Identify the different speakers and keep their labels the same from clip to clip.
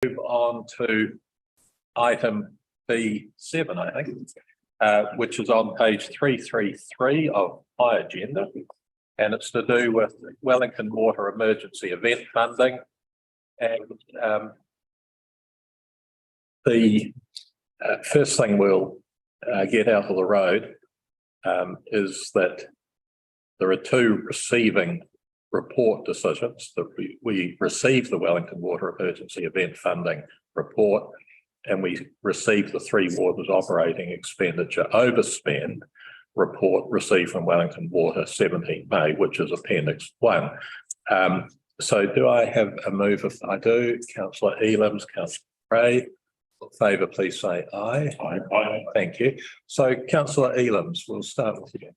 Speaker 1: Move on to item B7, I think, which is on page 333 of my agenda, and it's to do with Wellington Water Emergency Event Funding. And the first thing we'll get out of the road is that there are two receiving report decisions. That we received the Wellington Water Emergency Event Funding report, and we received the Three Waters Operating Expenditure Overspend report received from Wellington Water 17 May, which is Appendix 1. So do I have a move? If I do, Councillor Ealams, Councillor Gray, in favour, please say aye.
Speaker 2: Aye.
Speaker 1: Thank you. So Councillor Ealams, we'll start with you.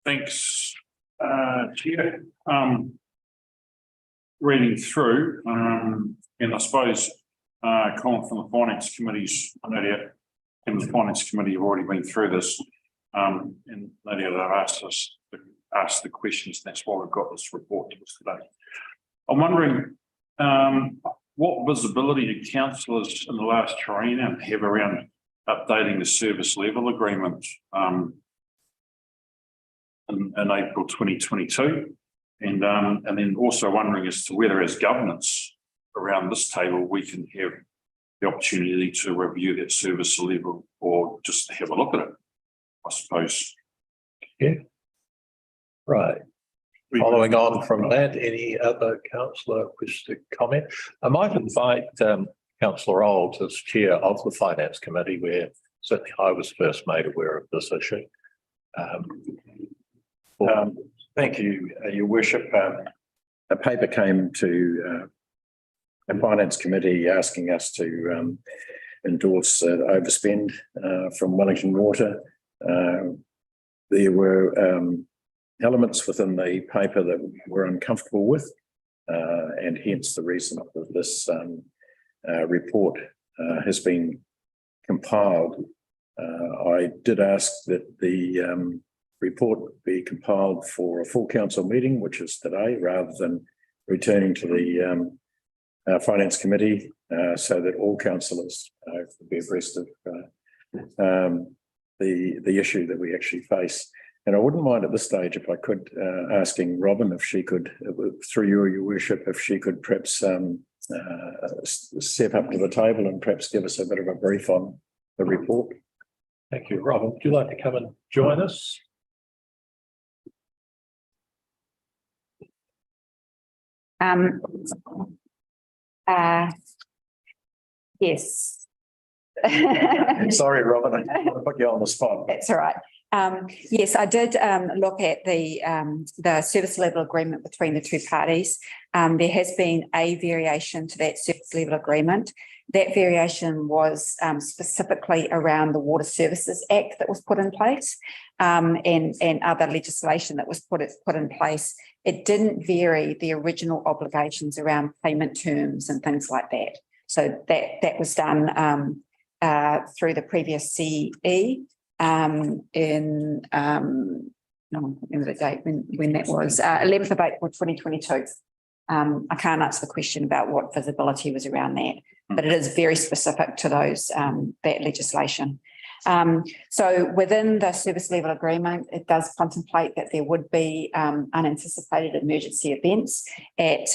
Speaker 2: Thanks, Chair. Reading through, and I suppose Colin from the Finance Committee's no doubt, and the Finance Committee have already been through this, and no doubt they've asked us to ask the questions. That's why we've got this report to us today. I'm wondering what visibility do councillors in the last triennium have around updating the service level agreement in April 2022, and then also wondering as to whether, as governance around this table, we can have the opportunity to review that service level or just have a look at it, I suppose.
Speaker 1: Yeah. Right. Following on from that, any other councillor wish to comment? I might invite Councillor Olds as chair of the Finance Committee, where certainly I was first made aware of this issue.
Speaker 3: Thank you, Your Worship. A paper came to the Finance Committee asking us to endorse overspend from Wellington Water. There were elements within the paper that we were uncomfortable with, and hence the reason that this report has been compiled. I did ask that the report be compiled for a full council meeting, which is today, rather than returning to the Finance Committee, so that all councillors could be abreast of the issue that we actually face. And I wouldn't mind at this stage, if I could, asking Robin if she could, through you, Your Worship, if she could perhaps step up to the table and perhaps give us a bit of a brief on the report.
Speaker 1: Thank you. Robin, would you like to come and join us?
Speaker 4: Yes.
Speaker 3: Sorry, Robin, I put you on the spot.
Speaker 4: That's all right. Yes, I did look at the service level agreement between the two parties. There has been a variation to that service level agreement. That variation was specifically around the Water Services Act that was put in place, and other legislation that was put in place. It didn't vary the original obligations around payment terms and things like that. So that was done through the previous CE in I don't remember the date when that was, 11th of April 2022. I can't answer the question about what visibility was around that, but it is very specific to those that legislation. So within the service level agreement, it does contemplate that there would be unanticipated emergency events at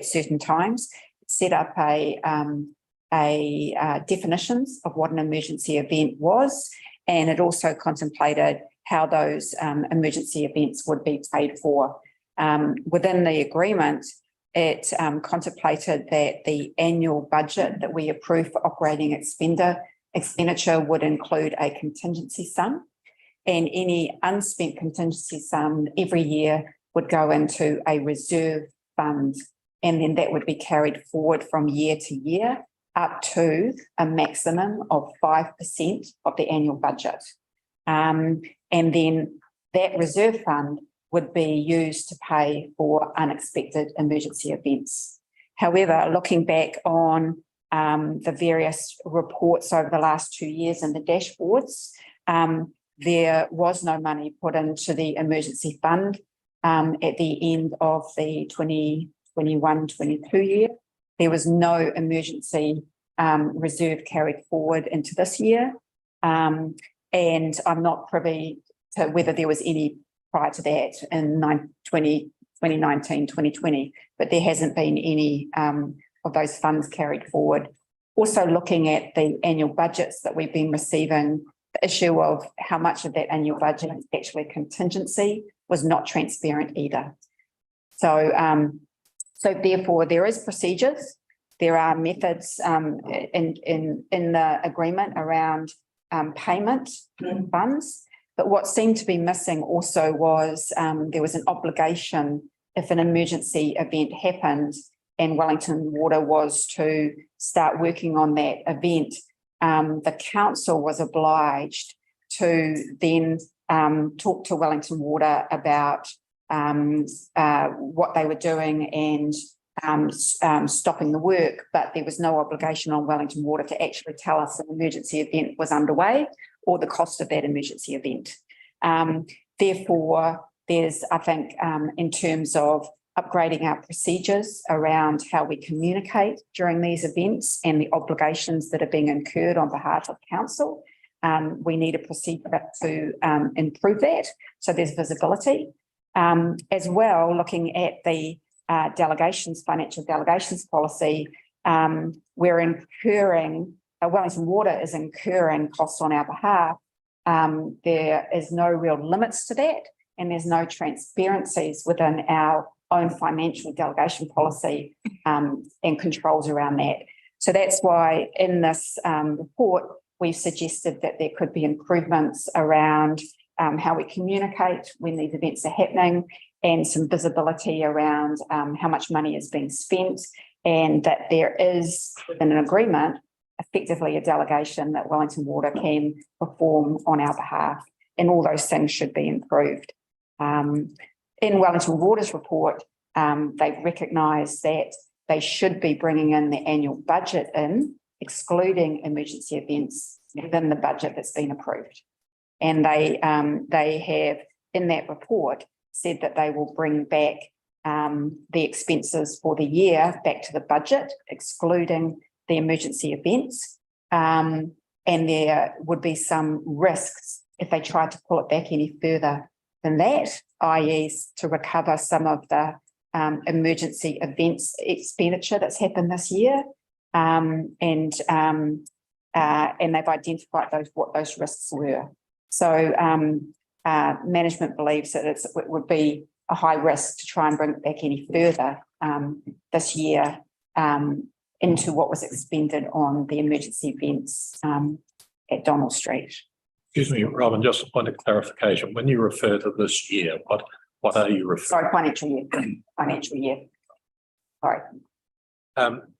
Speaker 4: certain times. Set up a definitions of what an emergency event was, and it also contemplated how those emergency events would be paid for. Within the agreement, it contemplated that the annual budget that we approve for operating expenditure would include a contingency sum, and any unspent contingency sum every year would go into a reserve fund, and then that would be carried forward from year to year up to a maximum of 5% of the annual budget. And then that reserve fund would be used to pay for unexpected emergency events. However, looking back on the various reports over the last 2 years and the dashboards, there was no money put into the emergency fund at the end of the 21-22 year. There was no emergency reserve carried forward into this year. And I'm not privy to whether there was any prior to that in 2019, 2020, but there hasn't been any of those funds carried forward. Also looking at the annual budgets that we've been receiving, the issue of how much of that annual budget is actually contingency was not transparent either. So, so therefore there is procedures, there are methods in the agreement around payment funds. But what seemed to be missing also was there was an obligation if an emergency event happened and Wellington Water was to start working on that event, the council was obliged to then talk to Wellington Water about what they were doing and stopping the work, but there was no obligation on Wellington Water to actually tell us an emergency event was underway or the cost of that emergency event. Therefore, there's, I think, in terms of upgrading our procedures around how we communicate during these events and the obligations that are being incurred on behalf of council, we need a procedure to improve that. So there's visibility. As well, looking at the delegations, financial delegations policy, we're incurring, Wellington Water is incurring costs on our behalf. There is no real limits to that, and there's no transparencies within our own financial delegation policy and controls around that. So that's why in this report, we've suggested that there could be improvements around how we communicate when these events are happening and some visibility around how much money is being spent, and that there is within an agreement effectively a delegation that Wellington Water can perform on our behalf, and all those things should be improved. In Wellington Water's report, they've recognised that they should be bringing in the annual budget in, excluding emergency events within the budget that's been approved. And they have, in that report, said that they will bring back the expenses for the year back to the budget, excluding the emergency events. And there would be some risks if they tried to pull it back any further than that, i.e. to recover some of the emergency events expenditure that's happened this year. And they've identified what those risks were. So management believes that it would be a high risk to try and bring it back any further this year into what was expended on the emergency events at Donald Street.
Speaker 1: Excuse me, Robin, just a point of clarification. When you refer to this year, what are you referring?
Speaker 4: Sorry, financial year. Financial year. Sorry.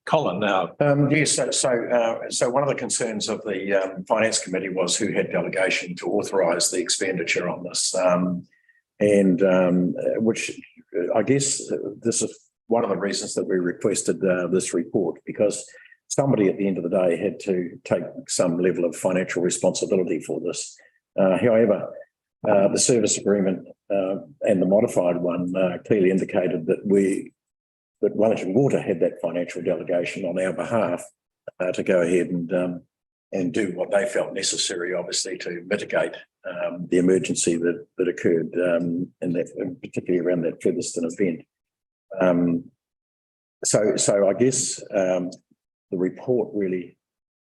Speaker 1: Colin, now.
Speaker 3: Yes, so one of the concerns of the Finance Committee was who had delegation to authorise the expenditure on this, which I guess this is one of the reasons that we requested this report, because somebody at the end of the day had to take some level of financial responsibility for this. However, the service agreement and the modified one clearly indicated that Wellington Water had that financial delegation on our behalf to go ahead and do what they felt necessary, obviously, to mitigate the emergency that occurred, and particularly around that Featherston event. So I guess the report really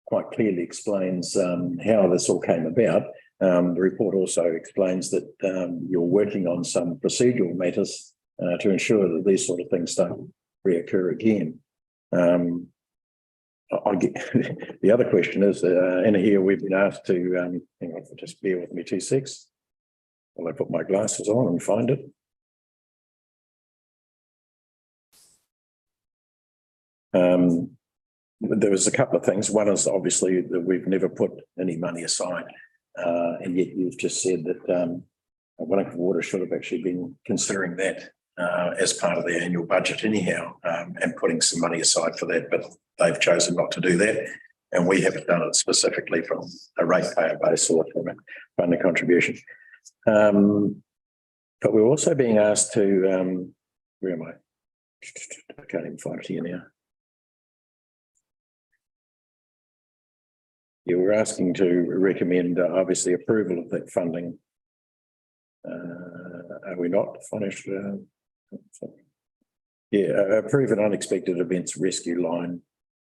Speaker 3: quite clearly explains how this all came about. The report also explains that you're working on some procedural matters to ensure that these sort of things don't reoccur again. The other question is, in here we've been asked to, hang on, just bear with me 2 seconds while I put my glasses on and find it. There was a couple of things. One is obviously that we've never put any money aside, and yet you've just said that Wellington Water should have actually been considering that as part of their annual budget anyhow, and putting some money aside for that, but they've chosen not to do that. And we haven't done it specifically from a ratepayer base or from a funding contribution. But we're also being asked to, where am I? I can't even find it here now. You were asking to recommend obviously approval of that funding. Are we not finished? Approve an unexpected events rescue line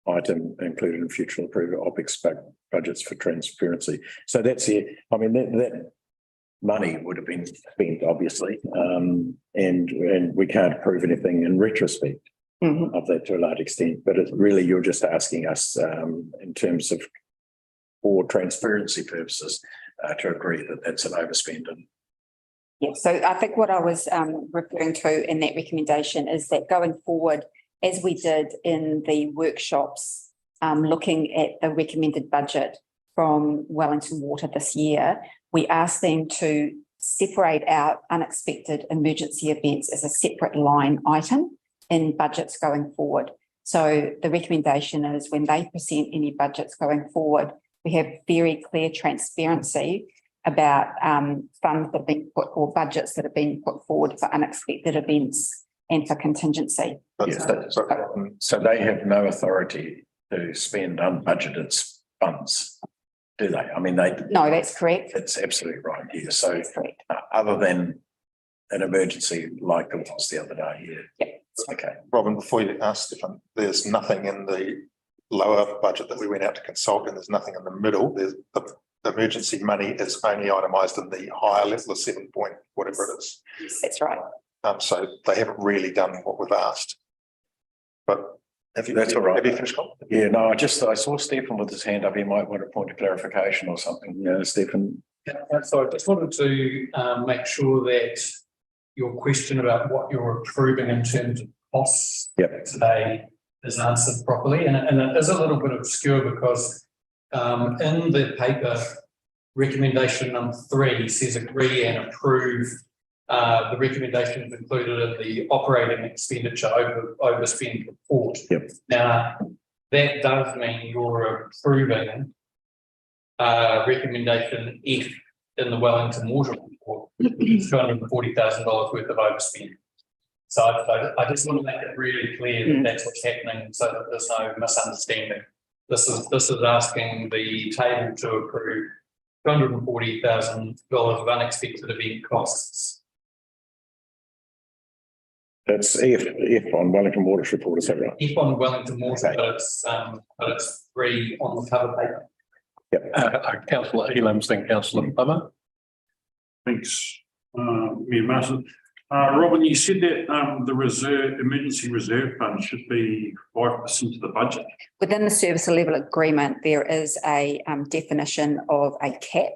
Speaker 3: item included in future approval OPEX budgets for transparency. So that's it. I mean, that money would have been spent, obviously, and we can't approve anything in retrospect of that to a large extent. But it's really, you're just asking us in terms of for transparency purposes to agree that that's an overspend. And
Speaker 4: Yeah, so I think what I was referring to in that recommendation is that going forward, as we did in the workshops, looking at the recommended budget from Wellington Water this year, we asked them to separate out unexpected emergency events as a separate line item in budgets going forward. So the recommendation is when they present any budgets going forward, we have very clear transparency about funds that have been put or budgets that have been put forward for unexpected events and for contingency.
Speaker 3: yes, so they have no authority to spend unbudgeted funds, do they? I mean,
Speaker 4: No, that's correct.
Speaker 3: it's absolutely right here. So
Speaker 4: That's correct.
Speaker 3: other than an emergency like there was the other day here.
Speaker 4: Yep.
Speaker 3: Okay.
Speaker 5: Robin, before you ask Stefan, there's nothing in the lower budget that we went out to consult, and there's nothing in the middle. There's the emergency money is only itemised in the higher level of 7 point, whatever it is.
Speaker 4: That's right.
Speaker 5: So they haven't really done what we've asked. But have you,
Speaker 3: That's all right.
Speaker 5: Have you finished? Colin?
Speaker 3: Yeah, no, I saw Stephen with his hand up. He might want a point of clarification or something. Yeah, Stephen.
Speaker 6: So I just wanted to make sure that your question about what you're approving in terms of costs today is answered properly. And it is a little bit obscure because in the paper, recommendation number 3 says agree and approve the recommendations included in the operating expenditure overspend report.
Speaker 3: Yep.
Speaker 6: Now, that does mean you're approving recommendation F in the Wellington Water report, $240,000 worth of overspend. So I just want to make it really clear that that's what's happening so that there's no misunderstanding. This is asking the table to approve $240,000 of unexpected event costs.
Speaker 3: That's F on Wellington Water's report, is that right?
Speaker 6: F on Wellington Water,
Speaker 3: Okay.
Speaker 6: but it's 3 on the cover paper.
Speaker 1: Councillor Elam's then Councillor Plummer.
Speaker 2: Thanks, Mayor Martin. Robin, you said that the emergency reserve fund should be 5% of the budget.
Speaker 4: Within the service level agreement, there is a definition of a cap.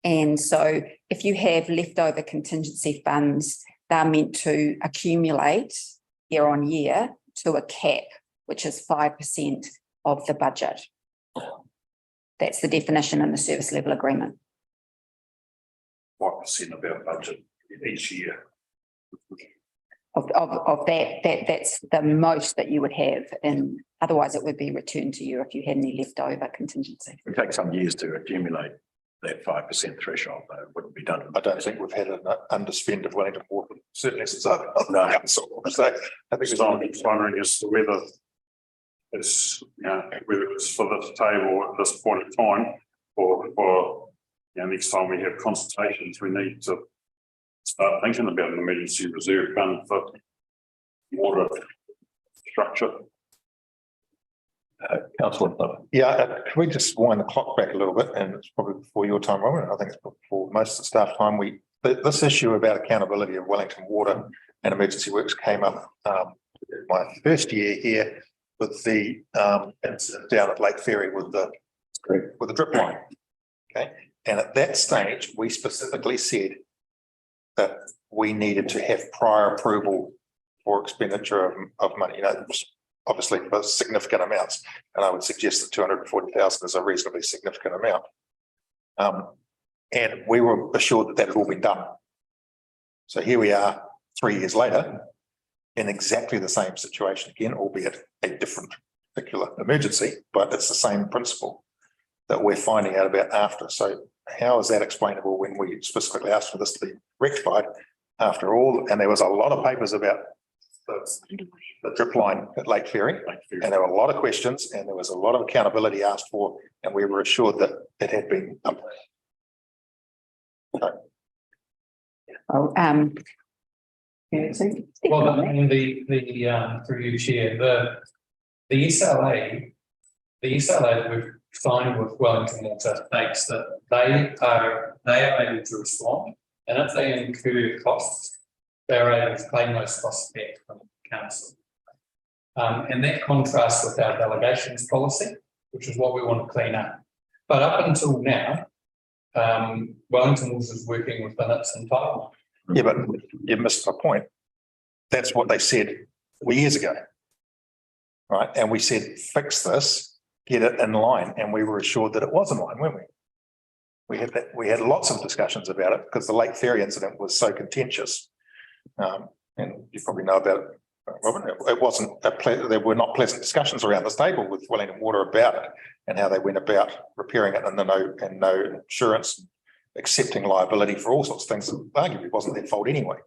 Speaker 4: And so if you have leftover contingency funds, they're meant to accumulate year on year to a cap, which is 5% of the budget. That's the definition in the service level agreement.
Speaker 2: 5% of our budget each year.
Speaker 4: Of that's the most that you would have, and otherwise it would be returned to you if you had any leftover contingency.
Speaker 3: It takes some years to accumulate that 5% threshold, though. It wouldn't be done.
Speaker 5: I don't think we've had an underspend of Wellington Water, certainly since I've been
Speaker 3: No.
Speaker 5: on the council. So I think
Speaker 2: So I'm just wondering as to whether it's for this table at this point in time, or next time we have consultations, we need to start thinking about an emergency reserve fund for water structure.
Speaker 1: Councillor Plummer.
Speaker 5: can we just wind the clock back a little bit? And it's probably before your time, Robin. I think it's before most of the staff time. This issue about accountability of Wellington Water and emergency works came up my first year here with the incident down at Lake Ferry with the drip line. Okay, and at that stage, we specifically said that we needed to have prior approval for expenditure of money. Obviously for significant amounts, and I would suggest that 240,000 is a reasonably significant amount. And we were assured that that had all been done. So here we are 3 years later in exactly the same situation again, albeit a different particular emergency, but it's the same principle that we're finding out about after. So how is that explainable when we specifically asked for this to be rectified after all? And there was a lot of papers about the drip line at Lake Ferry. And there were a lot of questions and there was a lot of accountability asked for, and we were assured that it had been done.
Speaker 4: Oh, yeah, so-
Speaker 6: Well, I mean, through you, Chair, the SLA that we've signed with Wellington Water states that they are able to respond, and if they incur costs, they're able to claim those costs back from the council. And that contrasts with our delegations policy, which is what we want to clean up. But up until now, Wellington Water is working within its entitlement.
Speaker 5: Yeah, but you missed my point. That's what they said years ago. Right, and we said, fix this, get it in line, and we were assured that it was in line, weren't we? We had lots of discussions about it because the Lake Ferry incident was so contentious. And you probably know about it, Robin. It wasn't there were not pleasant discussions around this table with Wellington Water about it and how they went about repairing it and no insurance, accepting liability for all sorts of things that arguably wasn't their fault anyway.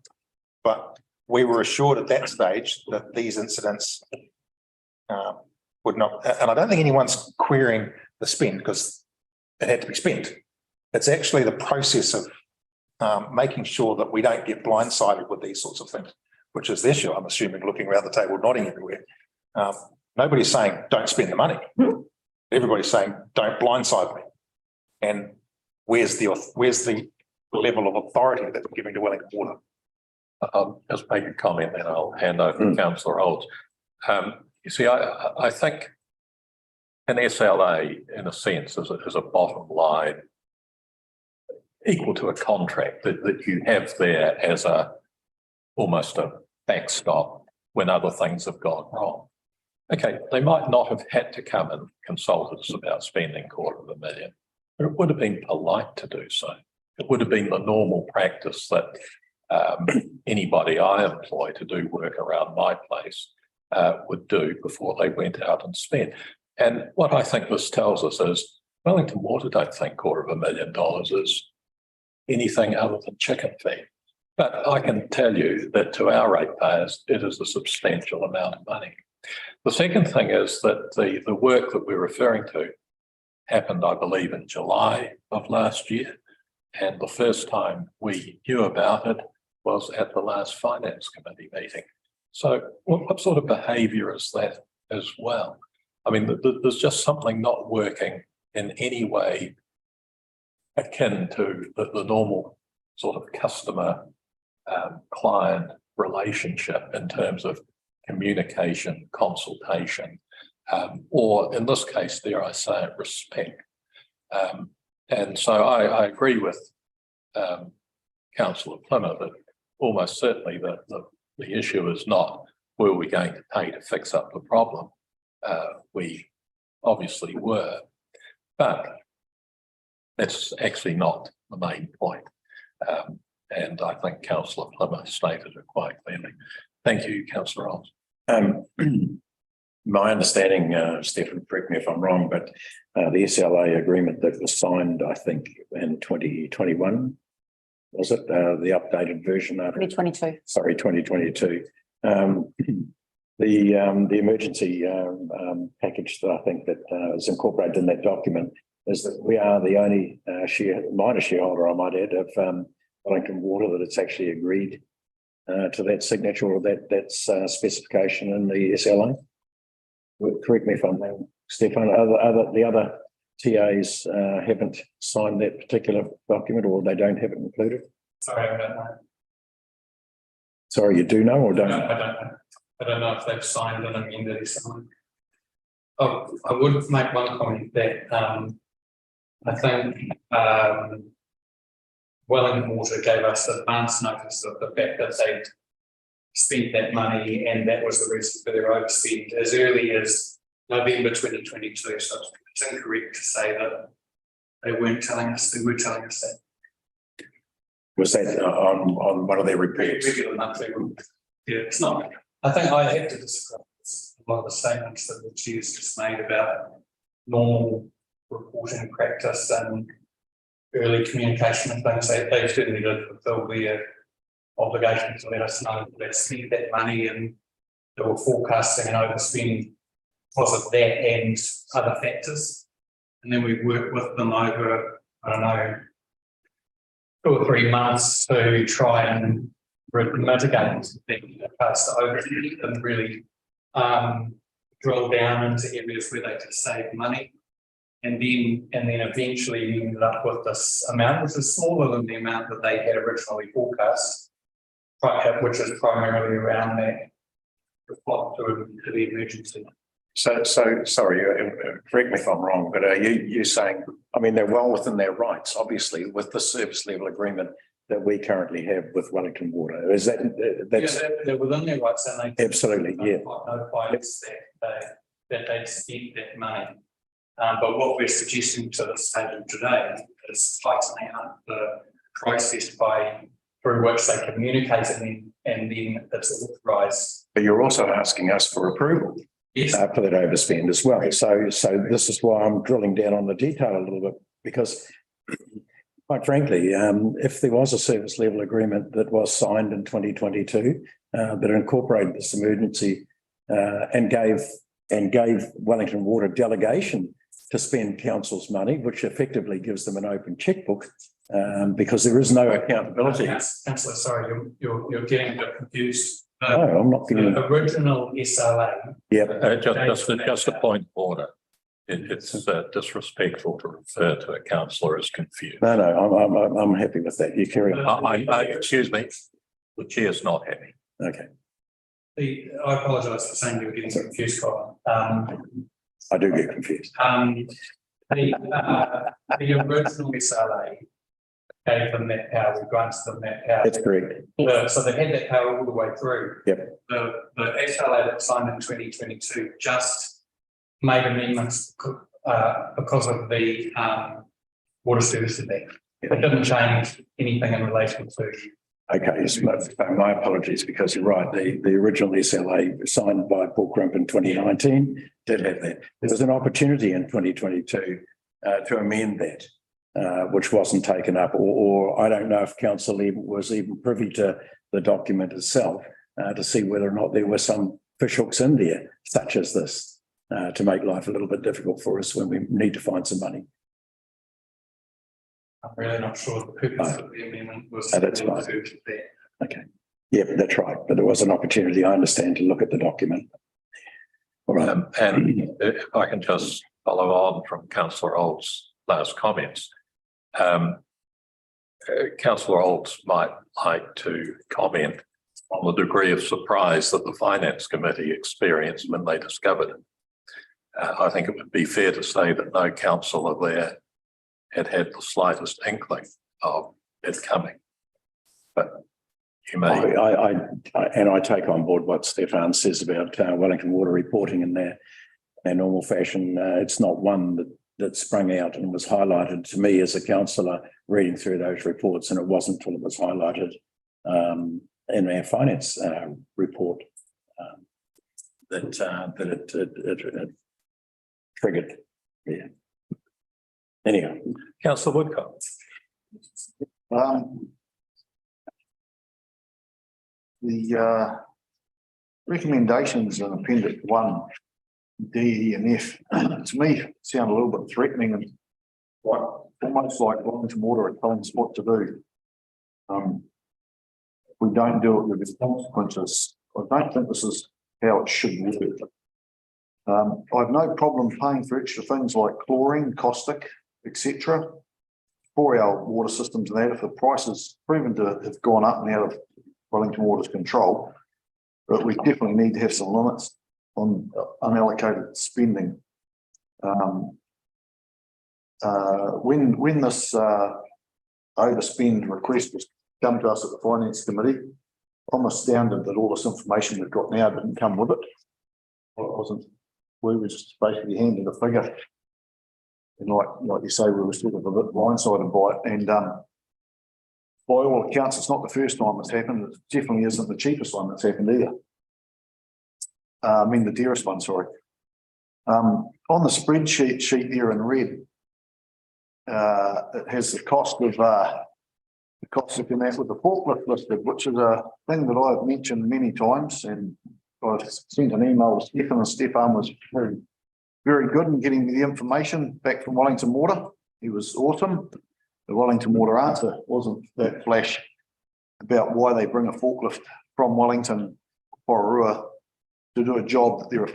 Speaker 5: But we were assured at that stage that these incidents would not, and I don't think anyone's querying the spend because it had to be spent. It's actually the process of making sure that we don't get blindsided with these sorts of things, which is the issue. I'm assuming looking around the table, nodding everywhere. Nobody's saying don't spend the money. Everybody's saying don't blindside me. And where's the level of authority that we're giving to Wellington Water?
Speaker 1: I'll just make a comment, then I'll hand over to Councillor Olds. You see, I think an SLA, in a sense, is a bottom line equal to a contract that you have there as almost a backstop when other things have gone wrong. Okay, they might not have had to come and consult us about spending $250,000, but it would have been polite to do so. It would have been the normal practice that anybody I employ to do work around my place would do before they went out and spent. And what I think this tells us is Wellington Water don't think $250,000 is anything other than chicken feed. But I can tell you that to our ratepayers, it is a substantial amount of money. The second thing is that the work that we're referring to happened, I believe, in July of last year. And the first time we knew about it was at the last Finance Committee meeting. So what sort of behaviour is that as well? I mean, there's just something not working in any way akin to the normal sort of customer client relationship in terms of communication, consultation, or in this case, dare I say it, respect. And so I agree with Councillor Plymmer that almost certainly the issue is not were we going to pay to fix up the problem. We obviously were, but that's actually not the main point. And I think Councillor Plymmer stated it quite clearly. Thank you, Councillor Olds.
Speaker 3: My understanding, Stephen, correct me if I'm wrong, but the SLA agreement that was signed, I think, in 2021, was it the updated version?
Speaker 4: 2022.
Speaker 3: Sorry, 2022. The emergency package that I think that is incorporated in that document is that we are the only minor shareholder, I might add, of Wellington Water that it's actually agreed to that signature or that specification in the SLA. Correct me if I'm wrong, Stefan. The other TAs haven't signed that particular document, or they don't have it included.
Speaker 6: Sorry, I don't know.
Speaker 3: Sorry, you do know or don't?
Speaker 6: I don't know. I don't know if they've signed and amended or something. Oh, I would make one comment that I think Wellington Water gave us advance notice of the fact that they'd spent that money and that was the reason for their overspend as early as November 2022. So it's incorrect to say that they weren't telling us, they were telling us that.
Speaker 3: Was that on one of their repairs?
Speaker 6: Regular monthly. Yeah, it's not. I think I have to disagree with a lot of the statements that the chair's just made about normal reporting practice and early communication and things. They certainly did fulfill their obligation to let us know that they spent that money and that were forecasting an overspend because of that and other factors. And then we worked with them over, I don't know, 2 or 3 months to try and mitigate the cost overspend and really drill down into areas where they could save money. And then eventually we ended up with this amount, which is smaller than the amount that they had originally forecast, which is primarily around that response to the emergency.
Speaker 3: So, sorry, correct me if I'm wrong, but are you saying, I mean, they're well within their rights, obviously, with the service level agreement that we currently have with Wellington Water. Is that, that's
Speaker 6: They're within their rights and they.
Speaker 3: absolutely, yeah.
Speaker 6: Notified us that they'd spent that money. But what we're suggesting to the state today is tightening up the process through which they communicate and then it's authorised.
Speaker 3: But you're also asking us for approval.
Speaker 6: Yes.
Speaker 3: For that overspend as well. So this is why I'm drilling down on the detail a little bit, because quite frankly, if there was a service level agreement that was signed in 2022 that incorporated this emergency and gave Wellington Water delegation to spend council's money, which effectively gives them an open checkbook, because there is no accountability.
Speaker 6: Yes, Councillor, sorry, you're getting a bit confused.
Speaker 3: No, I'm not getting.
Speaker 6: The original SLA.
Speaker 3: Yeah.
Speaker 1: Just a point of order. It's disrespectful to refer to a councillor as confused.
Speaker 3: No, I'm happy with that. You carry on.
Speaker 1: Excuse me, the chair's not happy.
Speaker 3: Okay.
Speaker 6: I apologise for saying you were getting confused, Colin.
Speaker 3: I do get confused.
Speaker 6: The original SLA gave them that power, we granted them that power.
Speaker 3: That's correct.
Speaker 6: So they had that power all the way through.
Speaker 3: Yep.
Speaker 6: The SLA that was signed in 2022 just made amendments because of the Water Services Act. It didn't change anything in relation to.
Speaker 3: Okay, so my apologies, because you're right. The original SLA signed by Paul Crump in 2019 did have that. There was an opportunity in 2022 to amend that, which wasn't taken up, or I don't know if council was even privy to the document itself to see whether or not there were some fishhooks in there, such as this, to make life a little bit difficult for us when we need to find some money.
Speaker 6: I'm really not sure the purpose of the amendment was.
Speaker 3: That's fine. Okay. Yeah, that's right. But there was an opportunity, I understand, to look at the document. All right.
Speaker 1: And if I can just follow on from Councillor Olds' last comments. Councillor Olds might like to comment on the degree of surprise that the Finance Committee experienced when they discovered it. I think it would be fair to say that no councillor there had the slightest inkling of it coming. But you may.
Speaker 3: I take on board what Stefan says about Wellington Water reporting in their normal fashion. It's not one that sprung out and was highlighted to me as a councillor reading through those reports, and it wasn't until it was highlighted in our finance report that it triggered. Yeah. Anyhow,
Speaker 1: Councillor Woodcock.
Speaker 7: The recommendations in Appendix 1, D, E and F, to me sound a little bit threatening and almost like Wellington Water are telling us what to do. If we don't do it, there's consequences. I don't think this is how it should work. I've no problem paying for extra things like chlorine, caustic, etc. for our water systems and that if the price is proven to have gone up and out of Wellington Water's control, but we definitely need to have some limits on unallocated spending. When this overspend request was come to us at the Finance Committee, I'm astounded that all this information we've got now didn't come with it. We were just basically handed a figure. And like you say, we were sort of a bit blindsided by it. And by all accounts, it's not the first time it's happened. It definitely isn't the cheapest one that's happened either. I mean, the dearest one, sorry. On the spreadsheet sheet there in red, it has the cost of the forklift listed, which is a thing that I've mentioned many times, and I sent an email to Stefan, and Stefan was very, very good in getting me the information back from Wellington Water. He was awesome. The Wellington Water answer wasn't that flash about why they bring a forklift from Wellington, Pororua, to do a job that there are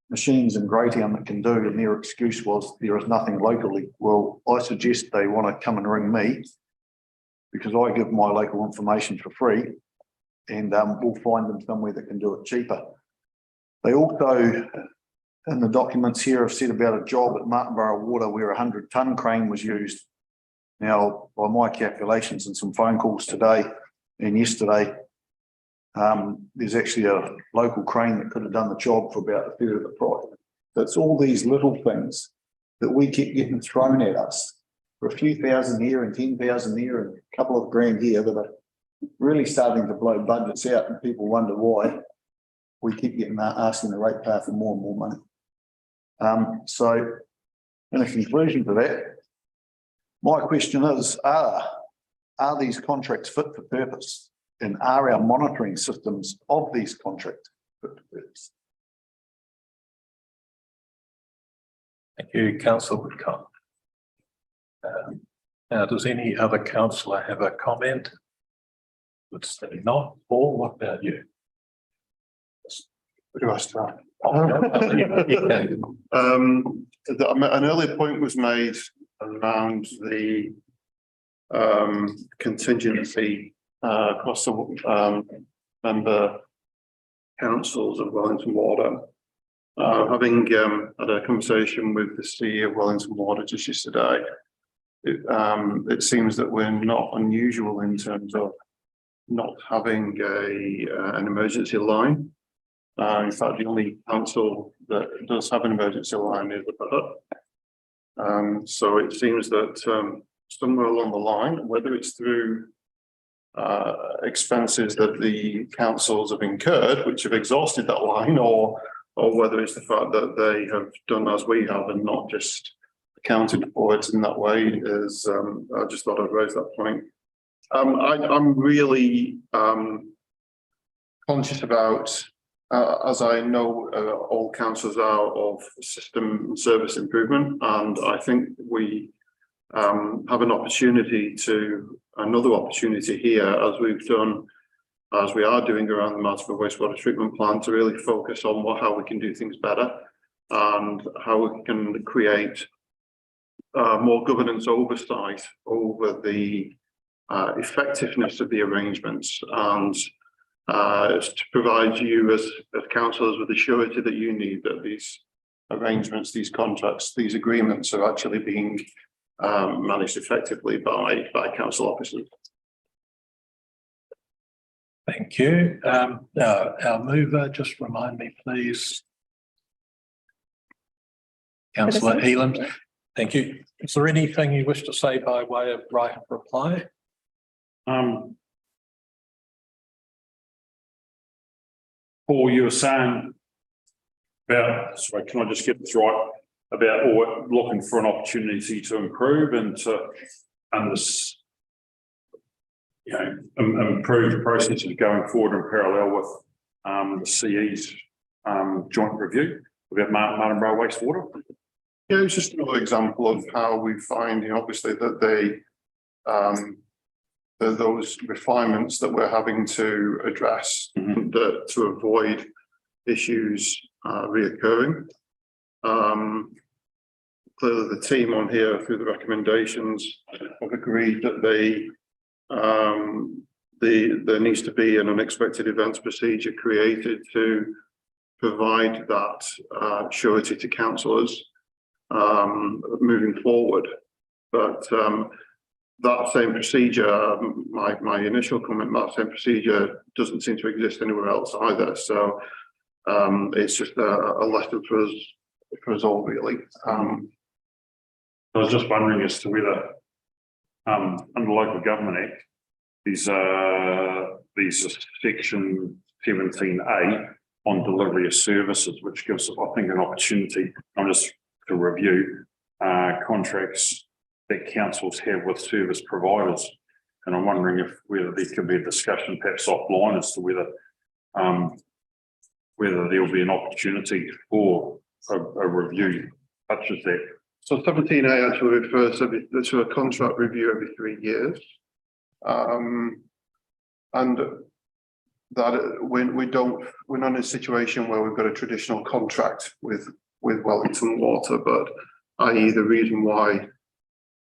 Speaker 7: machines in Greytown that can do, and their excuse was there is nothing locally. Well, I suggest they want to come and ring me, because I give my local information for free, and we'll find them somewhere that can do it cheaper. They also, in the documents here, have said about a job at Martinborough Water where a 100-ton crane was used. Now, by my calculations and some phone calls today and yesterday, there's actually a local crane that could have done the job for about a third of the price. So it's all these little things that we keep getting thrown at us for a few thousand here and 10,000 here and a couple of grand here that are really starting to blow budgets out, and people wonder why we keep getting asking the ratepayer for more and more money. So in a conclusion to that, my question is, are these contracts fit for purpose? And are our monitoring systems of these contracts fit for purpose?
Speaker 1: Thank you, councillor Woodcock. Now, does any other councillor have a comment? Would say not. Paul, what about you?
Speaker 5: Where do I start?
Speaker 1: You can.
Speaker 5: An earlier point was made around the contingency across the member councils of Wellington Water. Having had a conversation with the CEO of Wellington Water just yesterday, it seems that we're not unusual in terms of not having an emergency line. In fact, the only council that does have an emergency line is the Borough. So it seems that somewhere along the line, whether it's through expenses that the councils have incurred, which have exhausted that line, or whether it's the fact that they have done as we have and not just accounted for it in that way, is I just thought I'd raise that point. I'm really conscious about, as I know all councils are, of system and service improvement, and I think we have an opportunity another opportunity here, as we are doing around the Martinborough wastewater treatment plant, to really focus on how we can do things better and how we can create more governance oversight over the effectiveness of the arrangements, and to provide you as councillors with the surety that you need that these arrangements, these contracts, these agreements are actually being managed effectively by council officers.
Speaker 1: Thank you. Now, our mover, just remind me, please. Councillor Elam. Thank you. Is there anything you wish to say by way of right of reply?
Speaker 2: Paul, you were saying about, sorry, can I just get this right? About looking for an opportunity to improve and to improve the process of going forward in parallel with the CE's joint review about Martinborough wastewater.
Speaker 5: Yeah, it's just another example of how we find, obviously, that those refinements that we're having to address to avoid issues reoccurring. Clearly, the team on here, through the recommendations, have agreed that there needs to be an unexpected events procedure created to provide that surety to councillors moving forward. But that same procedure, my initial comment, that same procedure doesn't seem to exist anywhere else either. So it's just a lesson for us all, really.
Speaker 2: I was just wondering as to whether under Local Government Act, these are section 17A on delivery of services, which gives us, I think, an opportunity to review contracts that councils have with service providers. And I'm wondering whether there could be a discussion perhaps offline as to whether whether there'll be an opportunity for a review such as that.
Speaker 8: So 17A actually refers to a contract review every 3 years. And that we're not in a situation where we've got a traditional contract with Wellington Water, but i.e. the reason why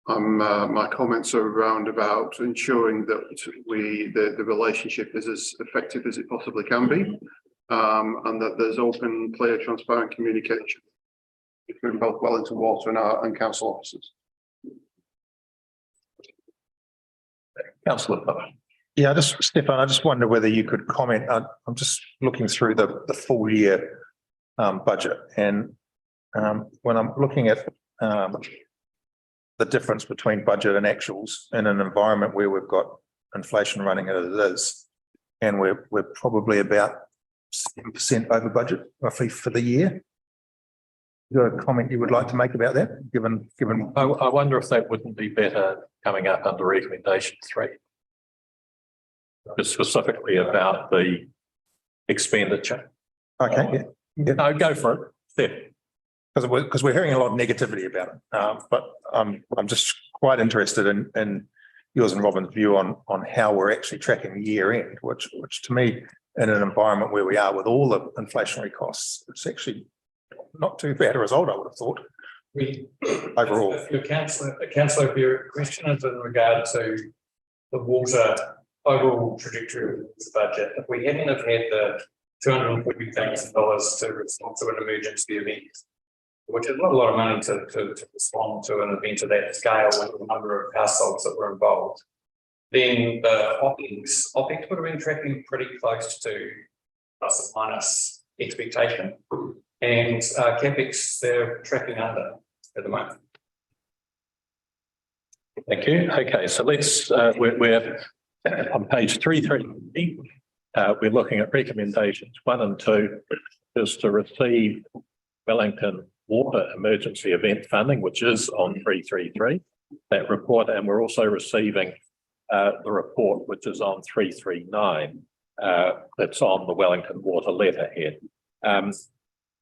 Speaker 8: my comments are around about ensuring that the relationship is as effective as it possibly can be, and that there's open, clear, transparent communication between both Wellington Water and council officers.
Speaker 1: Councillor Plummer.
Speaker 5: Yeah, Stefan, I just wonder whether you could comment. I'm just looking through the full year budget, and when I'm looking at the difference between budget and actuals in an environment where we've got inflation running as it is, and we're probably about 7% over budget roughly for the year. You got a comment you would like to make about that, given
Speaker 1: I wonder if that wouldn't be better coming up under recommendation 3. Just specifically about the expenditure.
Speaker 5: okay, yeah.
Speaker 1: No, go for it. Steph.
Speaker 5: Because we're hearing a lot of negativity about it, but I'm just quite interested in yours and Robin's view on how we're actually tracking the year end, which to me, in an environment where we are with all the inflationary costs, it's actually not too bad a result, I would have thought. Overall.
Speaker 6: If your councillor, your question is in regard to the water overall trajectory of the budget. If we hadn't have had the $240,000 to respond to an emergency event, which is not a lot of money to respond to an event of that scale with the number of households that were involved, then the OPEX would have been tracking pretty close to plus or minus expectation. And CapEx, they're tracking under at the moment.
Speaker 1: Thank you. Okay, so let's, we're on page 333. We're looking at recommendations 1 and 2 is to receive Wellington Water Emergency Event Funding, which is on 333, that report, and we're also receiving the report, which is on 339, that's on the Wellington Water letterhead.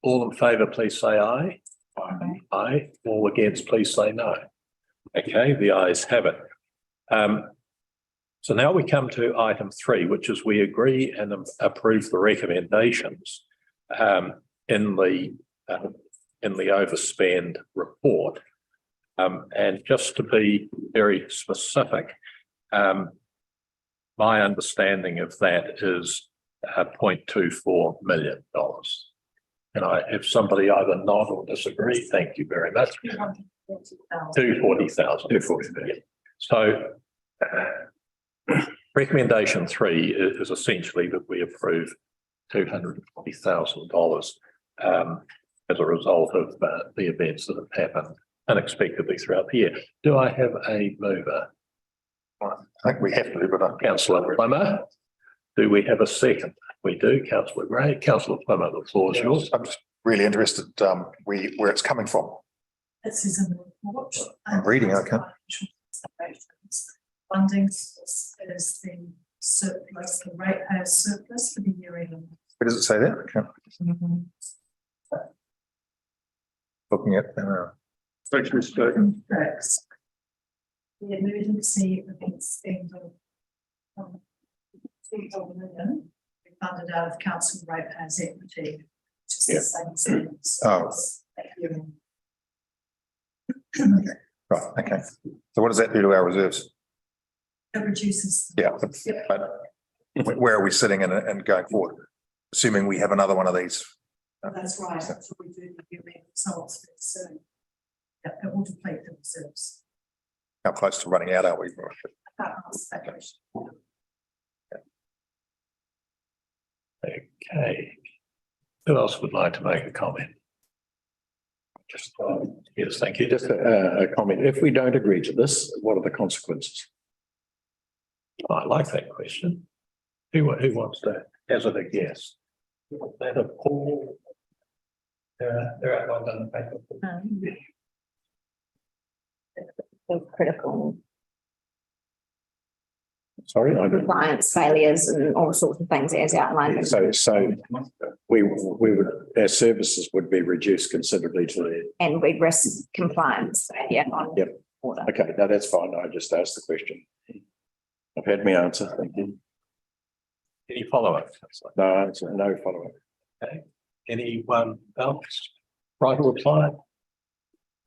Speaker 1: All in favour, please say aye. Aye. Aye. All against, please say no. Okay, the ayes have it. So now we come to item 3, which is we agree and approve the recommendations in the overspend report. And just to be very specific, my understanding of that is $0.24 million. Can I have somebody either nod or disagree? Thank you very much. 240,000. 240. So recommendation 3 is essentially that we approve $240,000 as a result of the events that have happened unexpectedly throughout the year. Do I have a mover?
Speaker 5: I think we have to, but
Speaker 1: Councillor Plummer. Do we have a second? We do. Councillor Gray. Councillor Plummer, the floor is yours.
Speaker 5: I'm just really interested where it's coming from.
Speaker 9: This is in the report.
Speaker 5: I'm reading, okay.
Speaker 9: Funding is the surplus, the ratepayer surplus for the year end.
Speaker 5: Where does it say that? Okay. Looking at
Speaker 8: Thanks, Mr.
Speaker 9: Correct. The emergency event spend of $2 million funded out of council ratepayers equity, which is the same as that year end.
Speaker 5: right, okay. So what does that do to our reserves?
Speaker 9: It reduces.
Speaker 5: Yeah, but where are we sitting and going forward? Assuming we have another one of these.
Speaker 9: That's right. That's what we do the year end results very soon. Yeah, it will deplete the reserves.
Speaker 5: How close to running out are we?
Speaker 9: Can't answer that question.
Speaker 1: Okay. Who else would like to make a comment? Just, yes, thank you.
Speaker 3: Just a comment. If we don't agree to this, what are the consequences?
Speaker 1: I like that question. Who wants to hazard a guess? That a Paul?
Speaker 6: They're outlined on the paper.
Speaker 4: Critical.
Speaker 3: Sorry, I don't.
Speaker 10: compliance failures and all sorts of things as outlined.
Speaker 3: So we would, our services would be reduced considerably to the,
Speaker 10: And we risk compliance failure on
Speaker 3: Yep.
Speaker 10: water.
Speaker 3: okay, no, that's fine. I just asked the question. I've had my answer. Thank you.
Speaker 1: Any follow-up?
Speaker 3: No answer, no follow-up.
Speaker 1: Anyone else? Right to reply?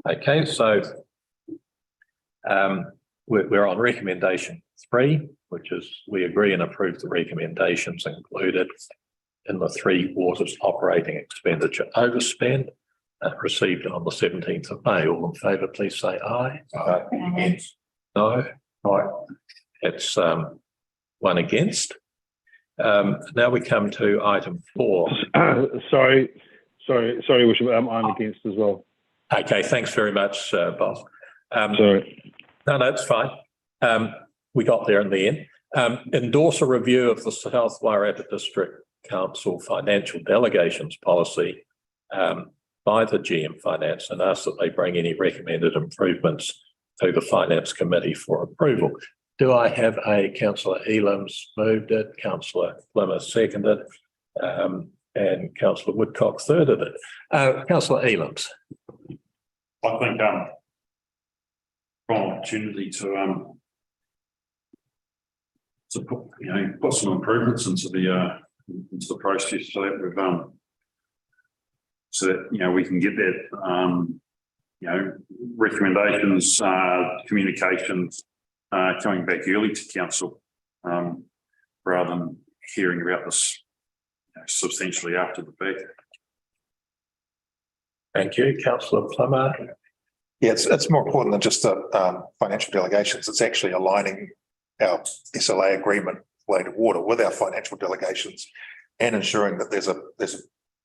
Speaker 1: Okay, so we're on recommendation 3, which is we agree and approve the recommendations included in the 3 waters operating expenditure overspend received on the 17th of May. All in favour, please say aye. Yes. No. Right. It's 1 against. Now we come to item 4.
Speaker 11: Sorry, Worship, I'm against as well.
Speaker 1: Okay, thanks very much, Boss.
Speaker 11: Sorry.
Speaker 1: No, it's fine. We got there in the end. Endorse a review of the South Wairarapa District Council financial delegations policy by the GM Finance and ask that they bring any recommended improvements to the Finance Committee for approval. Do I have a Councillor Elam's moved it, Councillor Plymouth seconded, and Councillor Woodcock thirded it. Councillor Elam's.
Speaker 2: I think, opportunity to put some improvements into the process so that we've, so that, we can get that, recommendations, communications, coming back early to council, rather than hearing about this substantially after the fact.
Speaker 1: Thank you, Councillor Plummer.
Speaker 5: Yeah, it's more important than just the financial delegations. It's actually aligning our SLA agreement related to water with our financial delegations and ensuring that there's a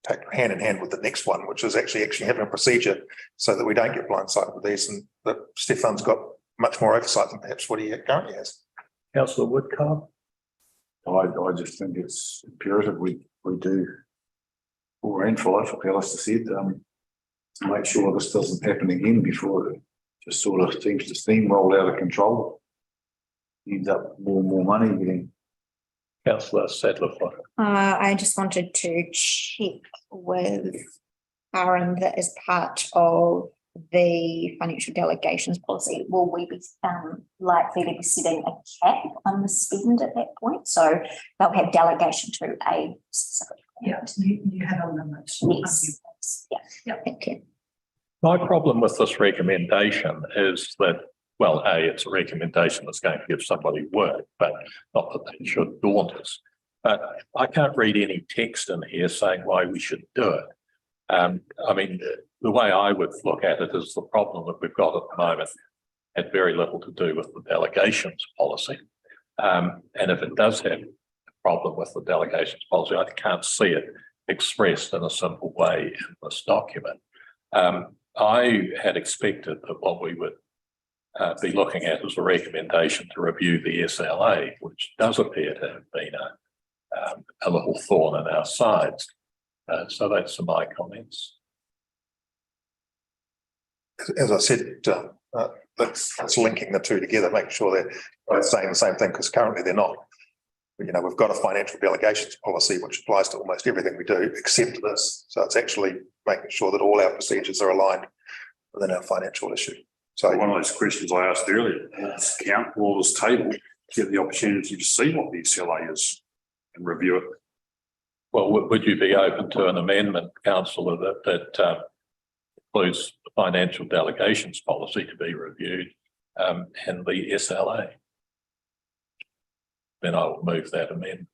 Speaker 5: take hand in hand with the next one, which is actually having a procedure so that we don't get blindsided with these and that Stefan's got much more oversight than perhaps what he currently has.
Speaker 1: Councillor Woodcock.
Speaker 7: I just think it's imperative we do for and for, like Alistair said, to make sure this doesn't happen again before it just sort of seems to steamroll out of control. Ends up more and more money getting.
Speaker 1: Councillor Sadler-Foote.
Speaker 10: I just wanted to check with Aaron that as part of the financial delegations policy, will we be likely to be setting a cap on the spend at that point? So they'll have delegation to a specific.
Speaker 9: Yeah, you have a limit.
Speaker 10: Yes.
Speaker 9: Yeah.
Speaker 10: Thank you.
Speaker 1: My problem with this recommendation is that, well, it's a recommendation that's going to give somebody work, but not that they should daunt us. But I can't read any text in here saying why we should do it. I mean, the way I would look at it is the problem that we've got at the moment had very little to do with the delegations policy. And if it does have a problem with the delegations policy, I can't see it expressed in a simple way in this document. I had expected that what we would be looking at is a recommendation to review the SLA, which does appear to have been a little thorn in our sides. So that's my comments.
Speaker 5: As I said, that's linking the two together, making sure they're both saying the same thing, because currently they're not. We've got a financial delegations policy which applies to almost everything we do except this. So it's actually making sure that all our procedures are aligned within our financial issue. So
Speaker 2: one of those questions I asked earlier, is count all this table, get the opportunity to see what the SLA is and review it.
Speaker 1: Well, would you be open to an amendment, councillor, that includes the financial delegations policy to be reviewed and the SLA? Then I will move that amendment.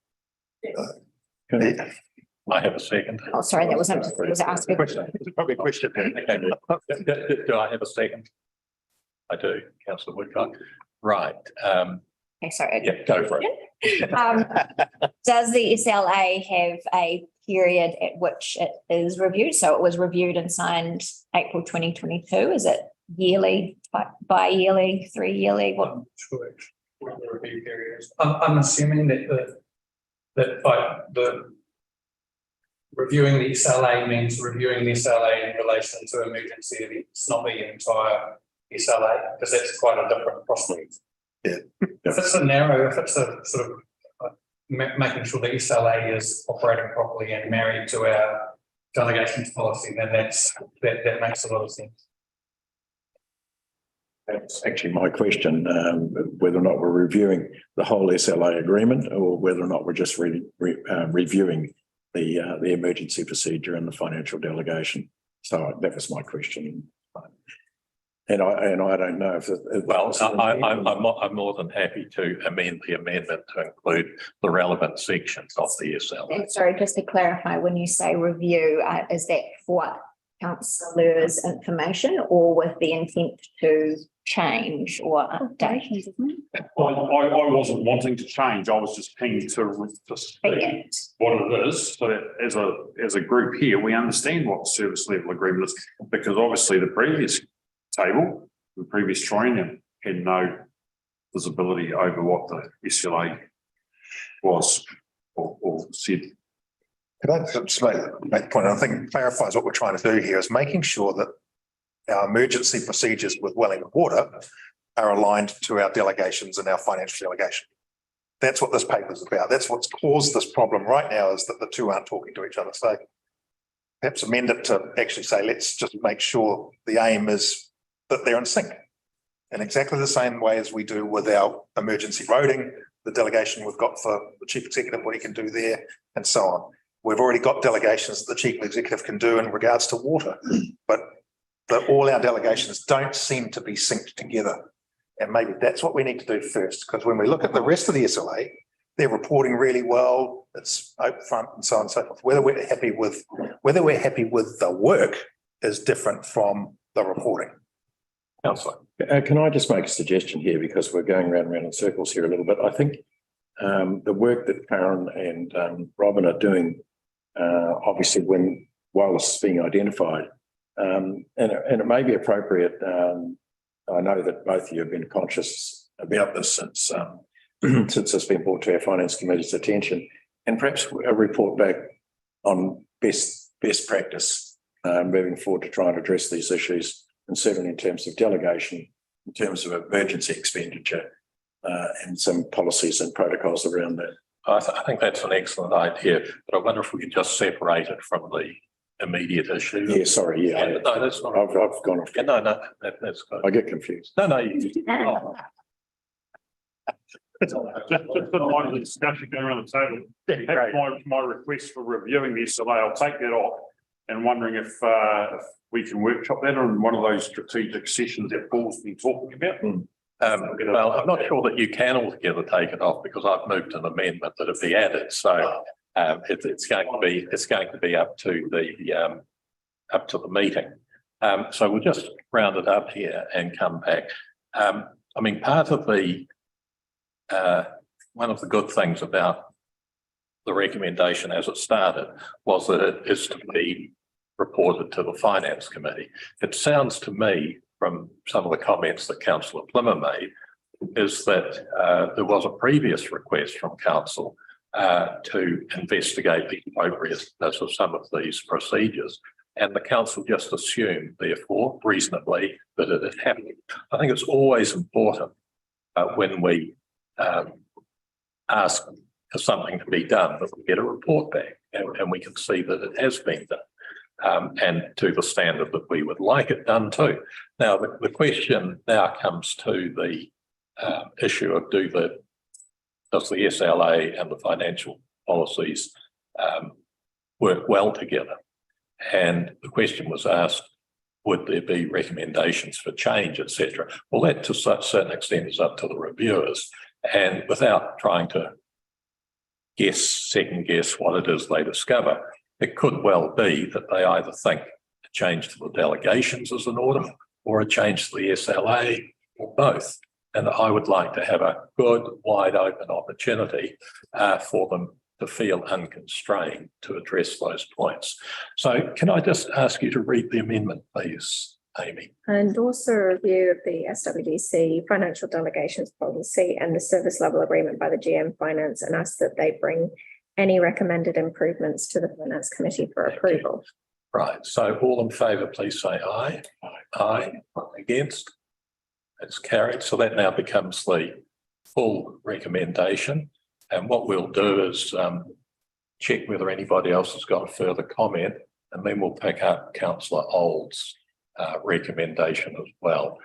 Speaker 1: I have a second.
Speaker 10: Oh, sorry, that was asked.
Speaker 1: Question. Probably a question. Okay. Do I have a second? I do, Councillor Woodcock. Right.
Speaker 10: Okay, sorry.
Speaker 1: Yeah, go for it.
Speaker 10: Does the SLA have a period at which it is reviewed? So it was reviewed and signed April 2022. Is it yearly, bi-yearly, 3-yearly? What?
Speaker 6: Sure. What the review period is. I'm assuming that the reviewing the SLA means reviewing the SLA in relation to emergency events, not the entire SLA, because that's quite a different process. If it's a narrow, if it's a sort of making sure the SLA is operating properly and married to our delegations policy, then that makes a lot of sense.
Speaker 3: That's actually my question, whether or not we're reviewing the whole SLA agreement or whether or not we're just reviewing the emergency procedure and the financial delegation. So that was my question. And I don't know if.
Speaker 1: Well, I'm more than happy to amend the amendment to include the relevant sections of the SLA.
Speaker 10: And sorry, just to clarify, when you say review, is that for councillors' information or with the intent to change or update?
Speaker 2: I wasn't wanting to change. I was just keen to see what it is, so that as a group here, we understand what the service level agreement is, because obviously the previous table, the previous triennium had no visibility over what the SLA was or said.
Speaker 5: Could I just make a point? I think it clarifies what we're trying to do here is making sure that our emergency procedures with Wellington Water are aligned to our delegations and our financial delegation. That's what this paper is about. That's what's caused this problem right now, is that the two aren't talking to each other. So perhaps amend it to actually say, let's just make sure the aim is that they're in sync. In exactly the same way as we do with our emergency roading, the delegation we've got for the chief executive, what he can do there, and so on. We've already got delegations that the chief executive can do in regards to water, but all our delegations don't seem to be synced together. And maybe that's what we need to do first, because when we look at the rest of the SLA, they're reporting really well, it's open front and so on and so forth. Whether we're happy with the work is different from the reporting.
Speaker 1: Councillor.
Speaker 3: Can I just make a suggestion here, because we're going round and round in circles here a little bit? I think the work that Karen and Robin are doing, obviously while this is being identified, and it may be appropriate. I know that both of you have been conscious about this since it's been brought to our finance committee's attention, and perhaps a report back on best practice moving forward to try and address these issues, and certainly in terms of delegation, in terms of emergency expenditure, and some policies and protocols around that.
Speaker 1: I think that's an excellent idea, but I wonder if we could just separate it from the immediate issue.
Speaker 3: Yeah, sorry, yeah.
Speaker 1: No, that's not.
Speaker 3: I've gone off.
Speaker 1: No, that's good.
Speaker 3: I get confused.
Speaker 1: No.
Speaker 2: Just a line of discussion going around the table. Perhaps my request for reviewing the SLA, I'll take that off, and wondering if we can workshop that on one of those strategic sessions that Paul's been talking about.
Speaker 1: Well, I'm not sure that you can altogether take it off, because I've moved an amendment that it be added. So it's going to be up to the meeting. So we'll just round it up here and come back. I mean, part of the one of the good things about the recommendation as it started was that it is to be reported to the Finance Committee. It sounds to me, from some of the comments that Councillor Plimmer made, is that there was a previous request from Council to investigate the appropriateness of some of these procedures. And the Council just assumed, therefore, reasonably, that it had happened. I think it's always important when we ask for something to be done, that we get a report back and we can see that it has been done, and to the standard that we would like it done too. Now, the question now comes to the issue of does the SLA and the financial policies work well together? And the question was asked, would there be recommendations for change, etc.? Well, that to such a certain extent is up to the reviewers. And without trying to second guess what it is they discover, it could well be that they either think a change to the delegations is in order, or a change to the SLA, or both. And I would like to have a good, wide open opportunity for them to feel unconstrained to address those points. So can I just ask you to read the amendment, please, Amy?
Speaker 12: And also a review of the SWDC financial delegations policy and the service level agreement by the GM Finance, and ask that they bring any recommended improvements to the Finance Committee for approval.
Speaker 1: Right. So all in favour, please say aye. Aye. Against? It's carried. So that now becomes the full recommendation. And what we'll do is check whether anybody else has got a further comment, and then we'll pick up councillor Old's recommendation as well.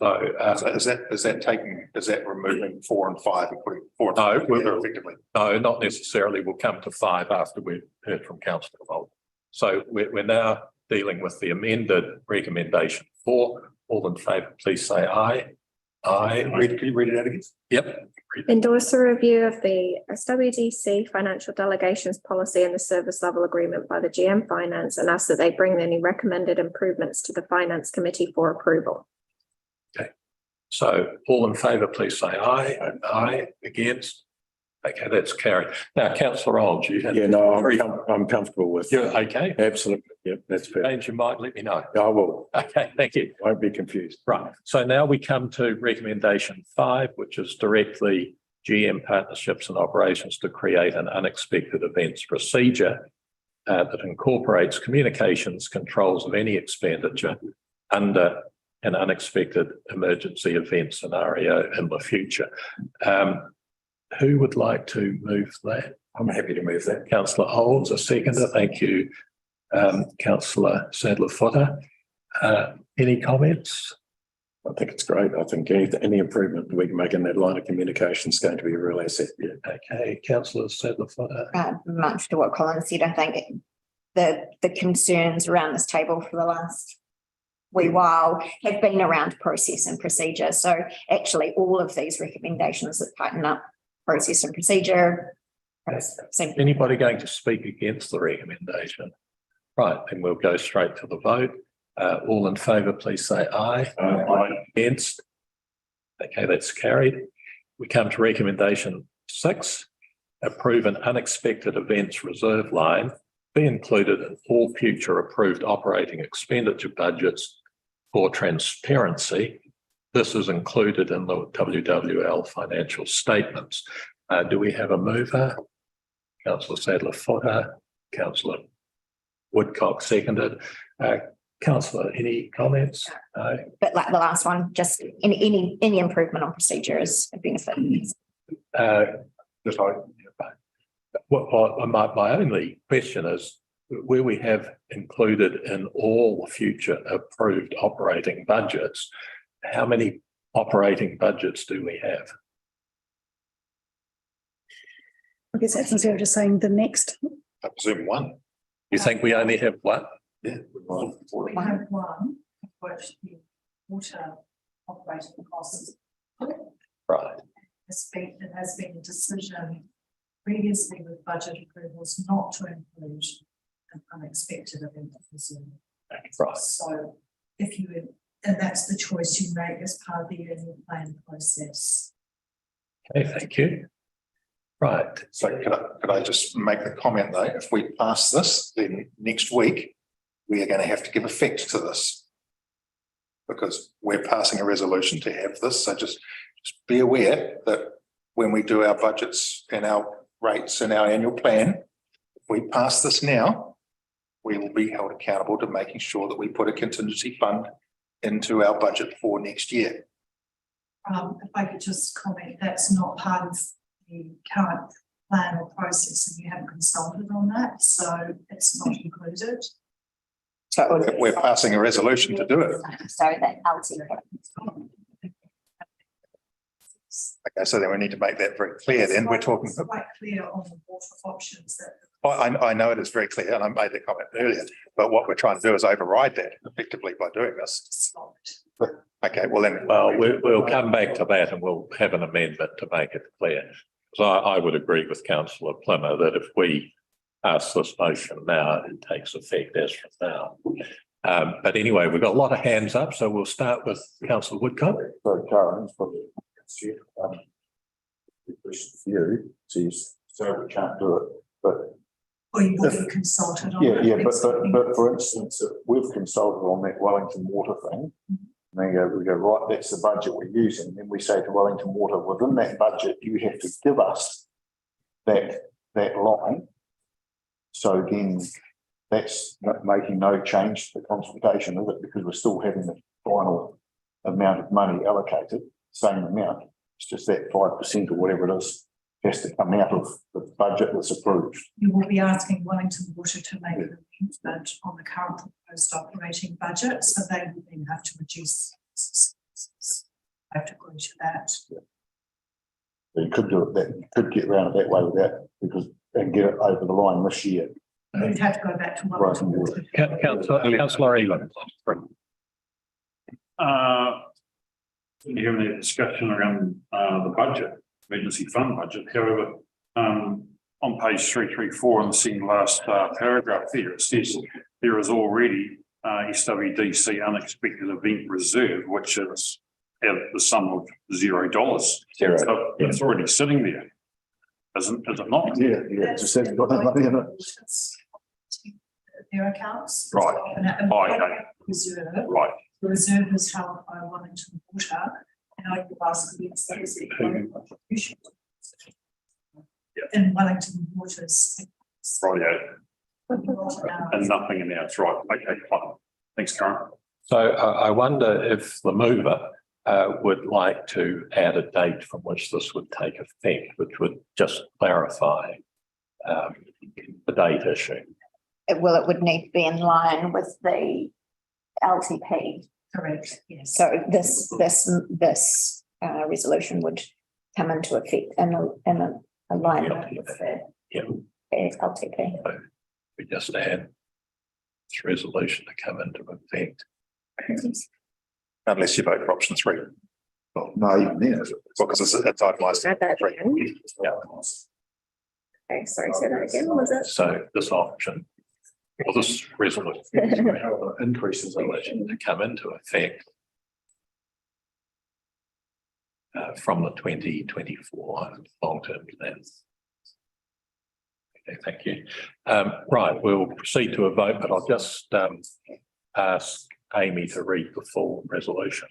Speaker 1: So
Speaker 5: Is that removing 4 and 5 and putting 4 and
Speaker 1: No,
Speaker 5: 5 together effectively?
Speaker 1: no, not necessarily. We'll come to 5 after we've heard from councillor Old. So we're now dealing with the amended recommendation 4. All in favour, please say aye. Aye.
Speaker 5: Can you read it out again?
Speaker 1: Yep.
Speaker 12: Endorse a review of the SWDC financial delegations policy and the service level agreement by the GM Finance and ask that they bring any recommended improvements to the Finance Committee for approval.
Speaker 1: So all in favour, please say aye. Aye. Against? Okay, that's carried. Now, councillor Old, you had.
Speaker 3: Yeah, no, I'm comfortable with.
Speaker 1: You're okay?
Speaker 3: Absolutely. Yep, that's fair.
Speaker 1: Change your mind, let me know.
Speaker 3: I will.
Speaker 1: Okay, thank you.
Speaker 3: Won't be confused.
Speaker 1: Right, so now we come to recommendation 5, which is direct the GM Partnerships and Operations to create an unexpected events procedure that incorporates communications controls of any expenditure under an unexpected emergency event scenario in the future. Who would like to move that?
Speaker 3: I'm happy to move that.
Speaker 1: Councillor Olds, a seconder. Thank you. Councillor Sadler-Footer. Any comments?
Speaker 3: I think it's great. I think any improvement we can make in that line of communication is going to be a real asset. Yeah.
Speaker 1: Okay, councillor Sadler-Footer.
Speaker 10: Much to what Colin said, I think the concerns around this table for the last wee while have been around process and procedure. So actually all of these recommendations that tighten up process and procedure.
Speaker 1: Anybody going to speak against the recommendation? Right, then we'll go straight to the vote. All in favour, please say aye.
Speaker 3: Aye.
Speaker 1: Against? Okay, that's carried. We come to recommendation 6. Approve an unexpected events reserve line be included in all future approved operating expenditure budgets for transparency. This is included in the WWL financial statements. Do we have a mover? Councillor Sadler-Footer, Councillor Woodcock seconded. Councillor, any comments? No.
Speaker 10: But like the last one, just any improvement on procedure is a benefit.
Speaker 1: My only question is where we have included in all future approved operating budgets, how many operating budgets do we have?
Speaker 9: I guess that's instead of just saying the next.
Speaker 5: I presume 1.
Speaker 1: You think we only have one?
Speaker 5: Yeah.
Speaker 9: We have one, which the water operating costs.
Speaker 1: Right.
Speaker 9: It has been a decision previously with budget approvals not to include an unexpected event reserve.
Speaker 1: Right.
Speaker 9: So if you would, and that's the choice you make as part of the annual plan process.
Speaker 1: Okay, thank you. Right.
Speaker 5: So could I just make the comment though, if we pass this, then next week, we are going to have to give effect to this. Because we're passing a resolution to have this, so just be aware that when we do our budgets and our rates and our annual plan, if we pass this now, we will be held accountable to making sure that we put a contingency fund into our budget for next year.
Speaker 9: If I could just comment, that's not part of the current plan or process, and you haven't consulted on that, so it's not included.
Speaker 10: So
Speaker 5: We're passing a resolution to do it.
Speaker 10: So that ultimately.
Speaker 5: Okay, so then we need to make that very clear. Then we're talking.
Speaker 9: It's quite clear on the water options that.
Speaker 5: I know it is very clear, and I made the comment earlier, but what we're trying to do is override that effectively by doing this. Okay, well then.
Speaker 1: Well, we'll come back to that and we'll have an amendment to make it clear. So I would agree with Councillor Plimmer that if we pass this motion now, it takes effect as from now. But anyway, we've got a lot of hands up, so we'll start with Councillor Woodcock.
Speaker 7: So Karen's probably the question for you, says, so we can't do it, but.
Speaker 9: Or you've already consulted on.
Speaker 7: Yeah,
Speaker 9: that.
Speaker 7: but for instance, if we've consulted on that Wellington Water thing. And we go, right, that's the budget we're using. Then we say to Wellington Water, within that budget, you have to give us that line. So then that's not making no change to the consultation, is it? Because we're still having the final amount of money allocated, same amount. It's just that 5% or whatever it is has to come out of the budget that's approved.
Speaker 9: You will be asking Wellington Water to make an amendment on the current proposed operating budget, so they will then have to reduce. I have to agree to that.
Speaker 7: You could do it that, you could get around it that way with that, because, and get it over the line this year.
Speaker 9: You'd have to go back to Wellington Water.
Speaker 1: Councillor Eland.
Speaker 2: You have any discussion around the budget, emergency fund budget, however, on page 334 in the second last paragraph there, it says there is already SWDC unexpected event reserve, which is at the sum of $0.
Speaker 3: Zero.
Speaker 2: So it's already sitting there. Is it not?
Speaker 7: Yeah, it just says got that money in it.
Speaker 9: Their accounts.
Speaker 2: Right.
Speaker 9: And
Speaker 2: Oh, okay.
Speaker 9: reserve.
Speaker 2: Right.
Speaker 9: The reserve is held by Wellington Water, and I would ask the extensive contribution. In Wellington Water's.
Speaker 2: Right,
Speaker 9: Not
Speaker 2: and
Speaker 9: ours.
Speaker 2: nothing in there. It's right. Okay, fine. Thanks, Karen.
Speaker 1: So I wonder if the mover would like to add a date from which this would take effect, which would just clarify the date issue.
Speaker 10: It would need to be in line with the LTP.
Speaker 9: Correct, yes.
Speaker 10: So this resolution would come into effect in alignment with the
Speaker 1: Yeah.
Speaker 10: LTP.
Speaker 1: We just add this resolution to come into effect.
Speaker 5: Unless you vote for option 3,
Speaker 7: Well, no, even then, is it?
Speaker 5: because it's itemised.
Speaker 12: Add that again.
Speaker 1: Yeah.
Speaker 12: Okay, sorry, say that again, was it?
Speaker 1: So this option, or this resolution,
Speaker 7: Increases.
Speaker 1: resolution to come into effect from the 2024 long-term plan. Okay, thank you. Right, we'll proceed to a vote, but I'll just ask Amy to read the full resolution.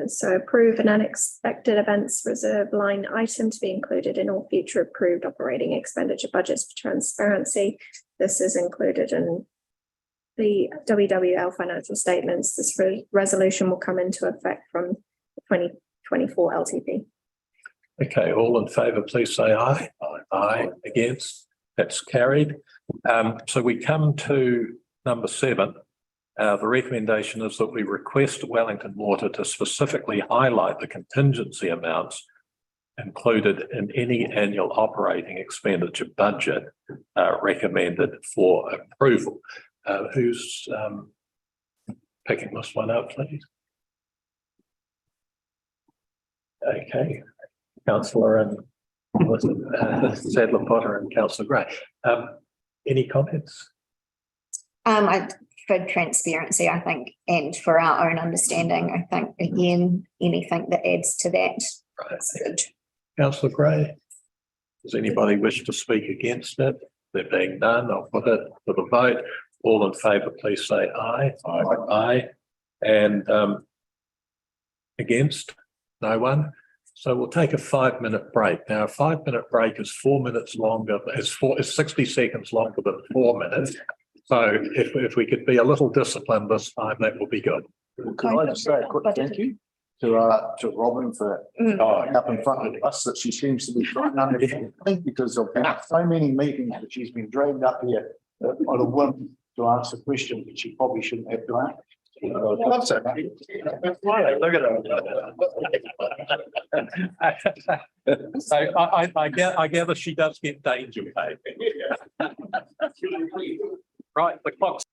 Speaker 12: So approve an unexpected events reserve line item to be included in all future approved operating expenditure budgets for transparency. This is included in the WWL financial statements. This resolution will come into effect from the 2024 LTP.
Speaker 1: Okay, all in favour, please say aye. Aye. Against? That's carried. So we come to number 7. The recommendation is that we request Wellington Water to specifically highlight the contingency amounts included in any annual operating expenditure budget recommended for approval. Who's picking this one up, please? Okay, Councillor and Sadler Potter and Councillor Gray. Any comments?
Speaker 10: For transparency, I think, and for our own understanding, I think, again, anything that adds to that is good.
Speaker 1: Councillor Gray, does anybody wish to speak against it? There being none, I'll put it to the vote. All in favour, please say aye. Aye. Aye. And against? No one? So we'll take a 5-minute break. Now, a 5-minute break is 4 minutes longer, is 60 seconds longer than 4 minutes. So if we could be a little disciplined this time, that will be good.
Speaker 7: Can I just say a quick thank you to Robin for up in front of us, that she seems to be frightened under everything, because of so many meetings that she's been dragged up here on a whim to answer questions that she probably shouldn't have to ask.
Speaker 5: Loves it.
Speaker 1: Look at her. So I gather she does get danger pay. Right, the clock's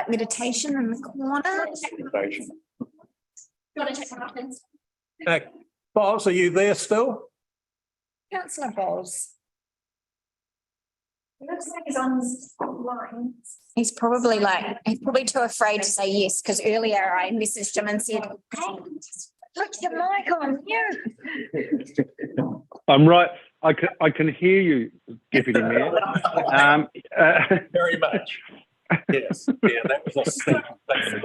Speaker 10: like meditation in the corner.
Speaker 1: Boz, are you there still?
Speaker 10: Councillor Bowles. Looks like he's online. He's probably too afraid to say yes, because earlier I messaged him and said, hey, put your mic on mute.
Speaker 11: I'm right. I can hear you, Deputy Mayor.
Speaker 1: Very much. Yes, yeah, that was a step.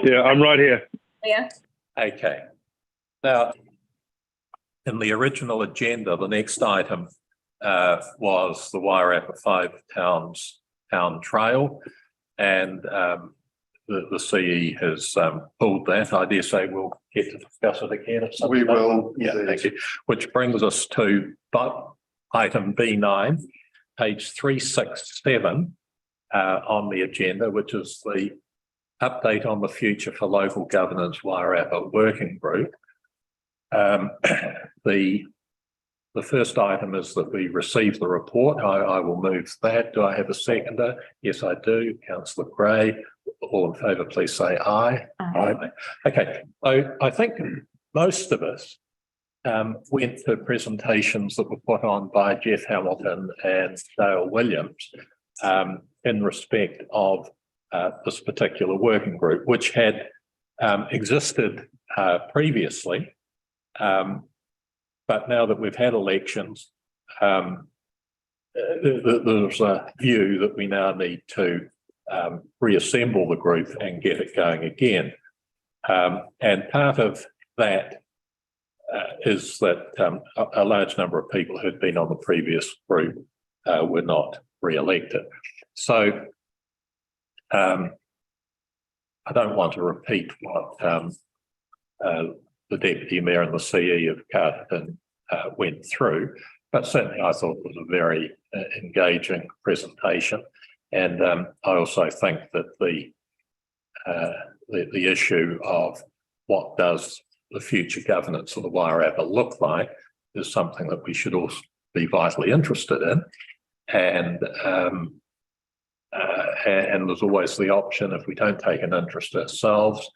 Speaker 11: Yeah, I'm right here.
Speaker 10: Yeah.
Speaker 1: Okay. Now, in the original agenda, the next item was the Wairarapa 5 Town Trail. And the CE has pulled that. I dare say we'll get to discuss it again at some
Speaker 8: We
Speaker 1: stage.
Speaker 8: will,
Speaker 1: Yeah,
Speaker 8: indeed.
Speaker 1: thank you. Which brings us to item B9, page 367 on the agenda, which is the update on the future for local governance Wairarapa working group. The first item is that we receive the report. I will move that. Do I have a seconder? Yes, I do. Councillor Gray. All in favour, please say aye.
Speaker 4: Aye.
Speaker 1: Okay, so I think most of us went to presentations that were put on by Jeff Hamilton and Dale Williams in respect of this particular working group, which had existed previously. But now that we've had elections, there's a view that we now need to reassemble the group and get it going again. And part of that is that a large number of people who'd been on the previous group were not re-elected. So I don't want to repeat what the Deputy Mayor and the CE of Carterton went through, but certainly I thought it was a very engaging presentation. And I also think that the issue of what does the future governance of the Wairarapa look like is something that we should also be vitally interested in. And there's always the option, if we don't take an interest ourselves,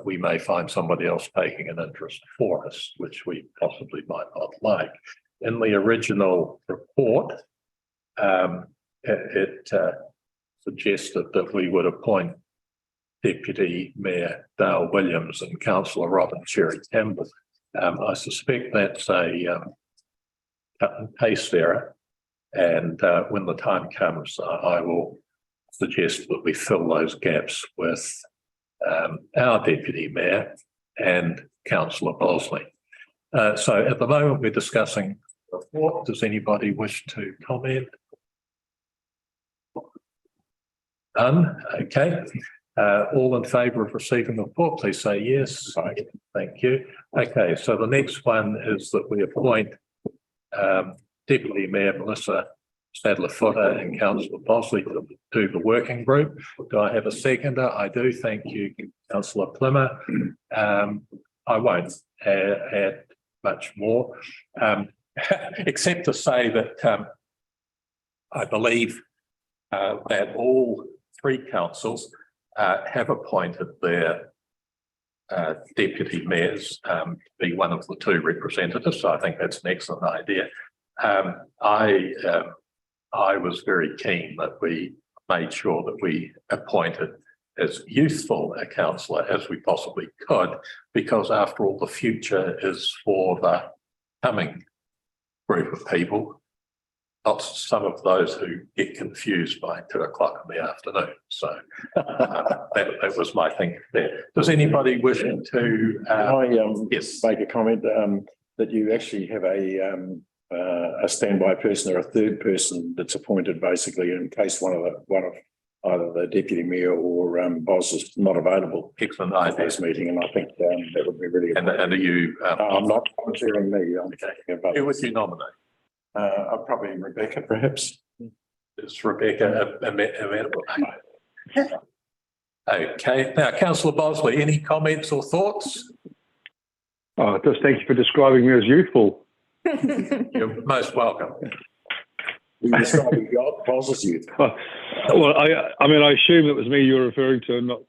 Speaker 1: we may find somebody else taking an interest for us, which we possibly might not like. In the original report, it suggested that we would appoint Deputy Mayor Dale Williams and Councillor Robin Cherry Campbell. I suspect that's a cut and paste error. And when the time comes, I will suggest that we fill those gaps with our Deputy Mayor and Councillor Bosley. So at the moment we're discussing the report. Does anybody wish to comment? None? Okay. All in favour of receiving the report, please say yes. Thank you. Okay, so the next one is that we appoint Deputy Mayor Melissa Sadler-Footer and Councillor Bosley to the working group. Do I have a seconder? I do. Thank you, Councillor Plimmer. I won't add much more, except to say that I believe that all three councils have appointed their deputy mayors to be one of the two representatives. So I think that's an excellent idea. I was very keen that we made sure that we appointed as youthful a councillor as we possibly could, because after all, the future is for the coming group of people, not some of those who get confused by 2 o'clock in the afternoon. So that was my thinking there. Does anybody wish to?
Speaker 3: Can I
Speaker 1: yes,
Speaker 3: make a comment that you actually have a standby person or a third person that's appointed basically in case one of either the deputy mayor or Boz is not available.
Speaker 1: Excellent
Speaker 3: At
Speaker 1: idea.
Speaker 3: this meeting, and I think that would be really.
Speaker 1: And are you?
Speaker 3: I'm not volunteering me. I'm talking about.
Speaker 1: Who would you nominate?
Speaker 3: Probably Rebecca, perhaps.
Speaker 1: Is Rebecca amenable? Okay. Now, Councillor Bosley, any comments or thoughts?
Speaker 11: Oh, just thank you for describing me as youthful.
Speaker 1: You're most welcome.
Speaker 3: You describing God, Paul's youth.
Speaker 11: Well, I mean, I assume it was me you were referring to, and not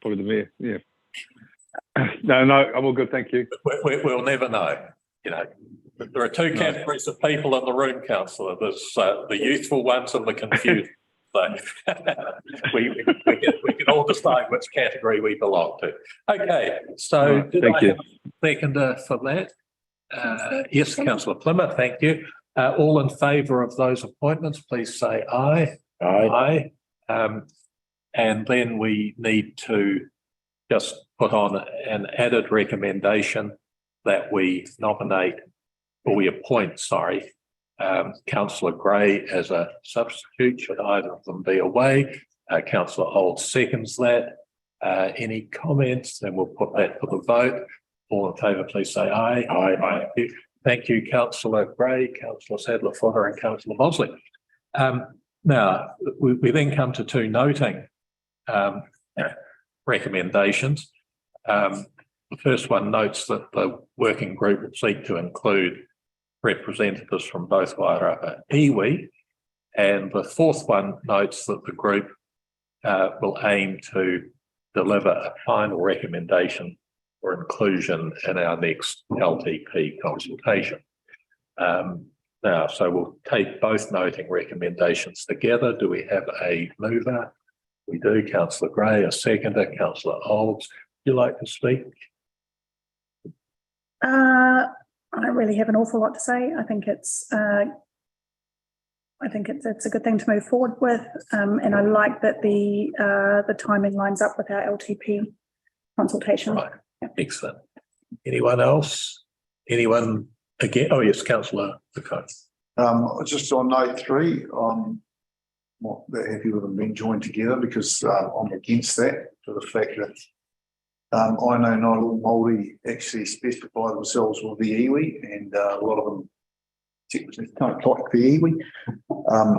Speaker 11: probably the mayor. Yeah. No, I'm all good. Thank you.
Speaker 1: We'll never know, you know. There are two categories of people in the room, councillor. There's the youthful ones and the confused. So we can all decide which category we belong to. Okay, so
Speaker 11: Right,
Speaker 1: did
Speaker 11: thank
Speaker 1: I
Speaker 11: you.
Speaker 1: have a seconder for that? Yes, councillor Plymouth, thank you. All in favour of those appointments, please say aye.
Speaker 3: Aye.
Speaker 1: And then we need to just put on an added recommendation that we nominate, or we appoint, sorry, councillor Gray as a substitute, should either of them be away. Councillor Old seconds that. Any comments? Then we'll put that to the vote. All in favour, please say aye.
Speaker 3: Aye.
Speaker 1: Thank you, councillor Gray, councillor Sadler-Footer and councillor Mosley. Now, we then come to two noting recommendations. The first one notes that the working group will seek to include representatives from both Wairarapa iwi, and the fourth one notes that the group will aim to deliver a final recommendation for inclusion in our next LTP consultation. Now, so we'll take both noting recommendations together. Do we have a mover? We do. Councillor Gray, a seconder. Councillor Olds, would you like to speak?
Speaker 9: I don't really have an awful lot to say. I think it's a good thing to move forward with, and I like that the timing lines up with our LTP consultation.
Speaker 1: Right. Excellent. Anyone else? Anyone again? Oh yes, councillor Pickard.
Speaker 7: Just on note 3, I'm not that happy with them being joined together because I'm against that, for the fact that I know not all Māori actually specify themselves with the iwi, and a lot of them technically don't like the iwi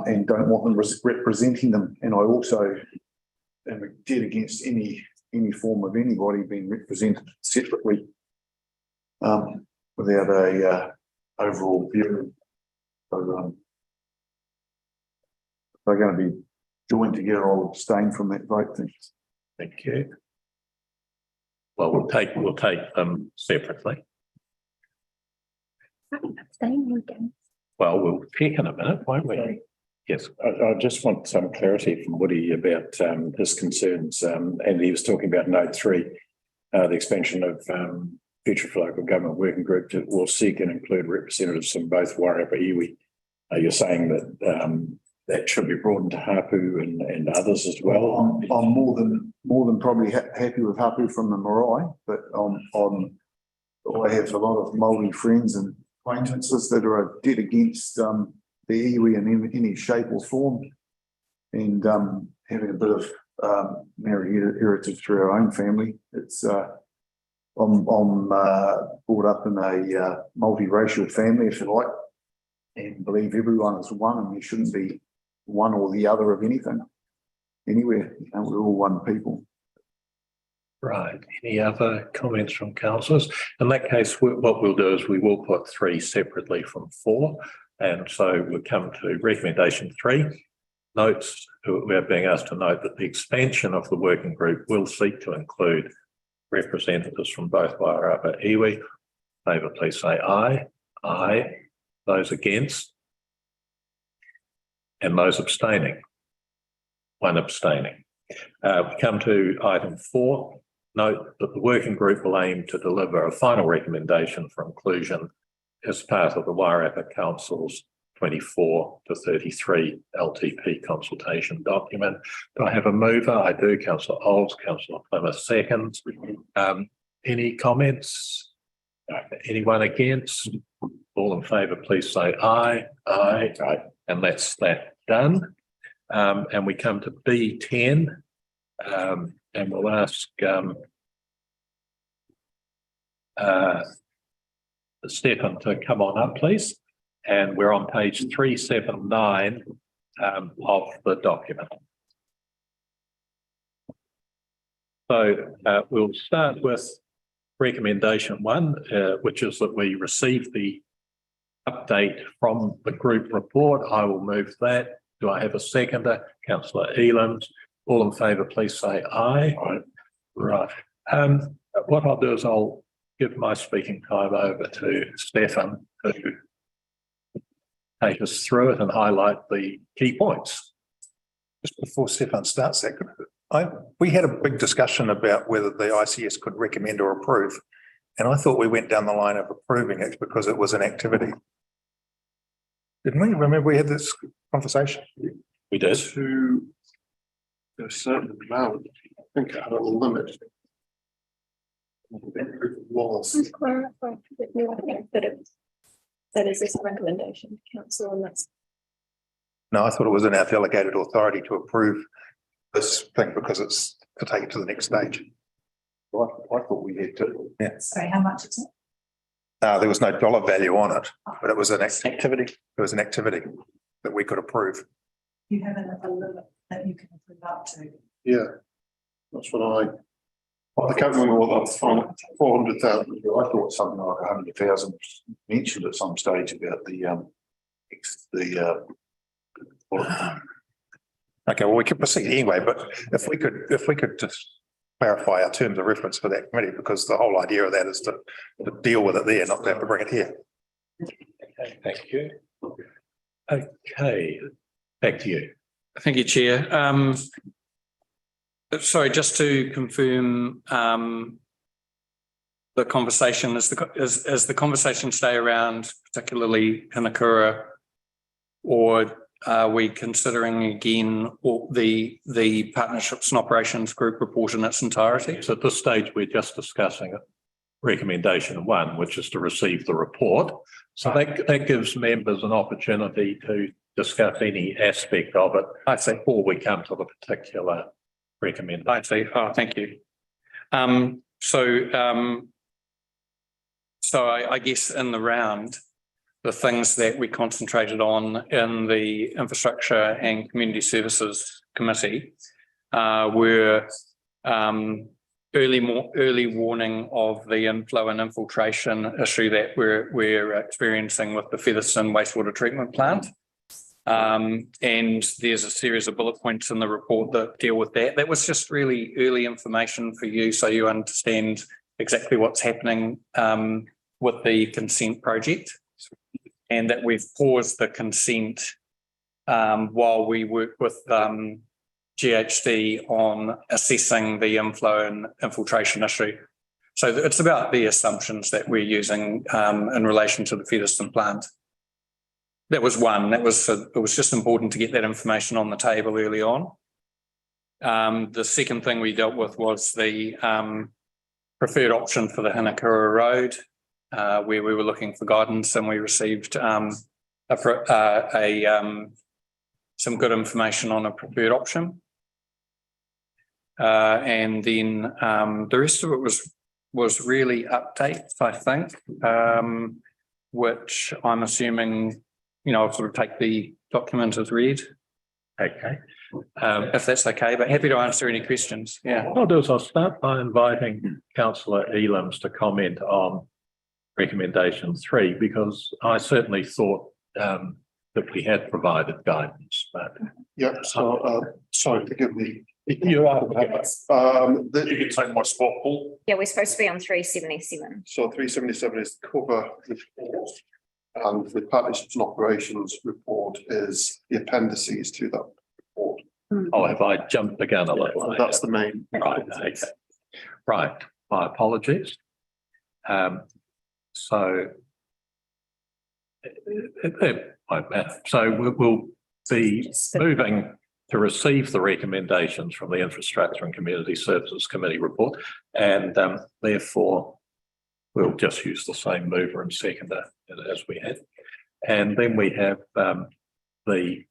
Speaker 7: and don't want them representing them. And I also am dead against any form of anybody being represented separately without a overall view. So if they're going to be joined together, I'll abstain from that vote.
Speaker 1: Thank you. Well, we'll take them separately.
Speaker 12: Abstaining again.
Speaker 1: Well, we'll check in a minute, won't we? Yes.
Speaker 3: I just want some clarity from Woody about his concerns. And he was talking about note 3, the expansion of future for local government working group to will seek and include representatives from both Wairarapa iwi. You're saying that that should be broadened to Hapu and others as well.
Speaker 7: I'm more than probably happy with Hapu from the marae, but I have a lot of Māori friends and acquaintances that are dead against the iwi in any shape or form, and having a bit of Maori heritage through our own family. It's I'm brought up in a multiracial family, if you like, and believe everyone is one, and you shouldn't be one or the other of anything anywhere. You know, we're all one people.
Speaker 1: Right. Any other comments from councillors? In that case, what we'll do is we will put 3 separately from 4. And so we'll come to recommendation 3. Notes, we are being asked to note that the expansion of the working group will seek to include representatives from both Wairarapa iwi. Favour, please say aye. Aye. Those against? And those abstaining? 1 abstaining. We come to item 4. Note that the working group will aim to deliver a final recommendation for inclusion as part of the Wairarapa Council's 24 to 33 LTP consultation document. Do I have a mover? I do. Councillor Olds, Councillor Plymouth seconds. Any comments? Anyone against? All in favour, please say aye. Aye. Aye. And that's that done. And we come to B10. And we'll ask Stefan to come on up, please. And we're on page 379 of the document. So we'll start with recommendation 1, which is that we receive the update from the group report. I will move that. Do I have a seconder? Councillor Elams. All in favour, please say aye. Right. What I'll do is I'll give my speaking time over to Stefan to take us through it and highlight the key points.
Speaker 5: Just before Stefan starts that, we had a big discussion about whether the ICS could recommend or approve. And I thought we went down the line of approving it because it was an activity. Didn't we? Remember we had this conversation?
Speaker 1: We did.
Speaker 8: To a certain amount, I think it had a limit. Laws.
Speaker 12: Clarify with me, I think that is this recommendation to council, and that's
Speaker 5: No, I thought it was in our delegated authority to approve this thing because it's to take it to the next stage.
Speaker 7: I thought we had to.
Speaker 9: Sorry, how much is it?
Speaker 5: There was no dollar value on it, but it was an activity. It was an activity that we could approve.
Speaker 9: You have a limit that you can approve up to.
Speaker 8: Yeah, that's what I can't remember what that's from, 400,000.
Speaker 7: I thought something like 100,000 mentioned at some stage about
Speaker 5: Okay, well, we could proceed anyway, but if we could just clarify our terms of reference for that committee, because the whole idea of that is to deal with it there, not to have to bring it here.
Speaker 1: Okay, thank you. Okay, back to you.
Speaker 6: Thank you, Chair. Sorry, just to confirm, the conversation as the conversation stay around, particularly Hinakura, or are we considering again the Partnerships and Operations Group report in its entirety?
Speaker 1: So at this stage, we're just discussing recommendation 1, which is to receive the report. So that gives members an opportunity to discuss any aspect of it. I think before we come to the particular recommendation.
Speaker 6: I see. Oh, thank you. So I guess in the round, the things that we concentrated on in the Infrastructure and Community Services Committee were early warning of the inflow and infiltration issue that we're experiencing with the Featherston wastewater treatment plant. And there's a series of bullet points in the report that deal with that. That was just really early information for you, so you understand exactly what's happening with the consent project, and that we've paused the consent while we work with GHD on assessing the inflow and infiltration issue. So it's about the assumptions that we're using in relation to the Featherston plant. That was one. It was just important to get that information on the table early on. The second thing we dealt with was the preferred option for the Hinakura Road, where we were looking for guidance, and we received some good information on a preferred option. And then the rest of it was really updates, I think, which I'm assuming, I'll sort of take the document as read.
Speaker 1: Okay.
Speaker 6: If that's okay, but happy to answer any questions. Yeah.
Speaker 1: What I'll do is I'll start by inviting Councillor Elams to comment on recommendation 3, because I certainly thought that we had provided guidance, but.
Speaker 8: Yeah, so, sorry, forgive me.
Speaker 1: You are.
Speaker 2: You can take my spot, Paul.
Speaker 10: Yeah, we're supposed to be on 377.
Speaker 8: So 377 is the cover report, and the Partnerships and Operations report is the appendices to that report.
Speaker 1: Oh, have I jumped the gun a little?
Speaker 8: So that's the main.
Speaker 1: Right, okay. Right, my apologies. So it won't matter. So we'll be moving to receive the recommendations from the Infrastructure and Community Services Committee report, and therefore we'll just use the same mover and seconder as we had. And then we have the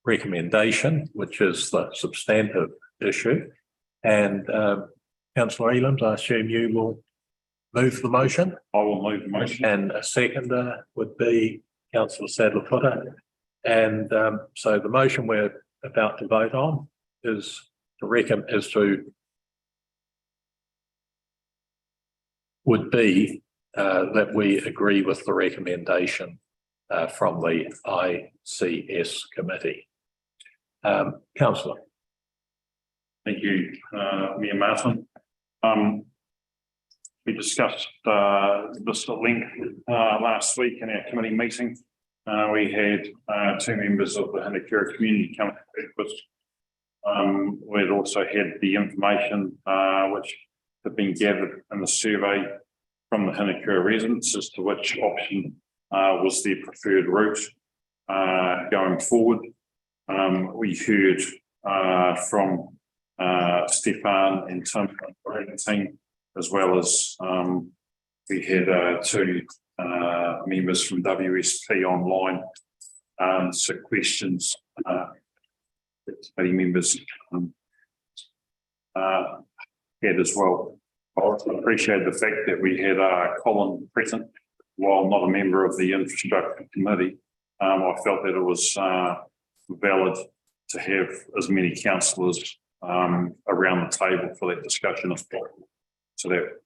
Speaker 1: recommendation, which is the substantive issue. And Councillor Elams, I assume you will move the motion?
Speaker 2: I will move the motion.
Speaker 1: And a seconder would be Councillor Sadler-Footer. And so the motion we're about to vote on is would be that we agree with the recommendation from the ICS committee. Councillor.
Speaker 2: Thank you, Mayor Martin. We discussed this at length last week in our committee meeting. We had two members of the Hinakura community come with us. We'd also had the information which had been gathered in the survey from the Hinakura residents as to which option was their preferred route going forward. We heard from Stefan and Tim and the team, as well as we had two members from WSP online answer questions that committee members had as well. I also appreciate the fact that we had Colin present, while not a member of the infrastructure committee. I felt that it was valid to have as many councillors around the table for that discussion as possible, so that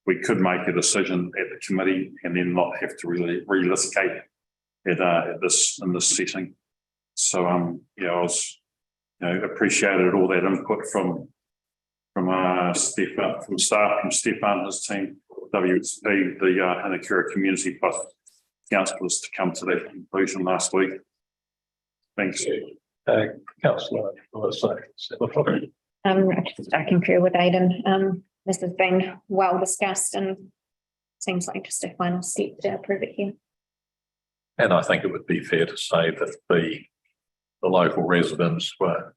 Speaker 2: we could make a decision at the committee and then not have to really relitigate at this in this setting. So yeah, I was appreciated all that input from Stefan, from staff, from Stefan and his team, WSP, the Hinakura community plus councillors to come to that conclusion last week. Thanks.
Speaker 1: Councillor.
Speaker 12: I concur with Aidan. This has been well discussed and seems like just a final step to approve it here.
Speaker 1: And I think it would be fair to say that the local residents were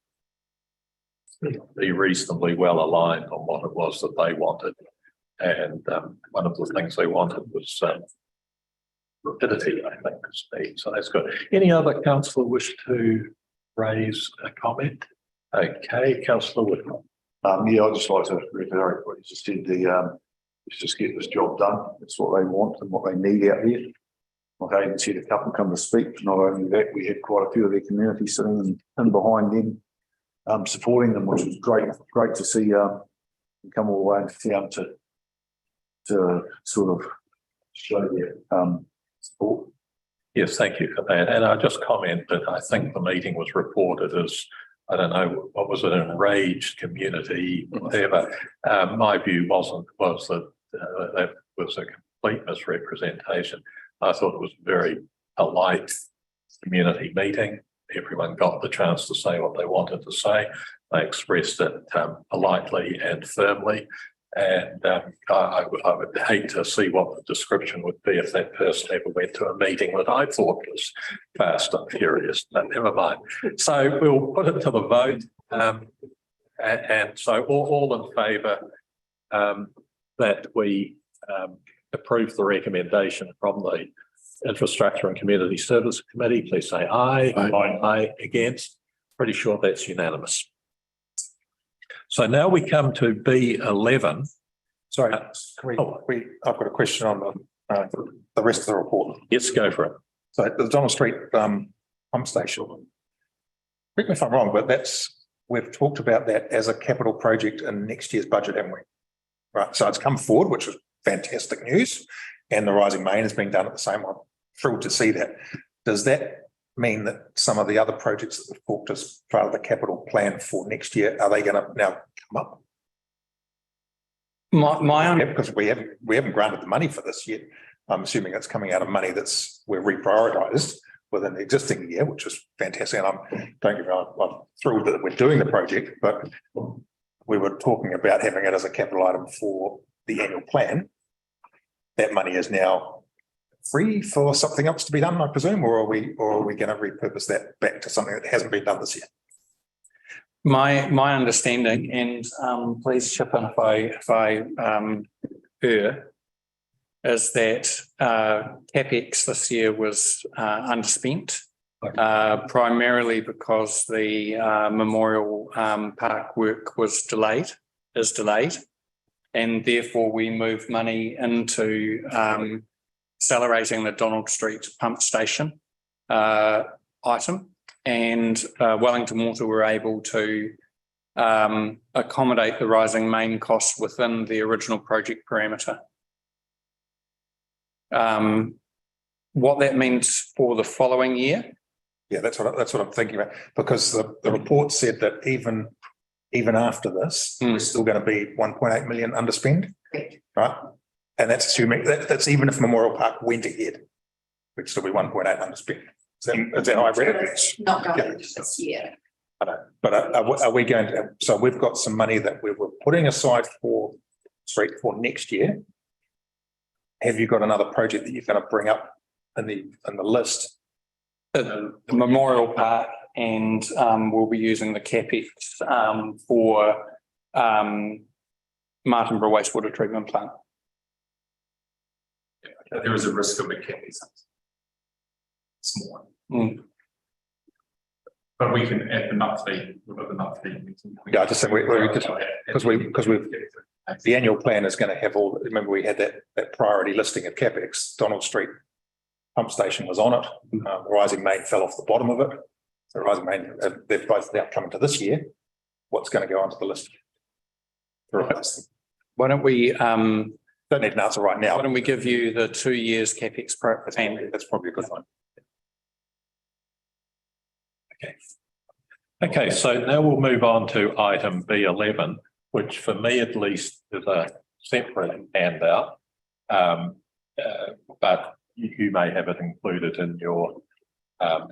Speaker 1: reasonably well aligned on what it was that they wanted. And one of the things they wanted was rapidity, I think, is needed. So that's good. Any other councillor wish to raise a comment? Okay, Councillor Whitmore.
Speaker 7: Yeah, I'd just like to reiterate what you just said. Let's just get this job done. That's what they want and what they need out here. Like I even said, a couple come to speak. Not only that, we had quite a few of their community sitting in behind them, supporting them, which was great. Great to see them come all the way into town to sort of show their support.
Speaker 1: Yes, thank you for that. And I just comment that I think the meeting was reported as, I don't know, what was it, an enraged community, whatever. My view was that that was a complete misrepresentation. I thought it was a very polite community meeting. Everyone got the chance to say what they wanted to say. They expressed it politely and firmly. And I would hate to see what the description would be if that person ever went to a meeting that I thought was fast and furious, but never mind. So we'll put it to the vote. And so all in favour that we approve the recommendation from the Infrastructure and Community Service Committee, please say aye.
Speaker 2: Aye.
Speaker 1: Aye. Against? Pretty sure that's unanimous. So now we come to B11.
Speaker 5: Sorry, I've got a question on the rest of the report.
Speaker 1: Yes, go for it.
Speaker 5: So the Donald Street pump station. Correct me if I'm wrong, but we've talked about that as a capital project in next year's budget, haven't we? Right, so it's come forward, which is fantastic news, and the rising main has been done at the same time. Thrilled to see that. Does that mean that some of the other projects that we've talked as part of the capital plan for next year, are they going to now come up? Because we haven't granted the money for this yet. I'm assuming it's coming out of money we're reprioritised within the existing year, which is fantastic. And don't get me wrong, I'm thrilled that we're doing the project, but we were talking about having it as a capital item for the annual plan. That money is now free for something else to be done, I presume, or are we going to repurpose that back to something that hasn't been done this year?
Speaker 6: My understanding, and please chip in if I err, is that CapEx this year was underspent, primarily because the Memorial Park work is delayed, and therefore we moved money into accelerating the Donald Street pump station item, and Wellington Water were able to accommodate the rising main costs within the original project parameter.
Speaker 13: What that means for the following year?
Speaker 5: Yeah, that's what I'm thinking about, because the report said that even after this, we're still going to be 1.8 million underspend.
Speaker 4: Correct.
Speaker 5: Right? And that's assuming that's even if Memorial Park went ahead, we'd still be 1.8 underspend. Is that how I read it?
Speaker 4: It's not going into this year.
Speaker 5: I know, but are we going to, so we've got some money that we were putting aside for next year. Have you got another project that you're going to bring up in the list?
Speaker 13: The Memorial Park, and we'll be using the CapEx for Martinborough wastewater treatment plant.
Speaker 14: There is a risk of it can be small. But we can add the monthly,
Speaker 5: Yeah, I just think because we've the annual plan is going to have all, remember we had that priority listing of CapEx, Donald Street pump station was on it. Rising Main fell off the bottom of it. So Rising Main, they've both now come into this year. What's going to go onto the list?
Speaker 13: Why don't we,
Speaker 5: don't need an answer right now.
Speaker 13: why don't we give you the 2 years CapEx plan?
Speaker 5: That's probably a good one.
Speaker 1: Okay, so now we'll move on to item B11, which for me at least is a separate handout. But you may have it included in your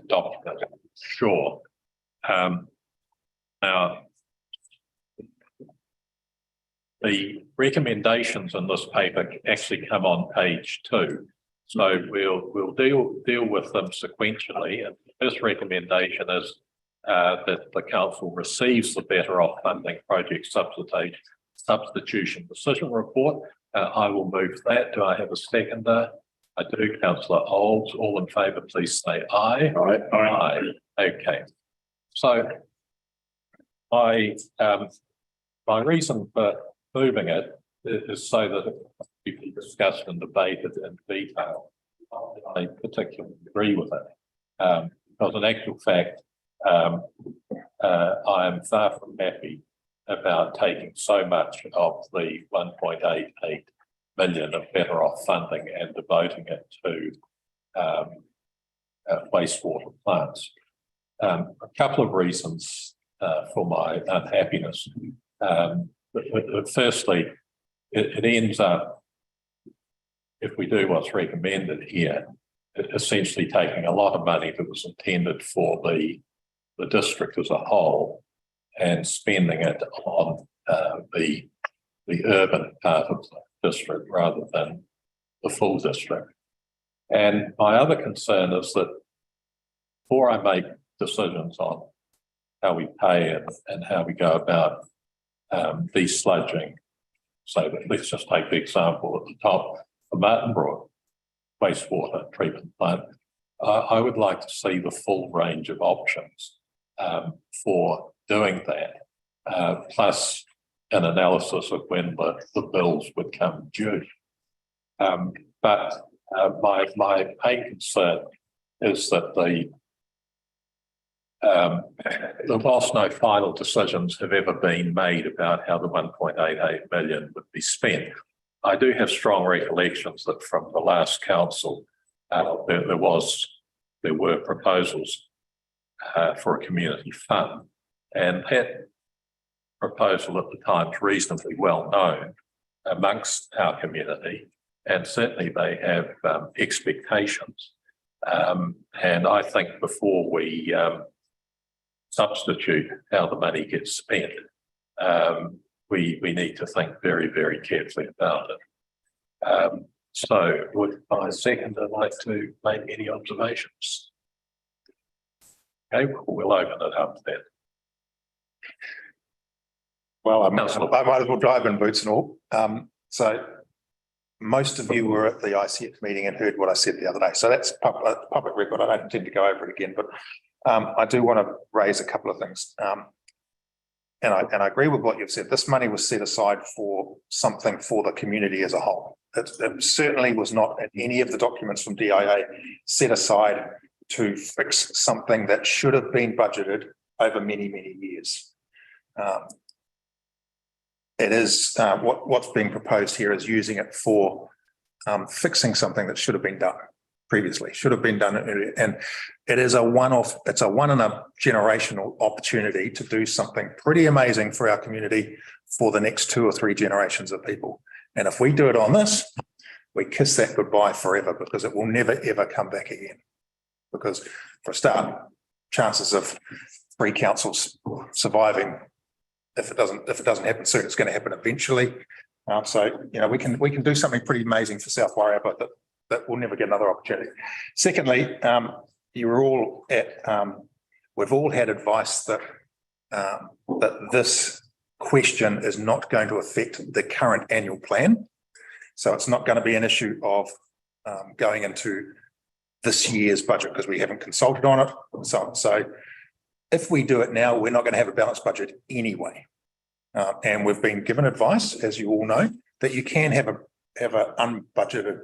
Speaker 1: document, sure. Now, the recommendations in this paper actually come on page 2. So we'll deal with them sequentially. And the first recommendation is that the council receives the Better Off Funding Project Substitution Decision Report. I will move that. Do I have a seconder? I do. Councillor Olds. All in favour, please say aye. Aye. Okay. So my reason for moving it is so that it can be discussed and debated in detail. I particularly agree with it because in actual fact, I am far from happy about taking so much of the 1.88 million of Better Off funding and devoting it to wastewater plants. A couple of reasons for my unhappiness. But firstly, it ends up, if we do what's recommended here, essentially taking a lot of money that was intended for the district as a whole and spending it on the urban part of the district rather than the full district. And my other concern is that before I make decisions on how we pay and how we go about desludging, so that let's just take the example at the top, the Martinborough wastewater treatment plant. I would like to see the full range of options for doing that, plus an analysis of when the bills would come due. But my main concern is that whilst no final decisions have ever been made about how the 1.88 million would be spent, I do have strong recollections that from the last council, there were proposals for a community fund, and that proposal at the time was reasonably well known amongst our community, and certainly they have expectations. And I think before we substitute how the money gets spent, we need to think very, very carefully about it. So would my seconder like to make any observations? Okay, we'll open it up then.
Speaker 5: Well, I might as well drive in boots and all. So most of you were at the ICF meeting and heard what I said the other day. So that's public record. I don't intend to go over it again, but I do want to raise a couple of things. And I agree with what you've said. This money was set aside for something for the community as a whole. It certainly was not in any of the documents from DIA set aside to fix something that should have been budgeted over many, many years. It is what's being proposed here is using it for fixing something that should have been done previously, should have been done earlier. And it is a one-off, it's a one in a generational opportunity to do something pretty amazing for our community for the next 2 or 3 generations of people. And if we do it on this, we kiss that goodbye forever, because it will never, ever come back again. Because for a start, chances of 3 councils surviving, if it doesn't happen soon, it's going to happen eventually. So, you know, we can do something pretty amazing for South Wairarapa that will never get another opportunity. Secondly, you're all at, we've all had advice that this question is not going to affect the current annual plan. So it's not going to be an issue of going into this year's budget, because we haven't consulted on it. So if we do it now, we're not going to have a balanced budget anyway. And we've been given advice, as you all know, that you can have an unbudgeted,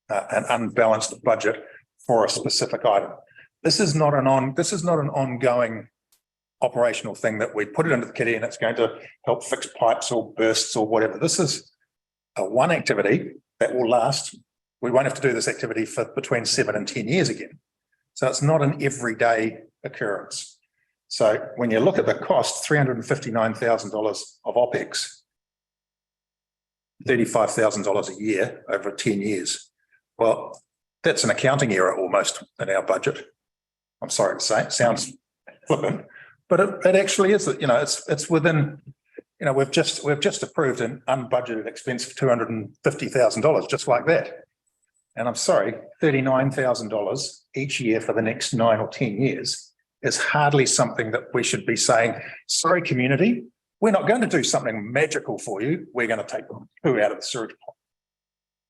Speaker 5: an unbalanced budget for a specific item. This is not an ongoing operational thing that we put it into the kitty and it's going to help fix pipes or bursts or whatever. This is a one activity that will last. We won't have to do this activity for between 7 and 10 years again. So it's not an everyday occurrence. So when you look at the cost, $359,000 of OPEX, $35,000 a year over 10 years. Well, that's an accounting error almost in our budget. I'm sorry to say, it sounds flippant, but it actually is. You know, it's within. You know, we've just approved an unbudgeted expense of $250,000, just like that. And I'm sorry, $39,000 each year for the next 9 or 10 years is hardly something that we should be saying, sorry, community, we're not going to do something magical for you. We're going to take poo out of the sewage pot.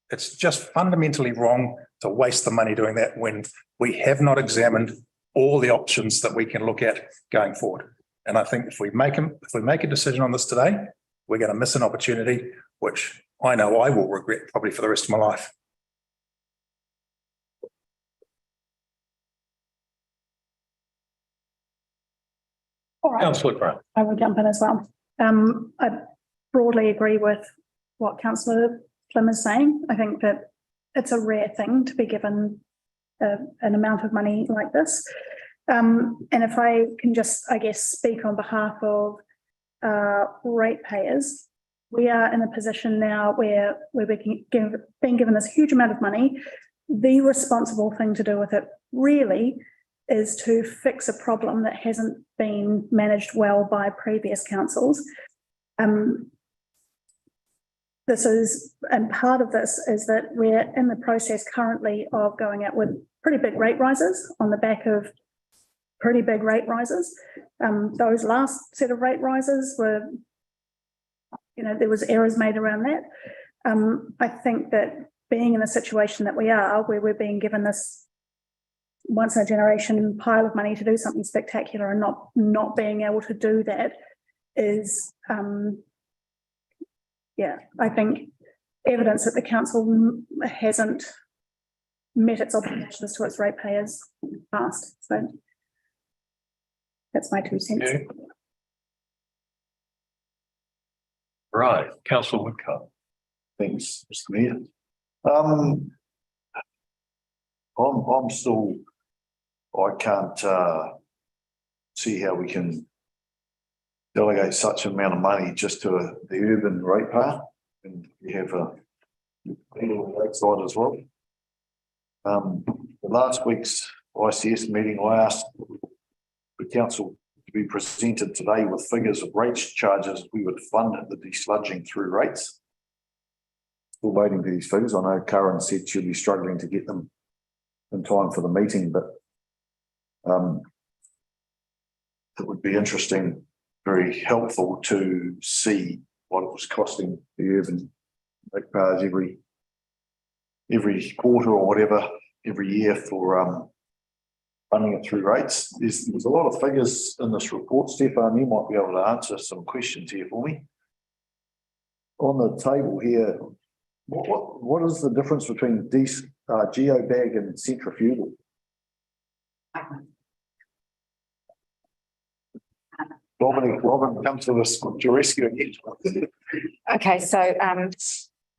Speaker 5: It's just fundamentally wrong to waste the money doing that when we have not examined all the options that we can look at going forward. And I think if we make a decision on this today, we're going to miss an opportunity, which I know I will regret probably for the rest of my life.
Speaker 9: All right,
Speaker 1: Councillor Grant.
Speaker 9: I will jump in as well. I broadly agree with what Councillor Plim is saying. I think that it's a rare thing to be given an amount of money like this. And if I can just, I guess, speak on behalf of ratepayers, we are in a position now where we're being given this huge amount of money. The responsible thing to do with it really is to fix a problem that hasn't been managed well by previous councils. This is, and part of this is that we're in the process currently of going out with pretty big rate rises on the back of pretty big rate rises. Those last set of rate rises were, you know, there was errors made around that. I think that being in the situation that we are, where we're being given this once in a generation pile of money to do something spectacular and not being able to do that is, yeah, I think evidence that the council hasn't met its obligations to its ratepayers past. So that's my 2 cents.
Speaker 1: Yeah. Right, Councillor Woodcock.
Speaker 7: Thanks, Mr. Mayor. I'm still, I can't see how we can delegate such amount of money just to the urban ratepayer, and we have a lakeside as well. Last week's ICS meeting, I asked the council to be presented today with figures of rates charges we would fund the desludging through rates. Still waiting for these figures. I know Karen said she'll be struggling to get them in time for the meeting, but it would be interesting, very helpful to see what it was costing the urban ratepayers every quarter or whatever, every year for funding it through rates. There's a lot of figures in this report, Stefan. You might be able to answer some questions here for me. On the table here, what is the difference between geobag and centrifugal? Robin comes to us to rescue again.
Speaker 4: Okay, so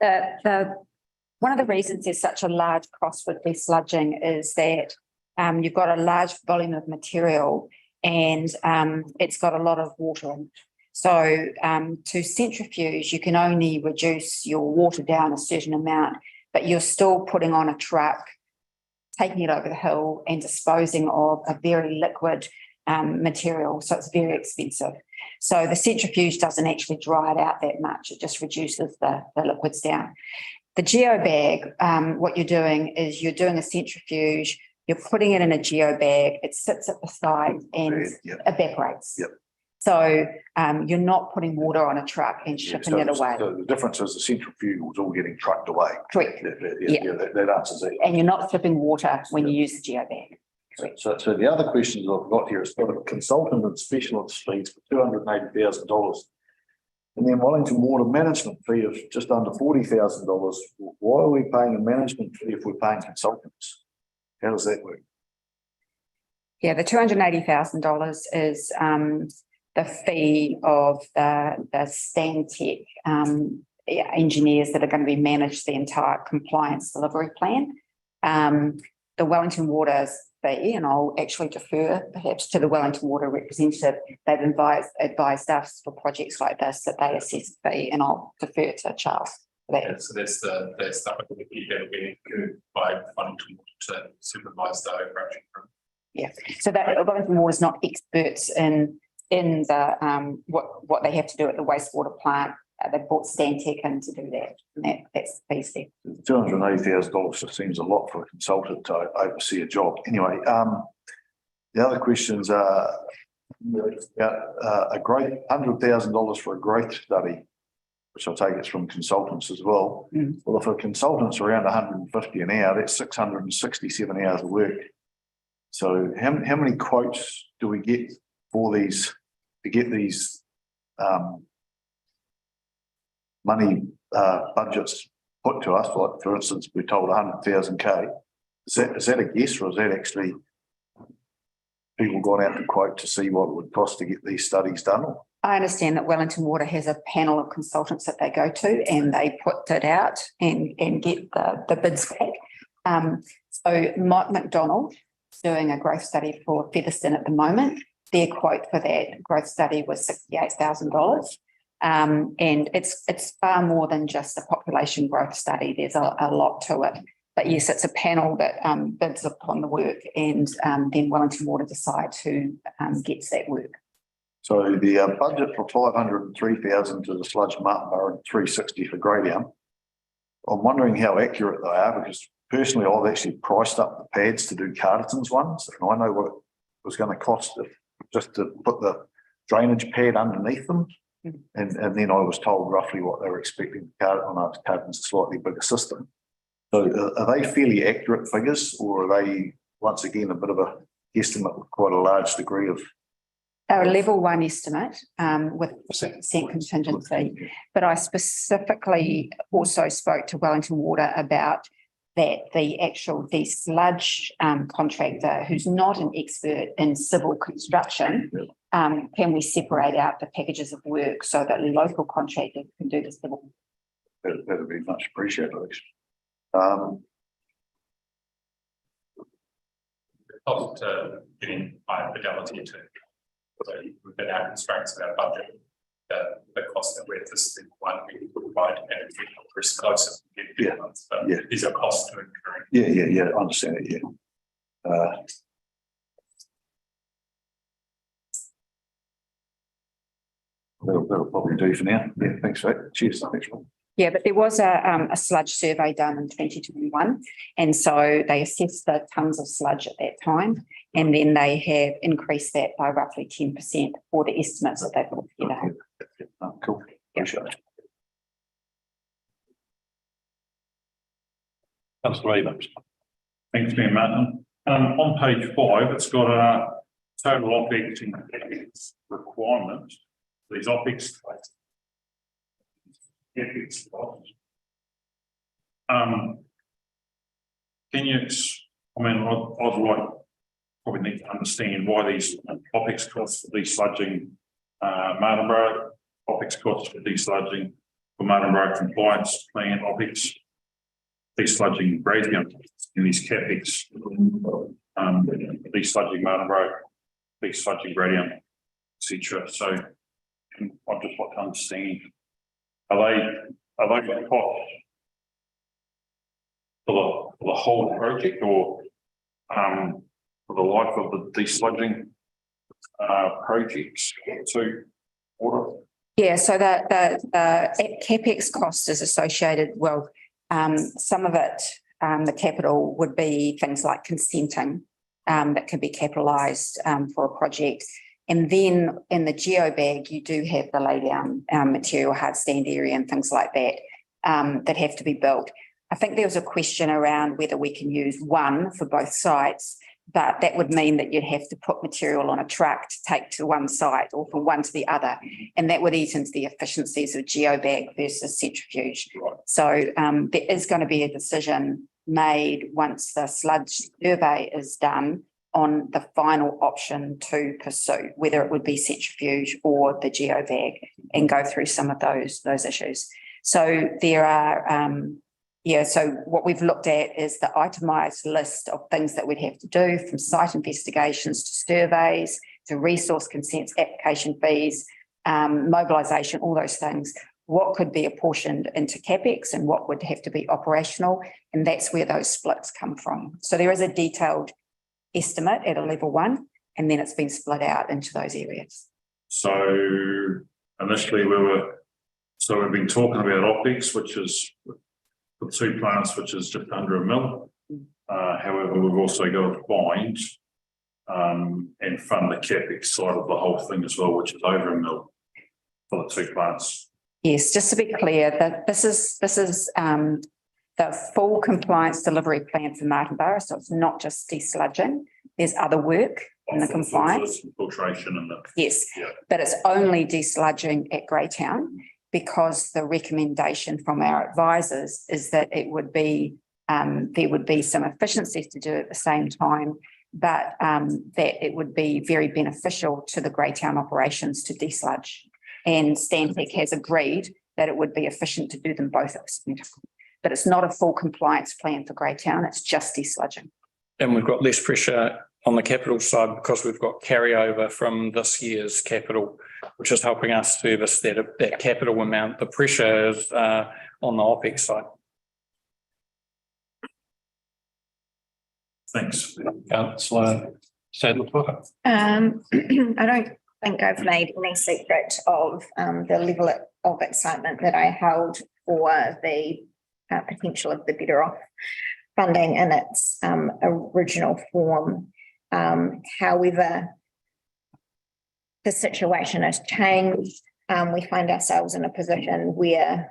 Speaker 4: the One of the reasons there's such a large cost with desludging is that you've got a large volume of material and it's got a lot of water in it. So to centrifuge, you can only reduce your water down a certain amount, but you're still putting on a truck, taking it over the hill and disposing of a very liquid material. So it's very expensive. So the centrifuge doesn't actually dry it out that much. It just reduces the liquids down. The geobag, what you're doing is you're doing a centrifuge, you're putting it in a geobag, it sits at the side and evaporates.
Speaker 7: Yep.
Speaker 4: So you're not putting water on a truck and shipping it away.
Speaker 7: So the difference is the centrifuge was all getting trucked away.
Speaker 4: Correct.
Speaker 7: That answers it.
Speaker 4: And you're not shipping water when you use the geobag.
Speaker 7: So the other questions I've got here is got a consultant and specialist fees for $280,000. And then Wellington Water management fee of just under $40,000. Why are we paying a management fee if we're paying consultants? How does that work?
Speaker 4: Yeah, the $280,000 is the fee of the Stantec engineers that are going to be managed the entire compliance delivery plan. The Wellington Water's fee, and I'll actually defer perhaps to the Wellington Water representative, they've advised us for projects like this that they assess the fee, and I'll defer to Charles for that.
Speaker 14: Yeah, so that's the fee that will be incurred by Wellington Water to supervise the overarching program.
Speaker 4: Yeah, so that Wellington Water is not experts in the what they have to do at the wastewater plant. They brought Stantec in to do that, and that's the piece there.
Speaker 7: $280,000 just seems a lot for a consultant to oversee a job. Anyway, the other questions are a great $100,000 for a growth study, which I take it's from consultants as well. Well, if a consultant's around 150 an hour, that's 667 hours of work. So how many quotes do we get for these to get these money budgets put to us? Like, for instance, we're told 100,000 K. Is that a guess, or is that actually people gone out to quote to see what it would cost to get these studies done?
Speaker 4: I understand that Wellington Water has a panel of consultants that they go to, and they put it out and get the bids back. So Mike McDonald is doing a growth study for Featherston at the moment. Their quote for that growth study was $68,000. And it's far more than just a population growth study. There's a lot to it. But yes, it's a panel that bids upon the work, and then Wellington Water decides who gets that work.
Speaker 7: So the budget for 503,000 to the Sludge Martinborough and 360 for Greydown. I'm wondering how accurate they are, because personally I've actually priced up the pads to do Carterton's ones, and I know what it was going to cost just to put the drainage pad underneath them. And then I was told roughly what they were expecting. Carterton's a slightly bigger system. So are they fairly accurate figures, or are they once again a bit of a guesstimate with quite a large degree of?
Speaker 4: A level one estimate with percent contingency, but I specifically also spoke to Wellington Water about that the sludge contractor, who's not an expert in civil construction, can we separate out the packages of work so that local contractors can do the civil?
Speaker 7: That would be much appreciated.
Speaker 14: Help to getting higher fidelity to, so within our constraints of our budget, the cost that we're this one we provide and it's risk closer to get months, but these are costs to incur.
Speaker 7: Yeah, I understand it, That'll probably do for now. Yeah, thanks for that. Cheers. Thanks, Rob.
Speaker 4: Yeah, but there was a sludge survey done in 2021, and so they assessed the tonnes of sludge at that time, and then they have increased that by roughly 10% for the estimates that they've put together.
Speaker 7: Cool. Appreciate it.
Speaker 2: Councillor Evans. Thanks, Mayor Martin. On page 5, it's got a total OPEX and CapEx requirement. These OPEX costs. CapEx costs. Can you? I mean, I'd like probably need to understand why these OPEX costs for desludging Martinborough, OPEX costs for desludging for Martinborough compliance plan OPEX desludging gradient in these capex. Desludging Martin Road, desludging gradient, etc. So I just want to understand, are they costs for the whole project, or for the life of the desludging projects to water?
Speaker 4: Yeah, so the CapEx cost is associated, well, some of it, the capital would be things like consenting that can be capitalised for a project. And then in the geobag, you do have the laydown material, hard stand area and things like that that have to be built. I think there was a question around whether we can use one for both sites, but that would mean that you'd have to put material on a truck to take to one site or from one to the other. And that would eat into the efficiencies of geobag versus centrifuge. So there is going to be a decision made once the sludge survey is done on the final option to pursue, whether it would be centrifuge or the geobag, and go through some of those issues. So there are, so what we've looked at is the itemised list of things that we'd have to do, from site investigations to surveys, to resource consents, application fees, mobilisation, all those things. What could be apportioned into CapEx and what would have to be operational, and that's where those splits come from. So there is a detailed estimate at a level 1, and then it's been split out into those areas.
Speaker 2: So initially we've been talking about OPEX, which is for 2 plants, which is just under $1 million. However, we've also got to find and fund the CapEx side of the whole thing as well, which is over $1 million for the 2 plants.
Speaker 4: Yes, just to be clear, that this is the full compliance delivery plan for Martin Borough, so it's not just desludging. There's other work in the compliance.
Speaker 2: Filtration and the.
Speaker 4: Yes,
Speaker 2: yeah.
Speaker 4: But it's only desludging at Greytown, because the recommendation from our advisors is that it would be there would be some efficiencies to do at the same time, but that it would be very beneficial to the Greytown operations to desludge. And Stantec has agreed that it would be efficient to do them both at the same time. But it's not a full compliance plan for Greytown, it's just desludging.
Speaker 13: And we've got less pressure on the capital side because we've got carryover from this year's capital, which is helping us service that capital amount. The pressure is on the OPEX side.
Speaker 2: Thanks.
Speaker 13: Councillor Sadler.
Speaker 10: I don't think I've made any secret of the level of excitement that I held for the potential of the Better Off funding in its original form. However, the situation has changed. We find ourselves in a position where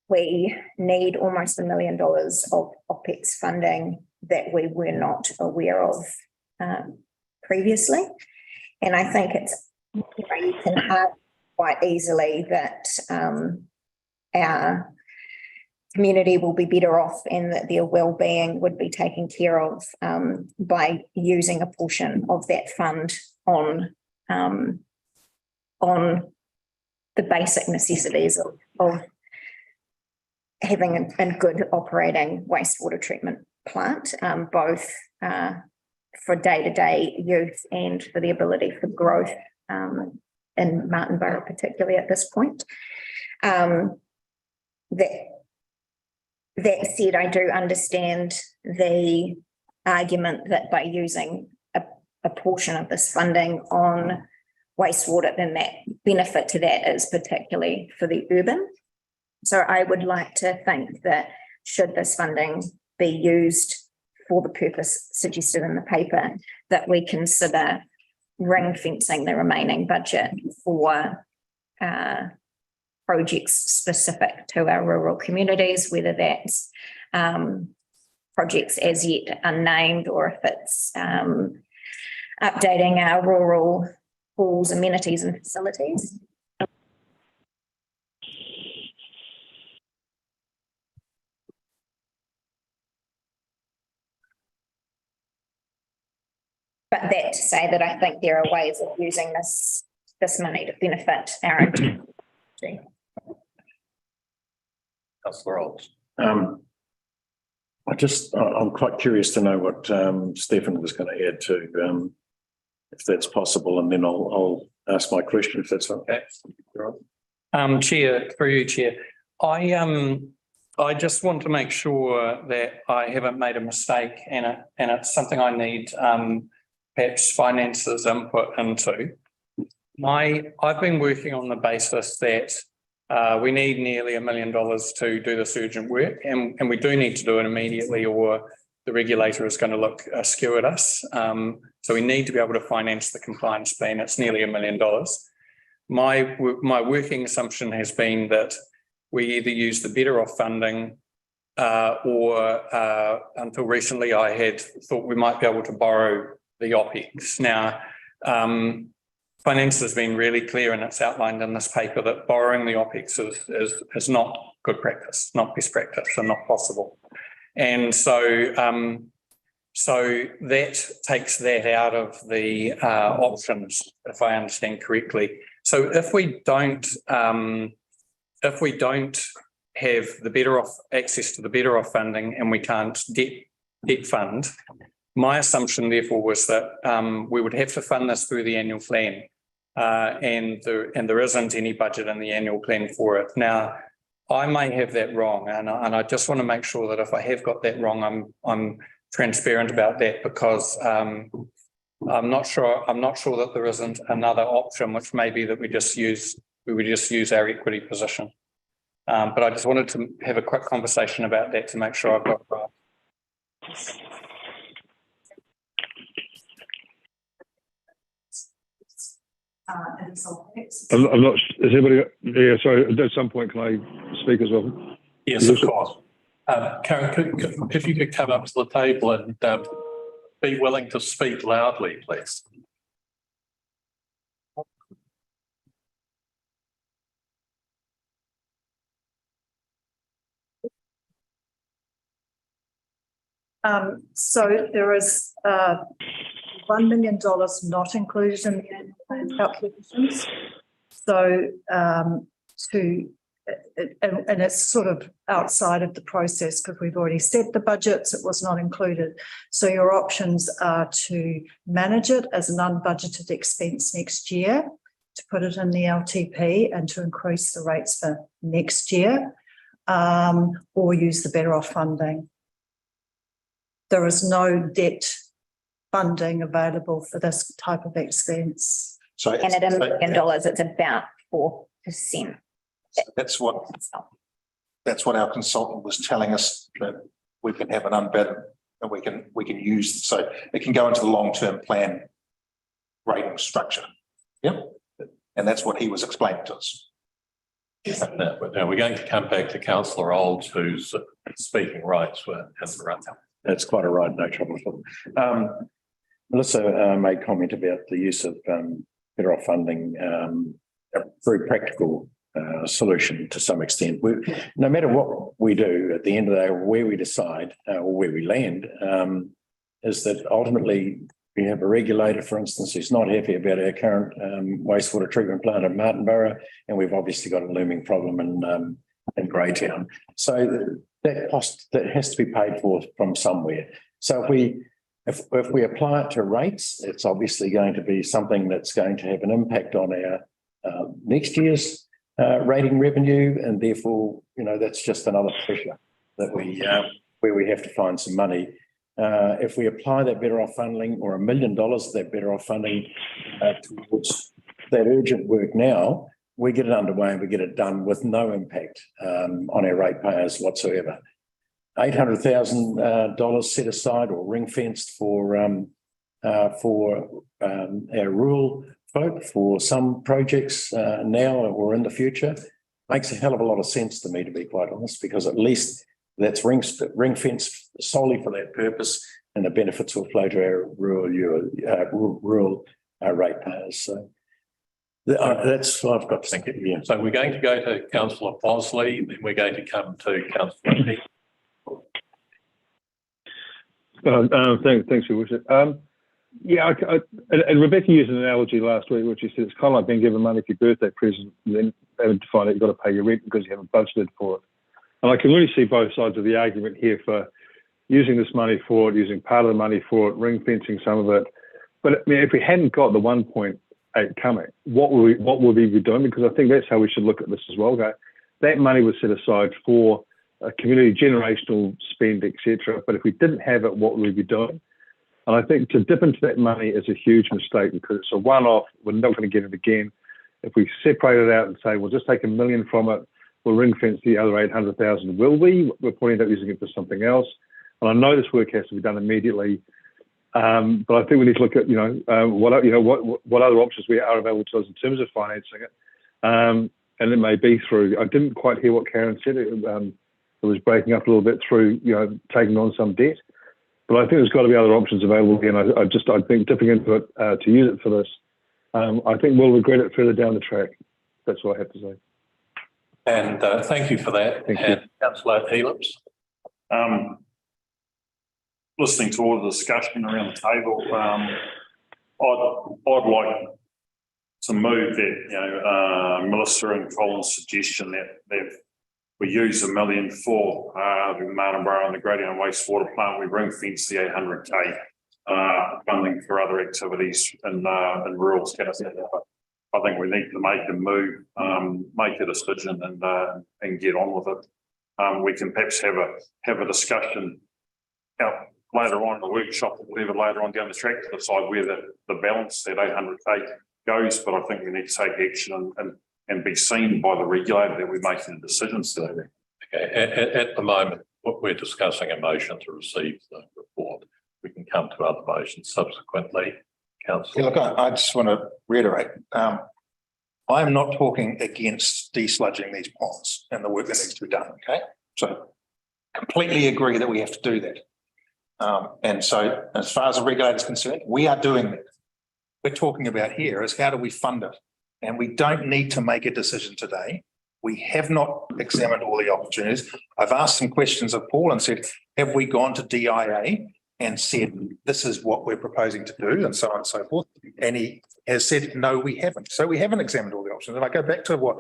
Speaker 10: we need almost $1 million of OPEX funding that we were not aware of previously. And I think it's, you can argue quite easily that our community will be better off and that their well-being would be taken care of by using a portion of that fund on the basic necessities of having a good operating wastewater treatment plant, both for day-to-day use and for the ability for growth in Martin Borough, particularly at this point. That said, I do understand the argument that by using a portion of this funding on wastewater, then that benefit to that is particularly for the urban. So I would like to think that should this funding be used for the purpose suggested in the paper, that we consider ring fencing the remaining budget for projects specific to our rural communities, whether that's projects as yet unnamed or if it's updating our rural halls, amenities and facilities. But that to say that I think there are ways of using this money to benefit our own community.
Speaker 1: Councillor Olds.
Speaker 3: I'm quite curious to know what Stefan was going to add to, if that's possible, and then I'll ask my question if that's okay.
Speaker 13: Chair, through you, Chair. I just want to make sure that I haven't made a mistake, and it's something I need perhaps finances input into. I've been working on the basis that we need nearly $1 million to do this urgent work, and we do need to do it immediately, or the regulator is going to look askew at us. So we need to be able to finance the compliance plan. It's nearly $1 million. My working assumption has been that we either use the Better Off funding or until recently I had thought we might be able to borrow the OPEX. Now, finance has been really clear, and it's outlined in this paper, that borrowing the OPEX is not good practice, not best practice, and not possible. And so so that takes that out of the options, if I understand correctly. So if we don't have the Better Off access to the Better Off funding, and we can't debt fund, my assumption therefore was that we would have to fund this through the annual plan, and there isn't any budget in the annual plan for it. Now, I may have that wrong, and I just want to make sure that if I have got that wrong, I'm transparent about that, because I'm not sure that there isn't another option, which may be that we would just use our equity position. But I just wanted to have a quick conversation about that to make sure I've got it right.
Speaker 11: I'm not, is anybody, yeah, sorry, at some point, can I speak as well?
Speaker 1: Yes, of course. Karen, if you could come up to the table and be willing to speak loudly, please.
Speaker 9: So there is $1 million not included in the annual plan calculations. So and it's sort of outside of the process, because we've already set the budgets, it was not included. So your options are to manage it as an unbudgeted expense next year, to put it in the LTP and to increase the rates for next year, or use the Better Off funding. There is no debt funding available for this type of expense.
Speaker 5: So
Speaker 10: And at $1 million, it's about 4%.
Speaker 5: that's what our consultant was telling us, that we can have an unbid and we can use, so it can go into the long-term plan rating structure. Yep. And that's what he was explaining to us.
Speaker 1: Now we're going to come back to Councillor Olds, whose speaking rights were interrupted.
Speaker 3: That's quite all right, no trouble at all. Melissa made comment about the use of Better Off funding, a very practical solution to some extent. No matter what we do, at the end of the day, where we decide or where we land, is that ultimately we have a regulator, for instance, who's not happy about our current wastewater treatment plant at Martinborough, and we've obviously got a looming problem in Greytown. So that cost that has to be paid for from somewhere. So if we apply it to rates, it's obviously going to be something that's going to have an impact on our next year's rating revenue, and therefore, that's just another pressure that where we have to find some money. If we apply that Better Off funding, or $1 million of that Better Off funding towards that urgent work now, we get it underway and we get it done with no impact on our ratepayers whatsoever. $800,000 set aside or ring fenced for our rural folk for some projects now or in the future makes a hell of a lot of sense to me, to be quite honest, because at least that's ring fenced solely for that purpose, and the benefits will flow to our rural ratepayers. So that's what I've got to think. Yeah.
Speaker 1: So we're going to go to Councillor Bosley, then we're going to come to Councillor Peake.
Speaker 11: Thanks, Your Worship. And Rebecca used an analogy last week, which she said it's kind of like being given money for your birthday present, and then having to find out you've got to pay your rent because you haven't budgeted for it. And I can really see both sides of the argument here for using this money for it, using part of the money for it, ring fencing some of it. But I mean, if we hadn't got the 1.8 coming, what would we be doing? Because I think that's how we should look at this as well. Okay? That money was set aside for a community generational spend, etc. But if we didn't have it, what would we be doing? And I think to dip into that money is a huge mistake because it's a one-off. We're not going to get it again. If we separate it out and say, we'll just take $1 million from it, we'll ring fence the other 800,000, will we? We're pointing out using it for something else. And I know this work has to be done immediately. But I think we need to look at, what other options we are available to us in terms of financing it. And it may be through, I didn't quite hear what Karen said. It was breaking up a little bit through, taking on some debt. But I think there's got to be other options available again. I think dipping into it to use it for this, I think we'll regret it further down the track. That's what I have to say.
Speaker 1: And thank you for that.
Speaker 11: Thank you.
Speaker 1: And Councillor Helix.
Speaker 2: Listening to all the discussion around the table, I'd like to move that, Melissa and Colin's suggestion that we use $1 million for the Martinborough and the Gradium wastewater plant. We ring fence the 800K funding for other activities in rural Scotland. I think we need to make a move, make a decision, and get on with it. We can perhaps have a discussion later on in the workshop or whatever later on down the track to decide where the balance that 800K goes. But I think we need to take action and be seen by the regulator that we're making decisions today.
Speaker 1: Okay. At the moment, what we're discussing a motion to receive the report. We can come to other motions subsequently. Councillor.
Speaker 5: Look, I just want to reiterate. I'm not talking against desludging these ponds and the work that needs to be done. Okay, so completely agree that we have to do that. And so, as far as the regulator is concerned, we are doing that. We're talking about here is how do we fund it, and we don't need to make a decision today. We have not examined all the opportunities. I've asked some questions of Paul and said, have we gone to DIA and said, this is what we're proposing to do, and so on and so forth. And he has said, no, we haven't. So we haven't examined all the options. And I go back to what,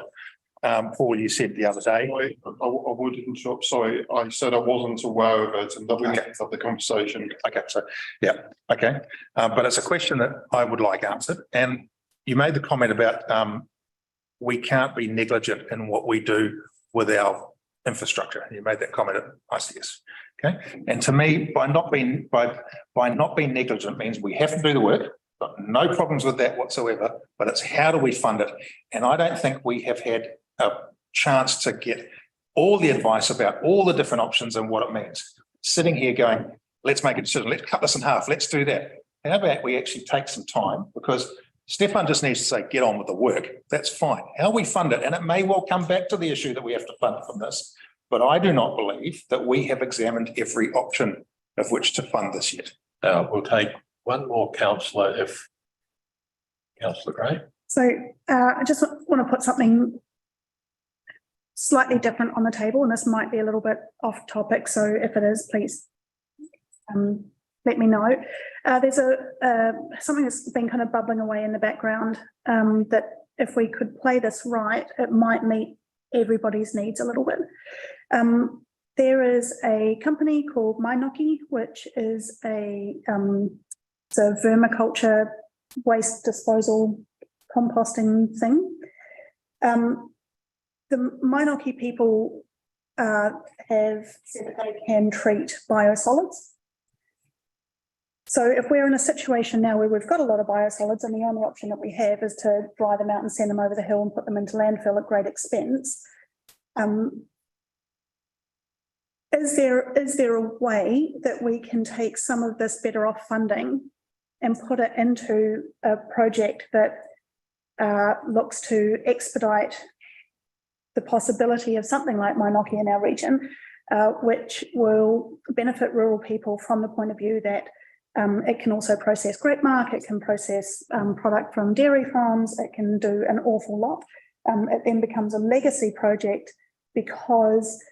Speaker 5: Paul, you said the other day.
Speaker 8: I would interrupt. Sorry, I said I wasn't aware of it and that we need to have the conversation.
Speaker 5: Okay, so, yeah, okay. But it's a question that I would like answered. And you made the comment about we can't be negligent in what we do with our infrastructure. You made that comment at ICS. Okay, and to me, by not being negligent means we have to do the work. Got no problems with that whatsoever. But it's how do we fund it? And I don't think we have had a chance to get all the advice about all the different options and what it means. Sitting here going, let's make a decision. Let's cut this in half. Let's do that. How about we actually take some time, because Stefan just needs to say, get on with the work. That's fine. How we fund it, and it may well come back to the issue that we have to fund from this. But I do not believe that we have examined every option of which to fund this yet.
Speaker 1: We'll take one more councillor if Councillor Gray.
Speaker 9: So I just want to put something slightly different on the table, and this might be a little bit off topic. So if it is, please let me know. There's something that's been kind of bubbling away in the background that if we could play this right, it might meet everybody's needs a little bit. There is a company called Mainoki, which is a vermiculture waste disposal composting thing. The Mainoki people have said that they can treat biosolids. So if we're in a situation now where we've got a lot of biosolids and the only option that we have is to dry them out and send them over the hill and put them into landfill at great expense, is there a way that we can take some of this better off funding and put it into a project that looks to expedite the possibility of something like Mainoki in our region, which will benefit rural people from the point of view that it can also process grape mark, it can process product from dairy farms, it can do an awful lot. It then becomes a legacy project because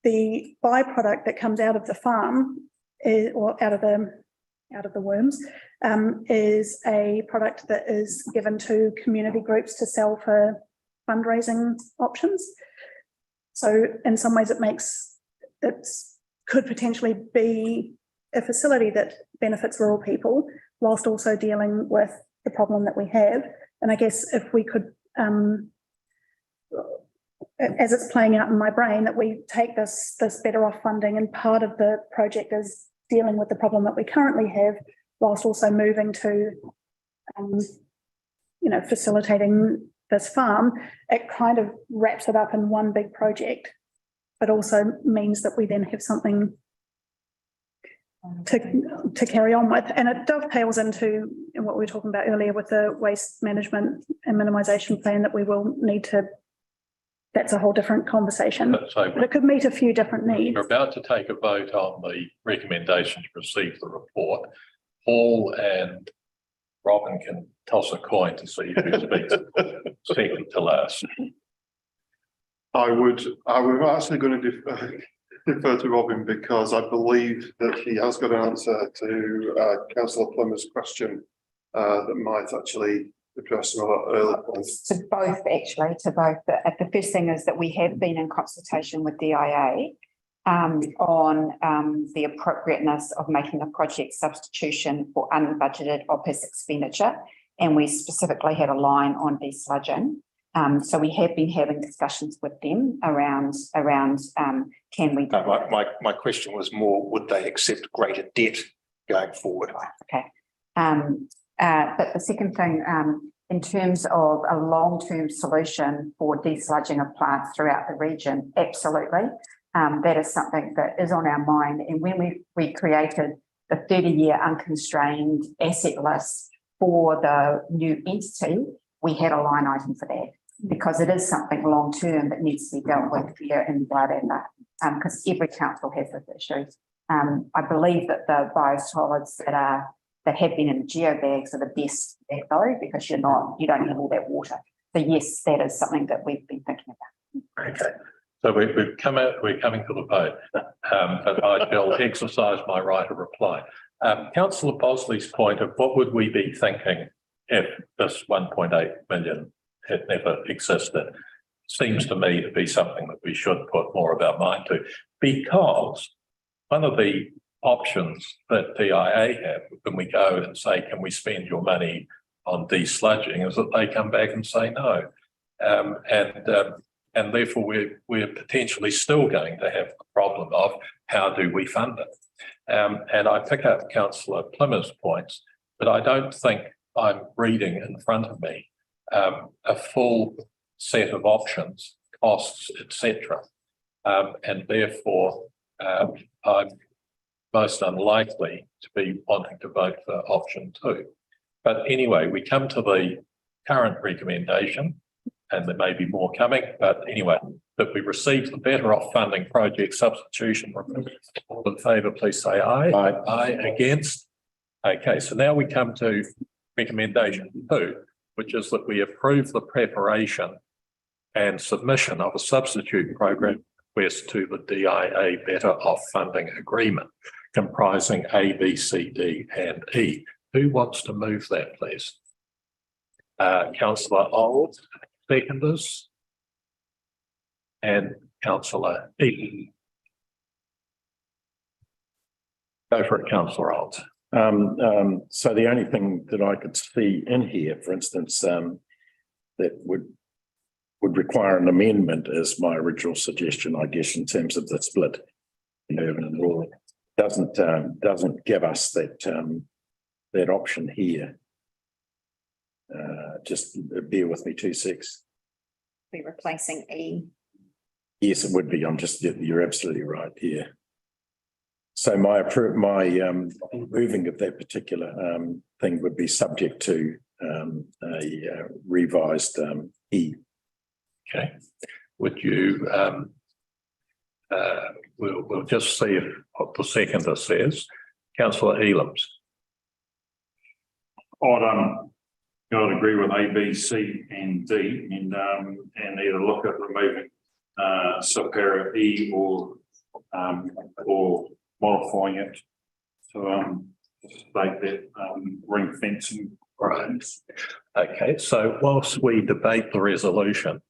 Speaker 9: the byproduct that comes out of the farm or out of the worms is a product that is given to community groups to sell for fundraising options. So in some ways it's
Speaker 15: could potentially be a facility that benefits rural people whilst also dealing with the problem that we have. And I guess if we could, as it's playing out in my brain, that we take this better off funding, and part of the project is dealing with the problem that we currently have whilst also moving to, facilitating this farm. It kind of wraps it up in one big project, but also means that we then have something to carry on with. And it dovetails into what we were talking about earlier with the waste management and minimisation plan that we will need to, that's a whole different conversation.
Speaker 1: So
Speaker 15: But it could meet a few different needs.
Speaker 1: we're about to take a vote on the recommendation to receive the report. Paul and Robin can toss a coin to see who speaks second to last.
Speaker 8: I was actually going to defer to Robin, because I believe that he has got an answer to Councillor Plummer's question that might actually address some of our earlier points.
Speaker 4: To both, actually, to both. The first thing is that we have been in consultation with DIA on the appropriateness of making a project substitution for unbudgeted OPEX expenditure. And we specifically had a line on desludging. So we have been having discussions with them around can we?
Speaker 5: My question was more, would they accept greater debt going forward?
Speaker 4: Okay. But the second thing, in terms of a long-term solution for desludging of plants throughout the region, absolutely. That is something that is on our mind. And when we created the 30-year unconstrained asset list for the new entity, we had a line item for that, because it is something long-term that needs to be dealt with here in Bladanda, because every council has this issue. I believe that the biosolids that have been in the geobags are the best back though, because you don't have all that water. So yes, that is something that we've been thinking about.
Speaker 1: Okay. So we're coming to the vote, but I shall exercise my right of reply. Councillor Bosley's point of what would we be thinking if this 1.8 million had never existed seems to me to be something that we should put more of our mind to, because one of the options that DIA have when we go and say, can we spend your money on desludging, is that they come back and say no. And therefore we're potentially still going to have the problem of how do we fund it. And I pick up Councillor Plummer's points, but I don't think I'm reading in front of me a full set of options, costs, etc. And therefore I'm most unlikely to be wanting to vote for option 2. But anyway, we come to the current recommendation, and there may be more coming, but anyway, that we receive the better off funding project substitution. All in favour, please say aye.
Speaker 3: Aye.
Speaker 1: Aye. Against? Okay, so now we come to recommendation 2, which is that we approve the preparation and submission of a substitute program request to the DIA better off funding agreement, comprising A, B, C, D and E. Who wants to move that, please? Councillor Old, seconders, and Councillor E. Go for it, Councillor Old.
Speaker 3: So the only thing that I could see in here, for instance, that would require an amendment is my original suggestion, I guess, in terms of the split in urban and rural. Doesn't give us that option here. Just bear with me 2 secs.
Speaker 10: Be replacing E.
Speaker 3: Yes, it would be. You're absolutely right here. So my moving of that particular thing would be subject to a revised E.
Speaker 1: Okay. Would you we'll just see what the seconder says. Councillor Ealams.
Speaker 2: I'd agree with A, B, C and D, and either look at removing subpara E or modifying it to state that ring fencing.
Speaker 1: Right. Okay, so whilst we debate the resolution,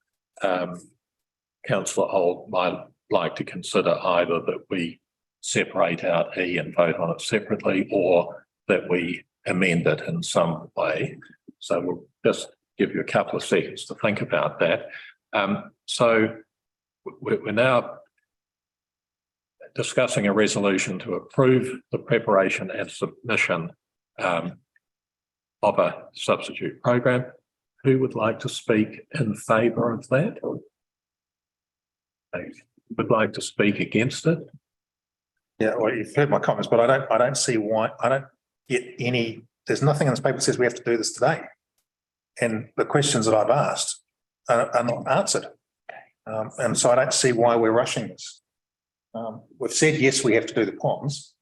Speaker 1: Councillor Old might like to consider either that we separate out E and vote on it separately, or that we amend it in some way. So we'll just give you a couple of seconds to think about that. So we're now discussing a resolution to approve the preparation and submission of a substitute program. Who would like to speak in favour of that? Would like to speak against it?
Speaker 5: Yeah, well, you've heard my comments, but I don't see why, I don't get any, there's nothing in this paper that says we have to do this today. And the questions that I've asked are not answered. And so I don't see why we're rushing this. We've said, yes, we have to do the ponds.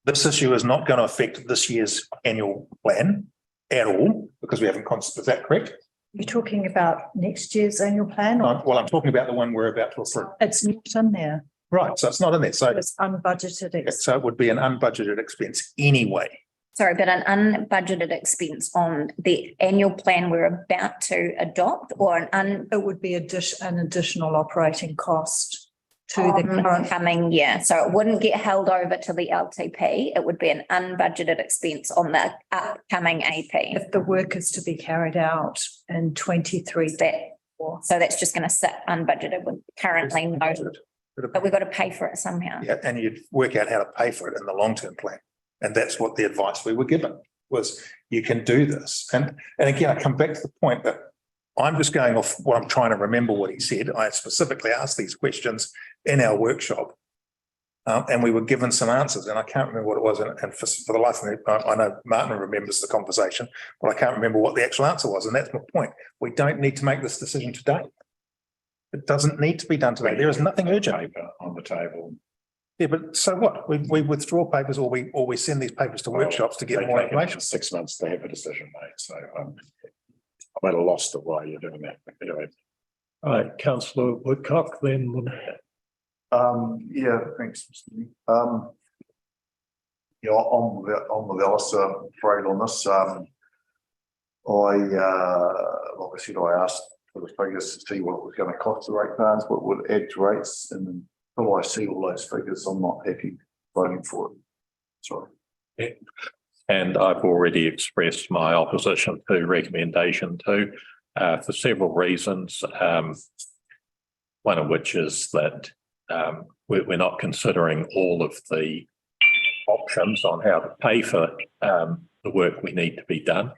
Speaker 5: This issue is not going to affect this year's annual plan at all, because we haven't considered, is that correct?
Speaker 9: You're talking about next year's annual plan?
Speaker 5: Well, I'm talking about the one we're about to approve.
Speaker 9: It's not in there.
Speaker 5: Right, so it's not in there. So
Speaker 9: It's unbudgeted.
Speaker 5: so it would be an unbudgeted expense anyway.
Speaker 10: Sorry, but an unbudgeted expense on the annual plan we're about to adopt, or
Speaker 9: It would be an additional operating cost to the current.
Speaker 10: coming year. So it wouldn't get held over to the LTP. It would be an unbudgeted expense on the upcoming AP.
Speaker 9: If the work is to be carried out in 23.
Speaker 10: So that's just going to sit unbudgeted with currently noted. But we've got to pay for it somehow.
Speaker 5: Yeah, and you'd work out how to pay for it in the long-term plan. And that's what the advice we were given was, you can do this. And again, I come back to the point that I'm just going off what I'm trying to remember what he said. I specifically asked these questions in our workshop. And we were given some answers, and I can't remember what it was. And for the life of me, I know Martin remembers the conversation, but I can't remember what the actual answer was. And that's my point. We don't need to make this decision today. It doesn't need to be done today. There is nothing urgent
Speaker 3: On the table.
Speaker 5: Yeah, but so what? We withdraw papers, or we send these papers to workshops to get more information.
Speaker 3: 6 months to have a decision made, so I'm at a loss to why you're doing that. Anyway.
Speaker 1: All right, councillor Woodcock, then.
Speaker 7: Yeah, thanks, Mr. Lee. Yeah, I'm with Alistair, I'm afraid on this. Like I said, I asked for the figures to see what it was going to cost the ratepayers, what would add to rates, and until I see all those figures, I'm not happy voting for it. Sorry.
Speaker 1: Yeah. And I've already expressed my opposition to recommendation 2 for several reasons. One of which is that we're not considering all of the options on how to pay for the work we need to be done.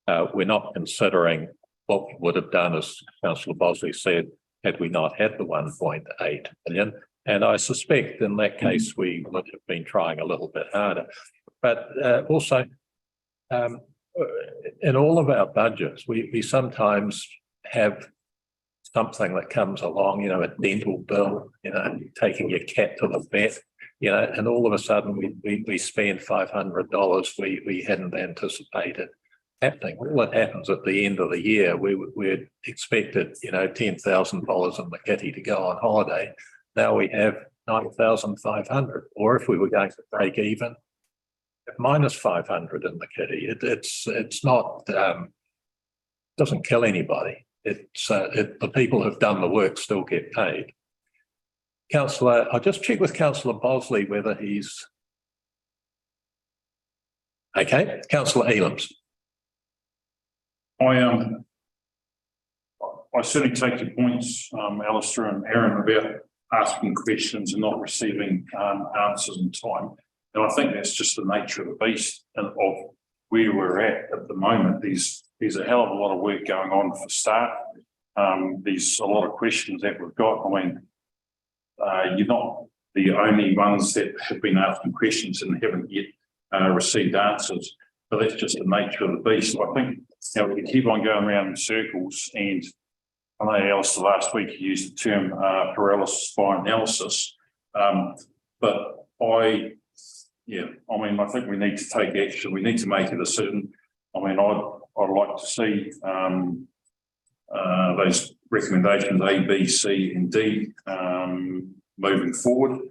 Speaker 1: We're not considering what we would have done, as Councillor Bosley said, had we not had the 1.8 million. And I suspect in that case, we would have been trying a little bit harder. But also, in all of our budgets, we sometimes have something that comes along, you know, a dental bill, you know, taking your cat to the vet, you know, and all of a sudden we spend $500 we hadn't anticipated happening. All that happens at the end of the year, we expected, you know, $10,000 in the kitty to go on holiday. Now we have 9,500, or if we were going to break even, minus 500 in the kitty. It's not, doesn't kill anybody. It's the people who've done the work still get paid. Councillor, I'll just check with Councillor Bosley whether he's okay. Councillor Ealams.
Speaker 2: I certainly take your points, Alistair and Aaron, about asking questions and not receiving answers in time. And I think that's just the nature of the beast and of where we're at the moment. There's a hell of a lot of work going on for staff. There's a lot of questions that we've got. I mean, you're not the only ones that have been asking questions and haven't yet received answers. But that's just the nature of the beast. I think, you know, we keep on going around in circles, and I know Alistair last week he used the term paralysis by analysis. But I think we need to take action. We need to make a decision. I mean, I'd like to see those recommendations A, B, C, and D moving forward.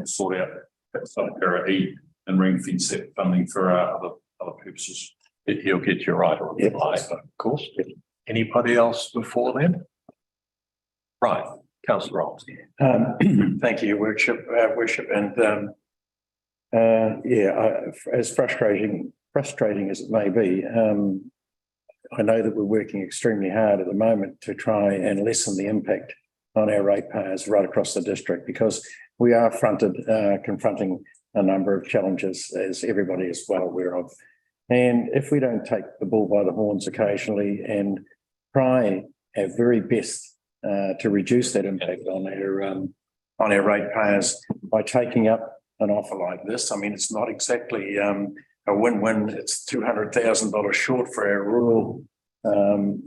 Speaker 2: Sort out sub-para E and ring fence that funding for other purposes.
Speaker 1: You'll get your right or reply, of course. Anybody else before then? Right. Councillor Ross.
Speaker 3: Thank you, Your Worship, and as frustrating as it may be, I know that we're working extremely hard at the moment to try and lessen the impact on our ratepayers right across the district, because we are confronting a number of challenges, as everybody is well aware of. And if we don't take the bull by the horns occasionally and try our very best to reduce that impact on our ratepayers by taking up an offer like this, I mean, it's not exactly a win-win. It's $200,000 short for our rural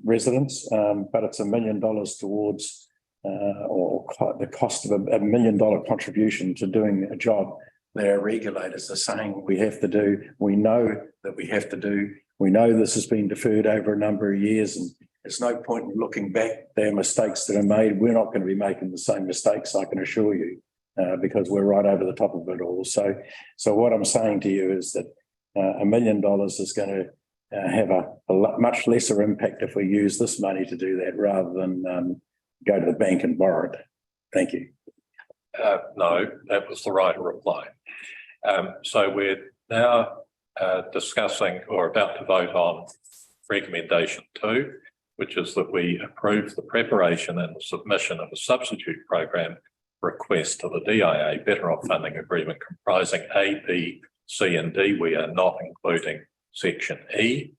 Speaker 3: residents, but it's $1 million towards the cost of a $1 million contribution to doing a job that our regulators are saying we have to do. We know that we have to do. We know this has been deferred over a number of years, and there's no point in looking back. There are mistakes that are made. We're not going to be making the same mistakes, I can assure you, because we're right over the top of it all. So what I'm saying to you is that $1 million is going to have a much lesser impact if we use this money to do that rather than go to the bank and borrow it. Thank you.
Speaker 1: No, that was the right reply. So we're now discussing or about to vote on recommendation 2, which is that we approve the preparation and the submission of a substitute program request to the DIA Better Off Funding Agreement comprising A, B, C and D. We are not including section E.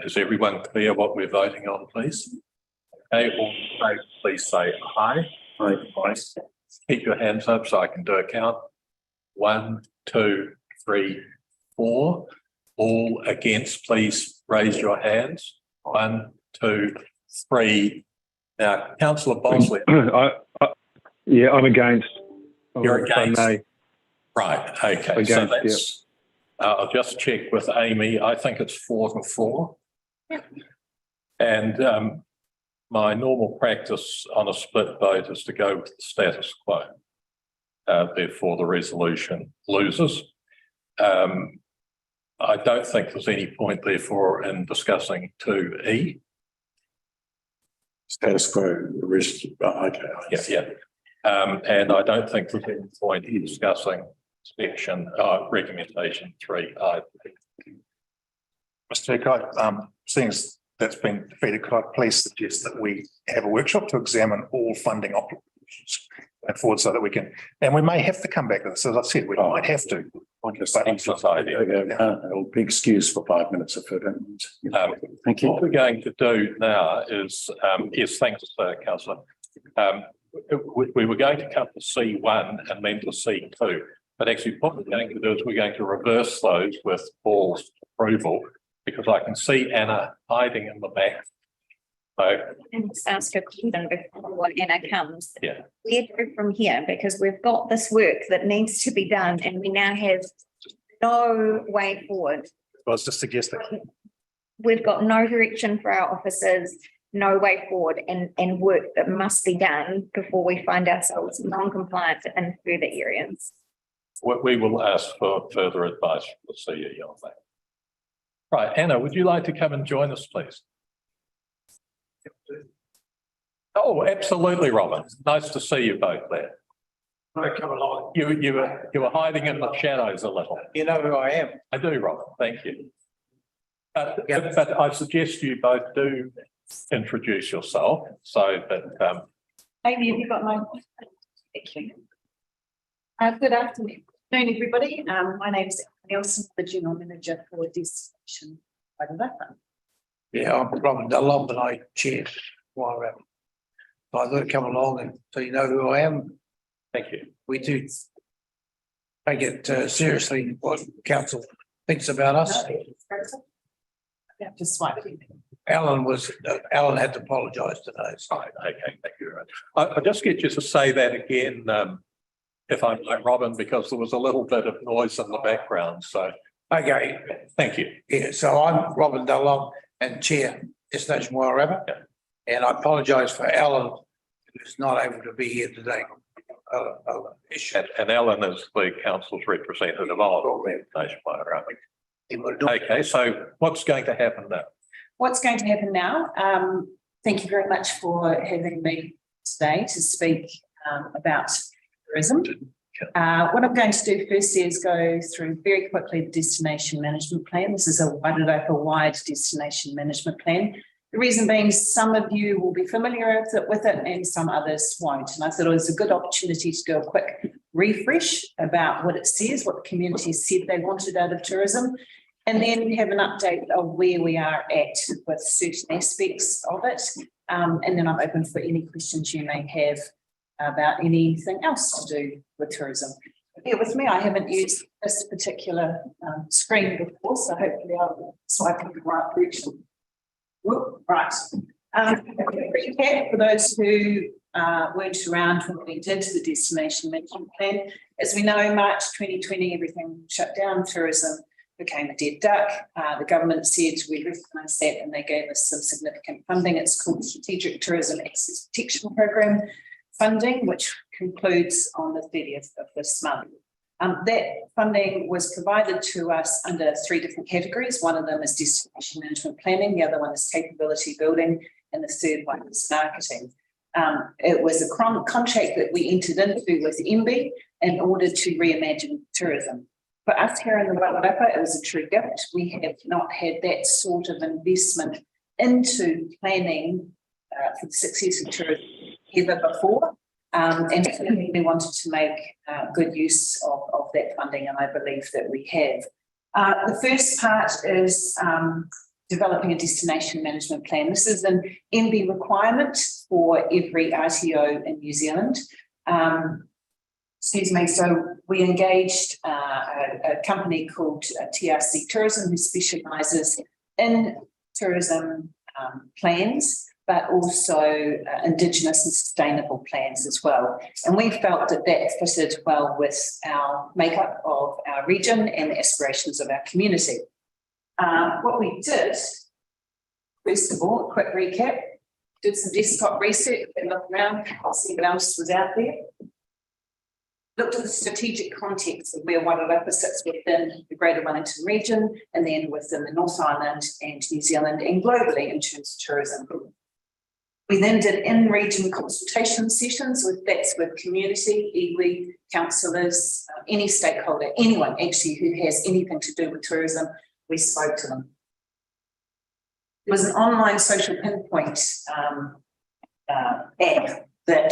Speaker 1: Is everyone clear what we're voting on, please? Okay, all in favour, please say aye. Aye. Keep your hands up so I can do a count. 1, 2, 3, 4. All against, please raise your hands. 1, 2, 3. Now, Councillor Bosley.
Speaker 11: I'm against.
Speaker 1: You're against.
Speaker 11: Right,
Speaker 1: okay.
Speaker 11: Against,
Speaker 1: so that's, I'll just check with Amy. I think it's 4-4.
Speaker 9: Yeah.
Speaker 1: And my normal practice on a split vote is to go with the status quo. Therefore, the resolution loses. I don't think there's any point, therefore, in discussing 2E.
Speaker 3: Status quo, okay.
Speaker 1: Yeah. And I don't think there's any point in discussing section recommendation 3 either.
Speaker 5: Mr. Chair, seeing as that's been defeated, could I please suggest that we have a workshop to examine all funding options going forward so that we can, and we may have to come back to this, as I said, we might have to.
Speaker 3: It'll be excused for 5 minutes if it don't. Thank you.
Speaker 1: What we're going to do now is, yes, thanks, Councillor. We were going to come to C1 and then to C2, but actually what we're going to do is we're going to reverse those with Paul's approval, because I can see Anna hiding in the back. So,
Speaker 10: And just ask a question before Anna comes.
Speaker 1: Yeah.
Speaker 10: Where go from here? Because we've got this work that needs to be done and we now have no way forward.
Speaker 5: I was just suggesting.
Speaker 10: We've got no direction for our officers, no way forward, and work that must be done before we find ourselves non-compliant in further areas.
Speaker 1: we will ask for further advice from the CE on that. Right, Anna, would you like to come and join us, please? Oh, absolutely, Robin. Nice to see you both there.
Speaker 16: Come along.
Speaker 1: You were hiding in the shadows a little.
Speaker 16: You know who I am.
Speaker 1: I do, Robin. Thank you. But I suggest you both do introduce yourself so that.
Speaker 9: Amy, have you got my? Thank you. Good afternoon, everybody. My name is Nelson, the General Manager for Destination Wairarapa.
Speaker 16: Yeah, I'm Robin Dunlop and I chair Wairarapa. So I thought I'd come along and so you know who I am.
Speaker 1: Thank you.
Speaker 16: We do take it seriously what council thinks about us.
Speaker 9: Yeah, just right.
Speaker 16: Alan had to apologise today.
Speaker 1: Right, okay, thank you very much. I'll just get you to say that again, if I'm like Robin, because there was a little bit of noise in the background, so.
Speaker 16: Okay.
Speaker 1: Thank you.
Speaker 16: Yeah, so I'm Robin Dunlop and chair Destination Wairarapa.
Speaker 1: Yeah.
Speaker 16: And I apologise for Alan, who's not able to be here today.
Speaker 1: And Alan is the council's representative of Destination Wairarapa. Okay, so what's going to happen now?
Speaker 9: What's going to happen now? Thank you very much for having me
Speaker 17: today to speak about tourism. What I'm going to do firstly is go through very quickly the destination management plan. This is a wide destination management plan. The reason being, some of you will be familiar with it and some others won't. And I thought it was a good opportunity to do a quick refresh about what it says, what the community said they wanted out of tourism, and then have an update of where we are at with certain aspects of it. And then I'm open for any questions you may have about anything else to do with tourism. Bear with me, I haven't used this particular screen before, so hopefully I'll swipe in the right direction. Whoop, right. Recap for those who weren't around when we did the destination management plan. As we know, March 2020, everything shut down, tourism became a dead duck. The government said we recognise that and they gave us some significant funding. It's called Strategic Tourism Access Protection Program funding, which concludes on the 30th of this month. That funding was provided to us under 3 different categories. One of them is destination management planning, the other one is capability building, and the third one is marketing. It was a contract that we entered into with MBIE in order to reimagine tourism. For us here in the Wairarapa, it was a true gift. We have not had that sort of investment into planning for the success of tourism ever before. And we wanted to make good use of that funding, and I believe that we have. The first part is developing a destination management plan. This is an MBIE requirement for every RTO in New Zealand. So we engaged a company called TRC Tourism, who specialises in tourism plans, but also Indigenous and sustainable plans as well. And we felt that that fitted well with our makeup of our region and the aspirations of our community. What we did, first of all, a quick recap, did some desktop research and looked around, see what else was out there. Looked at the strategic context of where Wairarapa sits within the Greater Wellington region and then within the North Island and New Zealand and globally in terms of tourism. We then did in-region consultation sessions with community, iwi, councillors, any stakeholder, anyone actually who has anything to do with tourism, we spoke to them. There was an online social pinpoint app that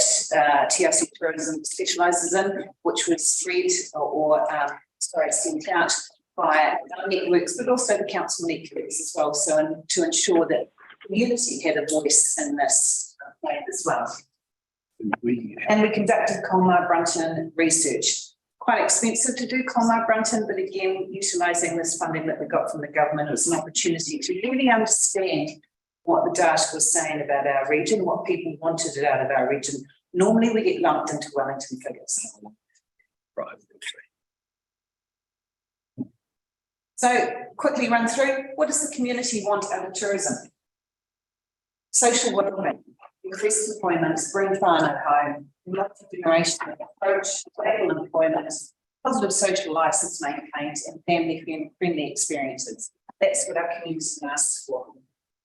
Speaker 17: TRC Tourism specialises in, which was spread sent out by our networks, but also the council networks as well, so to ensure that community had a voice in this plan as well. And we conducted Colmar Brunton research. Quite expensive to do Colmar Brunton, but again, utilising this funding that we got from the government, it was an opportunity to really understand what the data was saying about our region, what people wanted out of our region. Normally we get lumped into Wellington figures.
Speaker 1: Right.
Speaker 17: So quickly run through, what does the community want out of tourism? Social wellbeing, increased employment, bring whānau home, multi-generation approach, stable employment, positive social license maintained, and family-friendly experiences. That's what our community asks for.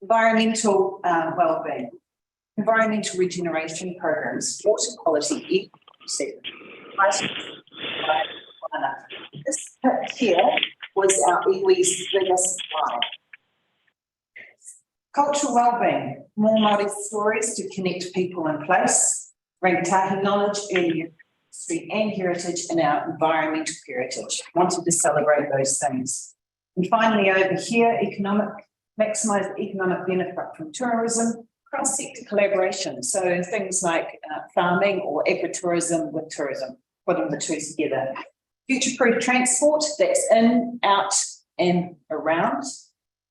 Speaker 17: Environmental wellbeing, environmental regeneration programs, water quality, this here was our iwi's biggest slide. Cultural wellbeing, more Māori stories to connect people in place, rangatahi knowledge, early history and heritage, and our environmental heritage. Wanted to celebrate those things. And finally, over here, maximise the economic benefit from tourism, cross-sector collaboration. So things like farming or agritourism with tourism, putting the two together. Future-proof transport, that's in, out and around.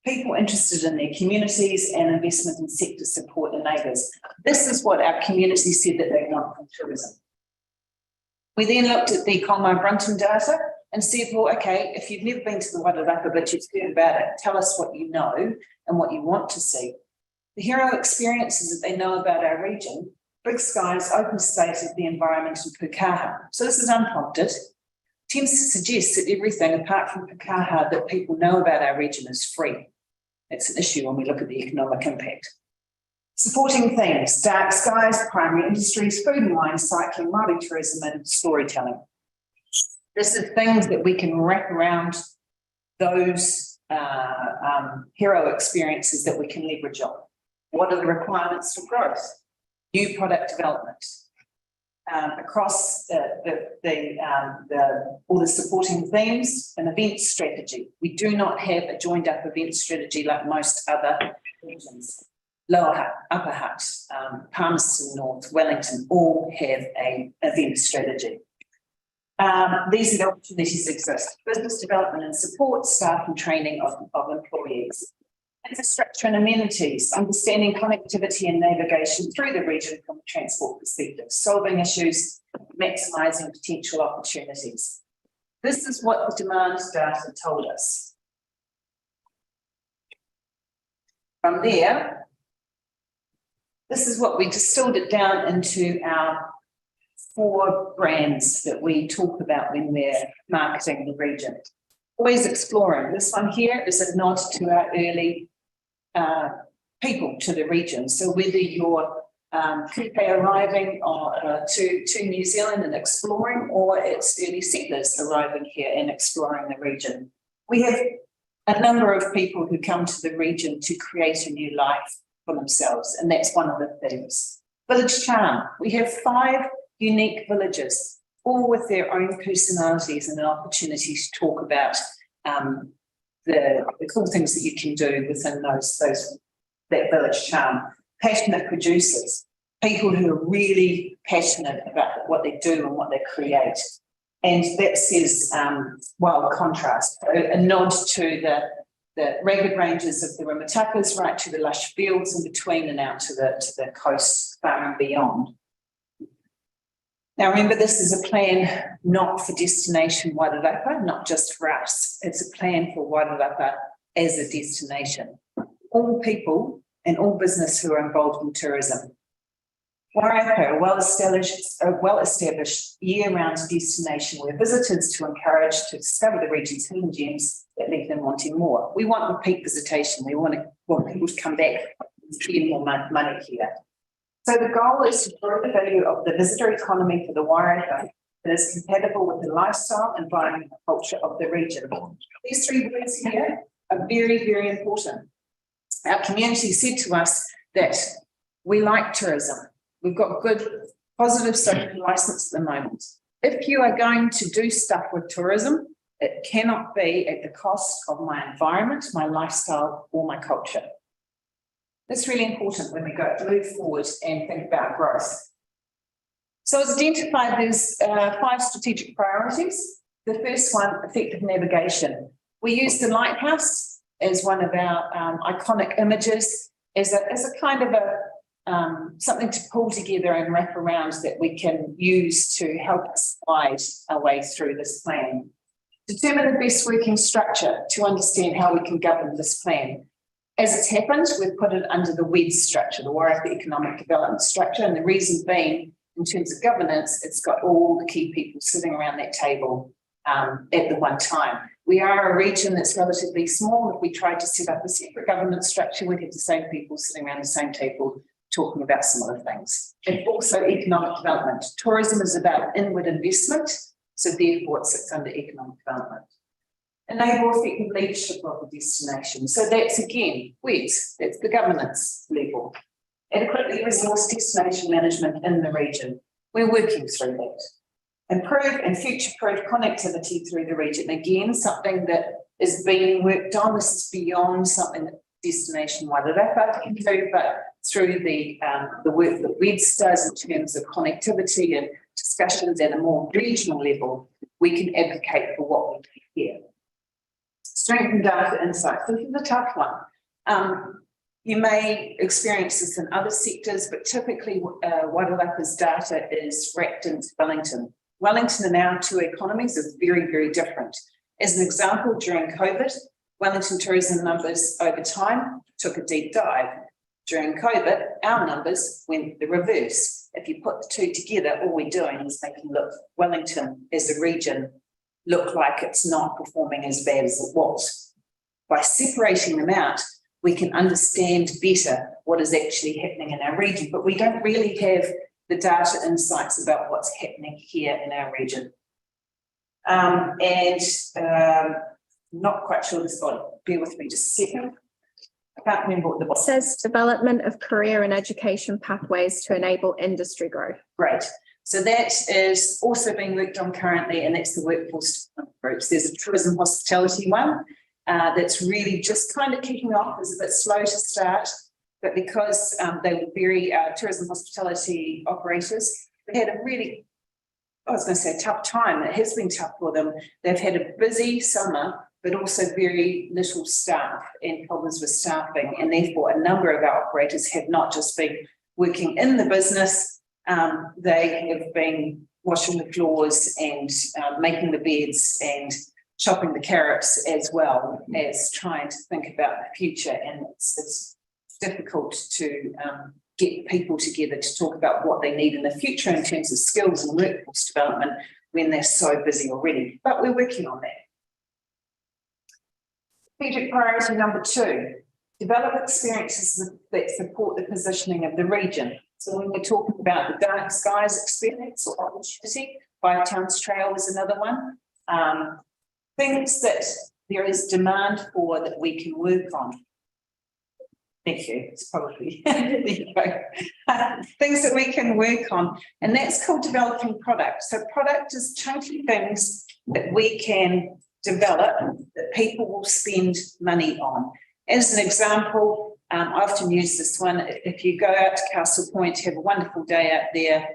Speaker 17: People interested in their communities and investment in sector support and neighbours. This is what our community said that they want from tourism. We then looked at the Colmar Brunton data and said, well, okay, if you've never been to the Wairarapa but you've heard about it, tell us what you know and what you want to see. The hero experiences that they know about our region, big skies, open spaces, the environment and pukaha. So this is unprompted. Tends to suggest that everything apart from pukaha that people know about our region is free. That's an issue when we look at the economic impact. Supporting themes, dark skies, primary industries, food and wine, cycling, Māori tourism and storytelling. This is things that we can wrap around those hero experiences that we can leverage on. What are the requirements for growth? New product development. Across all the supporting themes, an event strategy. We do not have a joined up event strategy like most other regions. Lower Hutt, Upper Hutt, Palmerston North, Wellington all have an event strategy. These are the opportunities that exist. Business development and support, staff and training of employees. Infrastructure and amenities, understanding connectivity and navigation through the region from a transport perspective, solving issues, maximising potential opportunities. This is what the demand data told us. From there, this is what we distilled it down into our 4 brands that we talk about when we're marketing the region. Always exploring. This one here is a nod to our early people to the region. So whether you're kupe arriving to New Zealand and exploring, or it's early settlers arriving here and exploring the region. We have a number of people who come to the region to create a new life for themselves, and that's one of the themes. Village charm. We have 5 unique villages, all with their own personalities and an opportunity to talk about the cool things that you can do within that village charm. Passionate producers, people who are really passionate about what they do and what they create. And that says wild contrast, a nod to the ragged ranges of the Rimutakas, right to the lush fields in between and out to the coast far and beyond. Now, remember, this is a plan not for destination Wairarapa, not just for us. It's a plan for Wairarapa as a destination. All people and all business who are involved in tourism. Wairarapa, a well-established year-round destination where visitors to encourage to discover the region's hidden gems that leave them wanting more. We want repeat visitation. We want people to come back and spend more money here. So the goal is to grow the value of the visitor economy for the Wairarapa that is compatible with the lifestyle, environment, and culture of the region. These 3 words here are very, very important. Our community said to us that we like tourism. We've got good, positive social license at the moment. If you are going to do stuff with tourism, it cannot be at the cost of my environment, my lifestyle, or my culture. That's really important when we move forward and think about growth. So as identified, there's 5 strategic priorities. The first one, effective navigation. We use the lighthouse as one of our iconic images, as a kind of something to pull together and wrap around that we can use to help us guide our way through this plan. Determine the best working structure to understand how we can govern this plan. As it's happened, we've put it under the WED structure, the Wairarapa Economic Development Structure, and the reason being, in terms of governance, it's got all the key people sitting around that table at the one time. We are a region that's relatively small. If we tried to set up a separate governance structure, we'd have the same people sitting around the same table talking about similar things. And also economic development. Tourism is about inward investment, so therefore it sits under economic development. Enable effective leadership of the destination. So that's again, WEDS, that's the governance level. Adequately resource destination management in the region. We're working through that. Improve and future-proof connectivity through the region. Again, something that is being worked on. This is beyond something that Destination Wairarapa can do, but through the work that WEDS does in terms of connectivity and discussions at a more regional level, we can advocate for what we do here. Strengthen data insights. This is a tough one. You may experience this in other sectors, but typically Wairarapa's data is wrapped into Wellington. Wellington and our 2 economies are very, very different. As an example, during COVID, Wellington tourism numbers over time took a deep dive. During COVID, our numbers went the reverse. If you put the 2 together, all we're doing is making Wellington as a region look like it's not performing as bad as it was. By separating them out, we can understand better what is actually happening in our region, but we don't really have the data insights about what's happening here in our region. Not quite sure this body, bear with me just a second. I can't remember what the box
Speaker 12: says. Development of career and education pathways to enable industry growth.
Speaker 17: Great. So that is also being worked on currently, and that's the workforce groups. There's a tourism hospitality one that's really just kind of kicking off. It's a bit slow to start, but because they were very tourism hospitality operators, they had a really, I was going to say tough time. It has been tough for them. They've had a busy summer, but also very little staff and problems with staffing. And therefore, a number of our operators have not just been working in the business, they have been washing the floors and making the beds and chopping the carrots, as well as trying to think about the future. And it's difficult to get people together to talk about what they need in the future in terms of skills and workforce development when they're so busy already. But we're working on that. Strategic priority number 2, develop experiences that support the positioning of the region. So when we're talking about the dark skies experience or opportunity, Five Towns Trail is another one. Things that there is demand for that we can work on. Thank you. It's probably there you go. Things that we can work on, and that's called developing product. So product is chunky things that we can develop that people will spend money on. As an example, I often use this one. If you go out to Castle Point, have a wonderful day out there,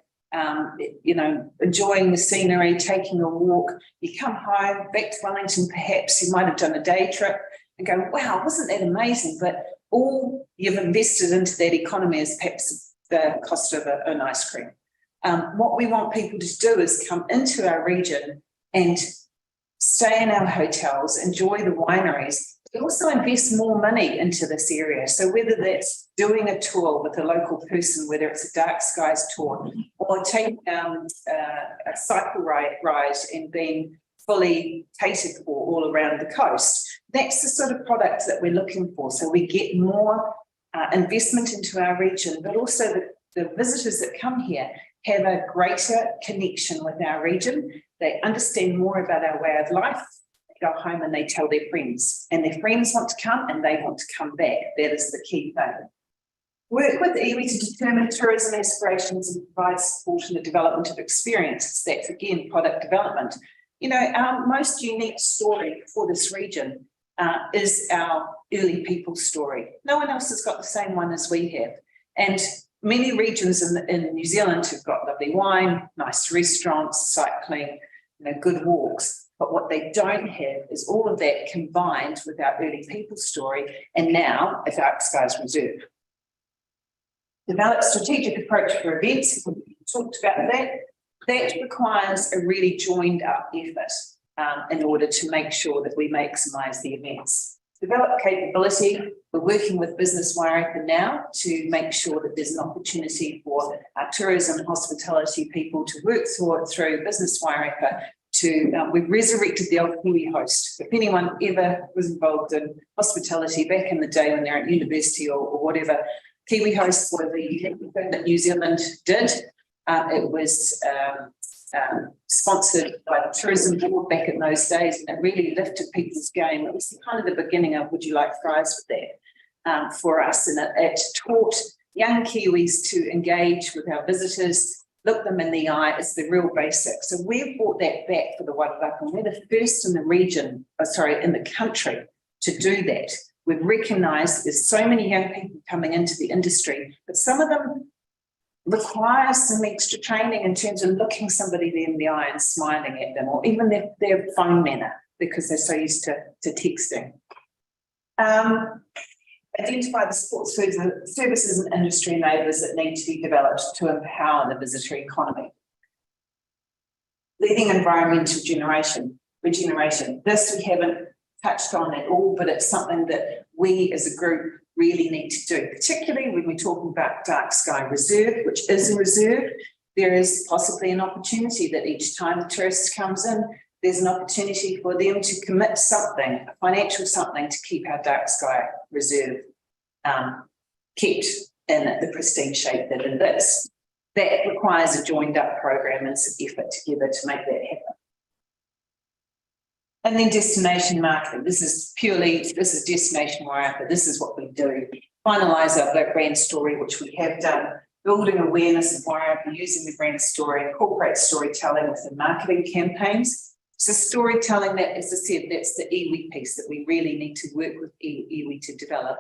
Speaker 17: you know, enjoying the scenery, taking a walk, you come home, back to Wellington, perhaps you might have done a day trip and go, wow, wasn't that amazing? But all you've invested into that economy is perhaps the cost of an ice cream. What we want people to do is come into our region and stay in our hotels, enjoy the wineries, but also invest more money into this area. So whether that's doing a tour with a local person, whether it's a dark skies tour, or taking a cycle ride and being fully catered for all around the coast, that's the sort of products that we're looking for. So we get more investment into our region, but also the visitors that come here have a greater connection with our region. They understand more about our way of life. They go home and they tell their friends, and their friends want to come and they want to come back. That is the key thing. Work with iwi to determine tourism aspirations and provide support in the development of experiences. That's again product development. You know, our most unique story for this region is our early people story. No one else has got the same one as we have. And many regions in New Zealand have got lovely wine, nice restaurants, cycling, you know, good walks. But what they don't have is all of that combined with our early people story, and now a Dark Skies Reserve. Develop strategic approach for events. We talked about that. That requires a really joined up effort in order to make sure that we maximise the events. Develop capability. We're working with Business Wairarapa now to make sure that there's an opportunity for our tourism and hospitality people to work through Business Wairarapa. We've resurrected the old Kiwi Host. If anyone ever was involved in hospitality back in the day when they're at university or whatever, Kiwi Host was the thing that New Zealand did. It was sponsored by the Tourism Board back in those days, and it really lifted people's game. It was kind of the beginning of would you like fries with that for us, and it taught young Kiwis to engage with our visitors, look them in the eye. It's the real basics. So we've brought that back for the Wairarapa, and we're the first in the region, in the country to do that. We've recognised there's so many young people coming into the industry, but some of them require some extra training in terms of looking somebody in the eye and smiling at them, or even their phone manner, because they're so used to texting. Identify the sports services and industry enablers that need to be developed to empower the visitor economy. Leading environmental regeneration. This we haven't touched on at all, but it's something that we as a group really need to do, particularly when we're talking about Dark Sky Reserve, which is a reserve. There is possibly an opportunity that each time a tourist comes in, there's an opportunity for them to commit something, a financial something, to keep our Dark Sky Reserve kept in the pristine shape that it is. That requires a joined up program and some effort together to make that happen. And then destination marketing. This is destination Wairarapa. This is what we do. Finalise our brand story, which we have done. Building awareness of Wairarapa, using the brand story, incorporate storytelling within marketing campaigns. So storytelling, that, as I said, that's the iwi piece that we really need to work with iwi to develop,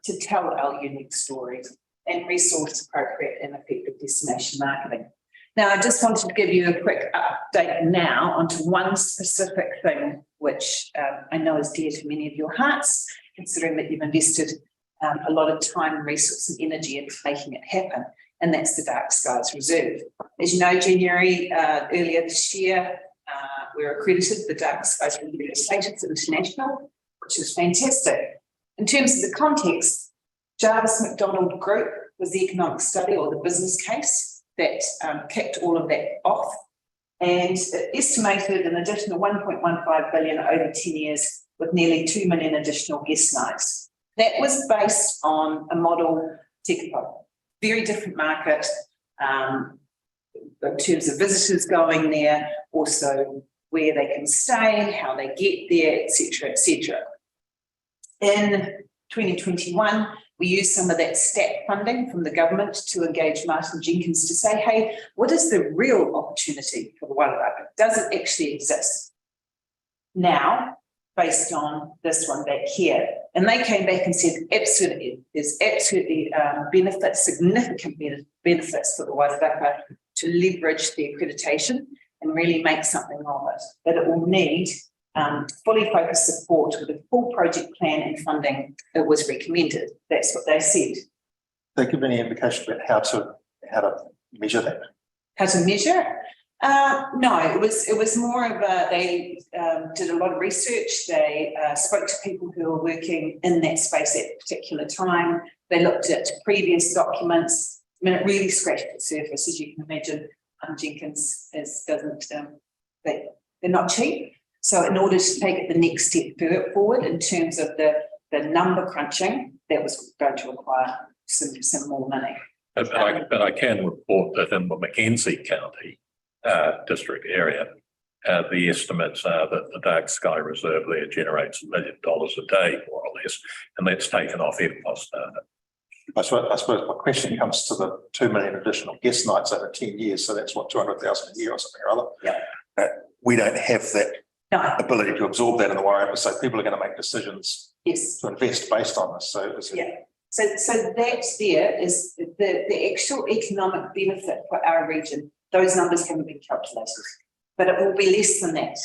Speaker 17: to tell our unique stories, and resource appropriate and effective destination marketing. Now, I just wanted to give you a quick update now onto one specific thing, which I know is dear to many of your hearts, considering that you've invested a lot of time, resource and energy into making it happen, and that's the Dark Skies Reserve. As you know, January earlier this year, we were accredited the Dark Skies Reserve status international, which is fantastic. In terms of the context, Jarvis McDonald Group was the economic study or the business case that kicked all of that off, and it estimated an additional 1.15 billion over 10 years with nearly 2 million additional guest nights. That was based on a model, Tekapo, very different market in terms of visitors going there, also where they can stay, how they get there, etc., etc. In 2021, we used some of that STAT funding from the government to engage Martin Jenkins to say, hey, what is the real opportunity for the Wairarapa? Does it actually exist? Now, based on this one back here. And they came back and said, absolutely, there's absolutely benefits, significant benefits for the Wairarapa to leverage the accreditation and really make something of it. But it will need fully focused support with a full project plan and funding that was recommended. That's what they said.
Speaker 5: They give any indication about how to measure that?
Speaker 17: How to measure? No, it was more of they did a lot of research. They spoke to people who were working in that space at a particular time. They looked at previous documents. I mean, it really scratched the surface, as you can imagine. Jenkins they're not cheap. So in order to take it the next step forward in terms of the number crunching, that was going to require some more money.
Speaker 1: But I can report that in the Mackenzie County district area, the estimates are that the Dark Sky Reserve there generates $1 million a day, more or less, and that's taken off EFTPOS data.
Speaker 5: I suppose my question comes to the 2 million additional guest nights over 10 years, so that's what, 200,000 a year or something or other.
Speaker 17: Yeah.
Speaker 5: We don't have that ability to absorb that in the Wairarapa, so people are going to make decisions to invest based on this. So
Speaker 17: So that's there is the actual economic benefit for our region. Those numbers haven't been calculated, but it will be less than that.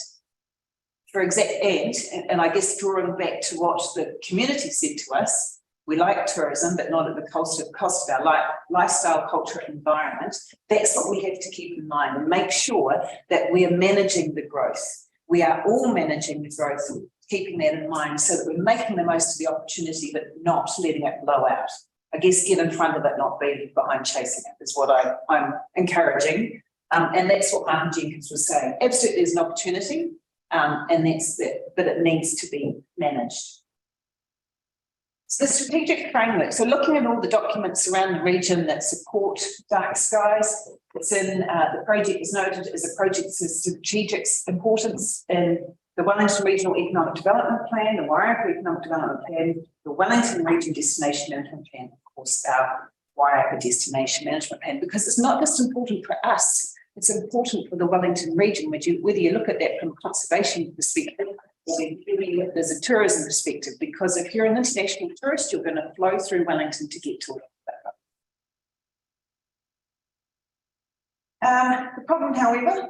Speaker 17: For and I guess drawing back to what the community said to us, we like tourism, but not at the cost of our lifestyle, culture, environment. That's what we have to keep in mind and make sure that we are managing the growth. We are all managing the growth, keeping that in mind so that we're making the most of the opportunity, but not letting it blow out. I guess get in front of it, not be behind chasing it is what I'm encouraging. And that's what Martin Jenkins was saying. Absolutely there's an opportunity, and that's it, but it needs to be managed. So the strategic framework, so looking at all the documents around the region that support Dark Skies, it's in the project is noted as a project of strategic importance in the Wellington Regional Economic Development Plan, the Wairarapa Economic Development Plan, the Wellington Region Destination Management Plan, of course, our Wairarapa Destination Management Plan, because it's not just important for us, it's important for the Wellington region, whether you look at that from a conservation perspective, or there's a tourism perspective, because if you're an international tourist, you're going to flow through Wellington to get to it. The problem, however,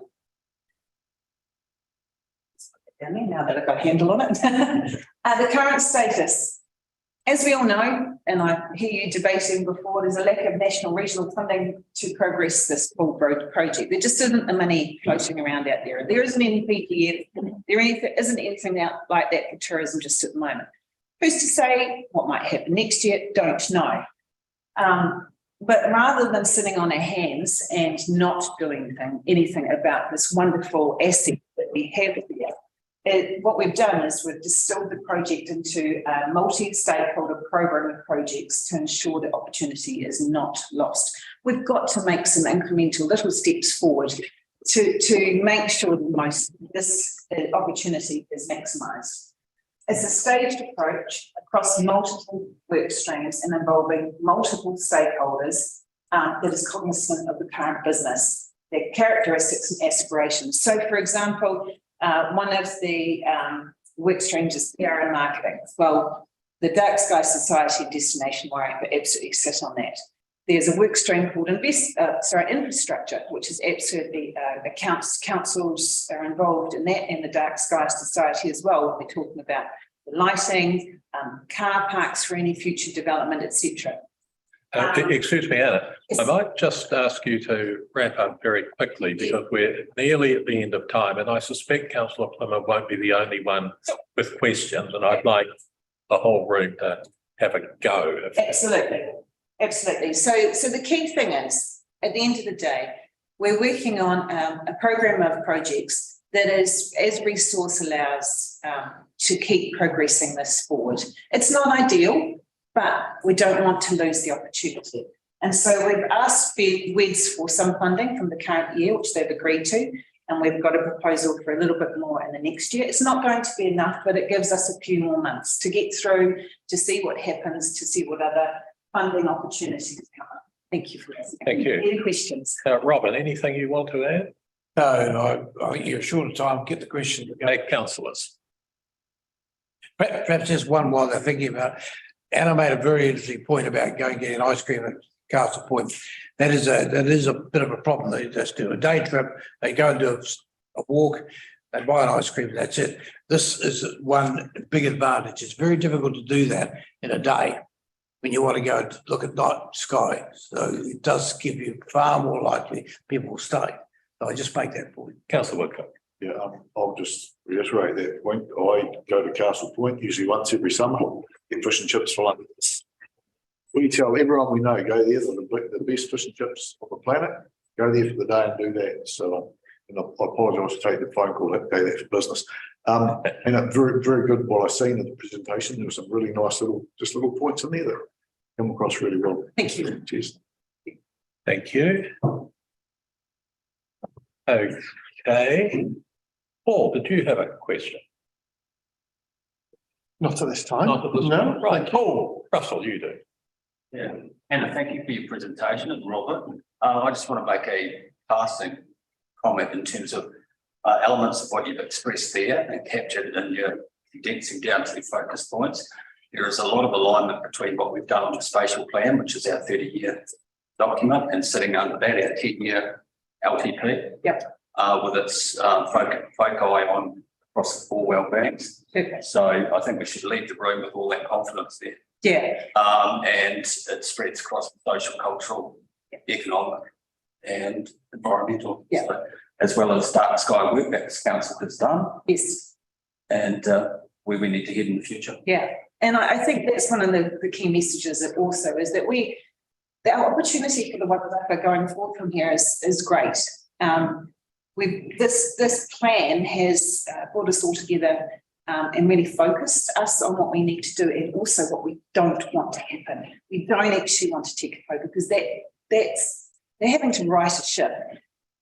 Speaker 17: now that I've got a handle on it, the current status. As we all know, and I hear you debating before, there's a lack of national regional funding to progress this full project. There just isn't the money floating around out there. There isn't any PPF, there isn't anything out like that for tourism just at the moment. Who's to say what might happen next year? Don't know. But rather than sitting on our hands and not doing anything about this wonderful asset that we have here, what we've done is we've distilled the project into a multi-stakeholder program of projects to ensure that opportunity is not lost. We've got to make some incremental little steps forward to make sure that this opportunity is maximised. It's a staged approach across multiple work streams and involving multiple stakeholders that is cognizant of the current business, their characteristics and aspirations. So, for example, one of the work streams is PR and marketing. Well, the Dark Sky Society Destination Wairarapa absolutely sit on that. There's a work stream called infrastructure, which is absolutely councils are involved in that, and the Dark Sky Society as well. We're talking about the lighting, car parks for any future development, etc.
Speaker 1: Excuse me, Anna, I might just ask you to wrap up very quickly because we're nearly at the end of time, and I suspect Councillor Plymouth won't be the only one with questions, and I'd like the whole room to have a go.
Speaker 17: Absolutely. Absolutely. So the key thing is, at the end of the day, we're working on a program of projects that is, as resource allows, to keep progressing this forward. It's not ideal, but we don't want to lose the opportunity. And so we've asked WEDS for some funding from the current year, which they've agreed to, and we've got a proposal for a little bit more in the next year. It's not going to be enough, but it gives us a few more months to get through, to see what happens, to see what other funding opportunities come up. Thank you for that.
Speaker 1: Thank you.
Speaker 17: Any questions?
Speaker 1: Robin, anything you want to add?
Speaker 16: No, I think you're short of time. Get the question.
Speaker 1: Councillors.
Speaker 16: Perhaps just one while they're thinking about it. Anna made a very interesting point about going getting ice cream at Castle Point. That is a bit of a problem. They just do a day trip, they go and do a walk, they buy an ice cream, that's it. This is one big advantage. It's very difficult to do that in a day when you want to go and look at night sky. So it does give you far more likely people will stay. So I just make that point.
Speaker 1: Councillor Woodcock.
Speaker 7: Yeah, I'll just reiterate that point. I go to Castle Point usually once every summer, get fish and chips for lunch. We tell everyone we know, go there, they're the best fish and chips on the planet, go there for the day and do that. So, and I apologise for taking the phone call, go there for business. And very, very good what I've seen in the presentation. There were some really nice little points in there that come across really well.
Speaker 17: Thank you.
Speaker 7: Cheers.
Speaker 1: Thank you. Okay. Paul, did you have a question?
Speaker 18: Not at this time.
Speaker 1: Not at this time. Right, Paul. Russell, you do.
Speaker 19: Yeah, Anna, thank you for your presentation, and Robert. I just want to make a passing comment in terms of elements of what you've expressed there and captured in your condensing down to the focus points. There is a lot of alignment between what we've done on the spatial plan, which is our 30-year document, and sitting under that, our 10-year LTP.
Speaker 17: Yep.
Speaker 19: With its foci on across the 4 well banks.
Speaker 17: Okay.
Speaker 19: So I think we should leave the room with all that confidence there.
Speaker 17: Yeah.
Speaker 19: And it spreads across social, cultural, economic and environmental.
Speaker 17: Yeah.
Speaker 19: So, as well as Dark Sky work that this council has done.
Speaker 17: Yes.
Speaker 19: And where we need to head in the future.
Speaker 17: Yeah. And I think that's one of the key messages that also is that the opportunity for the Wairarapa going forward from here is great. This plan has brought us all together and really focused us on what we need to do and also what we don't want to happen. We don't actually want to take over because they're having to right a ship.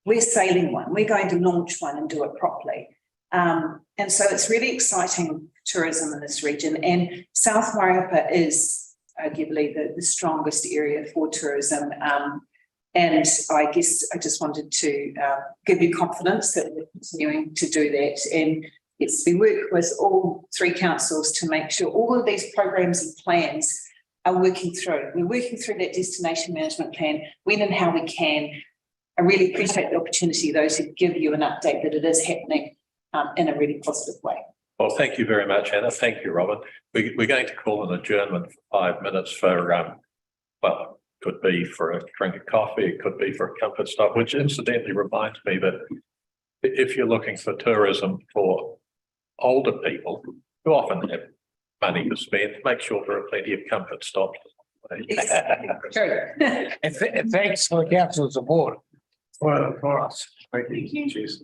Speaker 17: We're sailing one. We're going to launch one and do it properly. And so it's really exciting tourism in this region. And South Wairarapa is arguably the strongest area for tourism. And I guess I just wanted to give you confidence that we're continuing to do that. And yes, we work with all 3 councils to make sure all of these programs and plans are working through. We're working through that destination management plan when and how we can. I really appreciate the opportunity, those who give you an update that it is happening in a really positive way.
Speaker 1: Well, thank you very much, Anna. Thank you, Robin. We're going to call an adjournment for 5 minutes for, well, could be for a drink of coffee, it could be for a comfort stop, which incidentally reminds me that if you're looking for tourism for older people who often have money to spend, make sure there are plenty of comfort stops.
Speaker 17: True.
Speaker 16: And thanks for the council's support for us.
Speaker 7: Thank you. Cheers.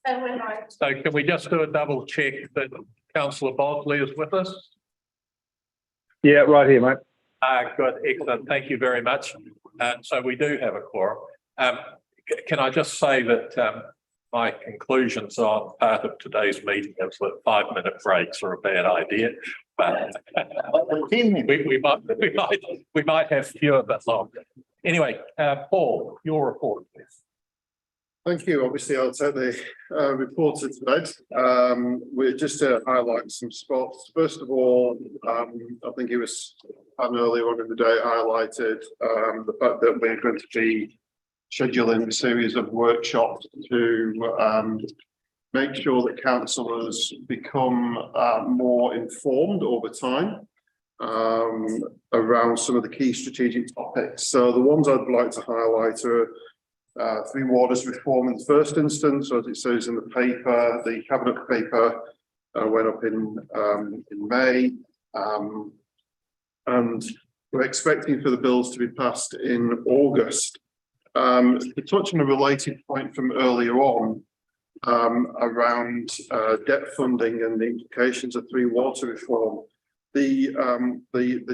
Speaker 1: So can we just do a double check that councillor Bosley is with us?
Speaker 11: Yeah, right here, mate.
Speaker 1: Good, excellent. Thank you very much. So we do have a quorum. Can I just say that my conclusions on part of today's meeting is that 5-minute breaks are a bad idea, but we might have fewer but longer. Anyway, Paul, your report, please.
Speaker 8: Thank you. Obviously, I'll take the report to bed. We're just to highlight some spots. First of all, I think it was earlier on in the day highlighted the fact that we're going to be scheduling a series of workshops to make sure that councillors become more informed over time around some of the key strategic topics. So the ones I'd like to highlight are Three Waters reform in the first instance, as it says in the paper. The cabinet paper went up in May, and we're expecting for the bills to be passed in August. To touch on a related point from earlier on around debt funding and the implications of Three Water reform, the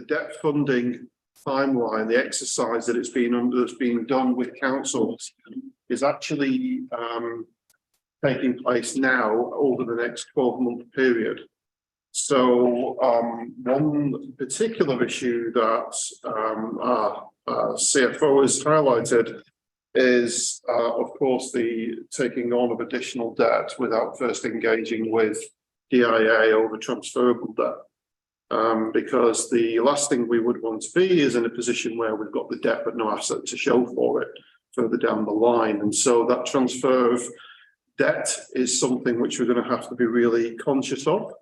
Speaker 8: debt funding timeline, the exercise that that's being done with councils is actually taking place now over the next 12-month period. So one particular issue that our CFO has highlighted is, of course, the taking on of additional debt without first engaging with DIA over transferable debt. Because the last thing we would want to be is in a position where we've got the debt but no asset to show for it further down the line. And so that transfer of debt is something which we're going to have to be really conscious of.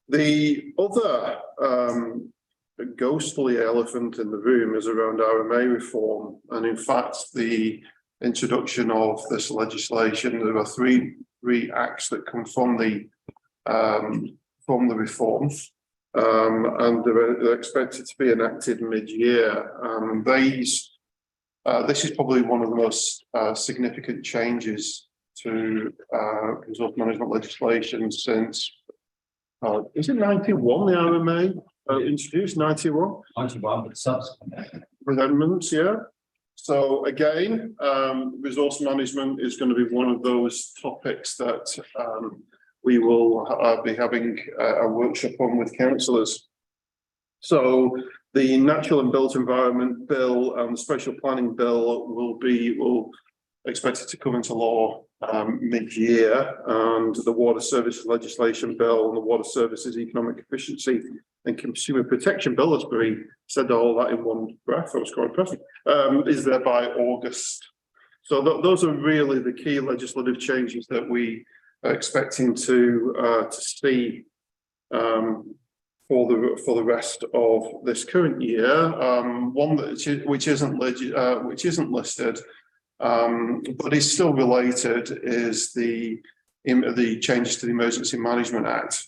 Speaker 8: The other ghostly elephant in the room is around RMA reform. And in fact, the introduction of this legislation, there are three acts that come from the reform, and they're expected to be enacted mid-year. This is probably one of the most significant changes to resource management legislation since, is it 91, the RMA introduced, 91?
Speaker 19: 91, but subsequent.
Speaker 8: Amendments, yeah. So again, resource management is going to be one of those topics that we will be having a workshop on with councillors. So the Natural and Built Environment Bill and the Special Planning Bill will expected to come into law mid-year, and the Water Services Legislation Bill and the Water Services Economic Efficiency and Consumer Protection Bill, as Barry said all that in one breath, that was quite impressive, is there by August. So those are really the key legislative changes that we are expecting to see for the rest of this current year. One which isn't listed, but is still related, is the changes to the Emergency Management Act,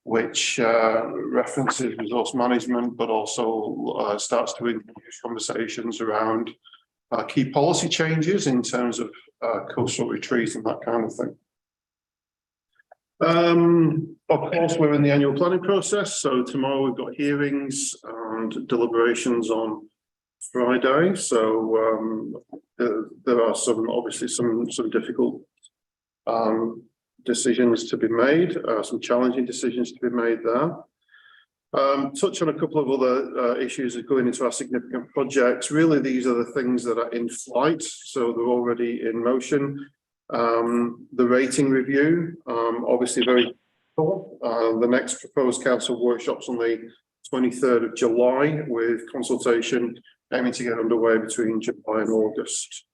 Speaker 8: which references resource management, but also starts to introduce conversations around key policy changes in terms of coastal retreat and that kind of thing. Of course, we're in the annual planning process. So tomorrow we've got hearings and deliberations on Friday. So there are obviously some difficult decisions to be made, some challenging decisions to be made there. Touch on a couple of other issues that go into our significant projects. Really, these are the things that are in flight, so they're already in motion. The rating review, obviously very cool. The next proposed council workshops on the 23rd of July, with consultation aiming to get underway between July and August.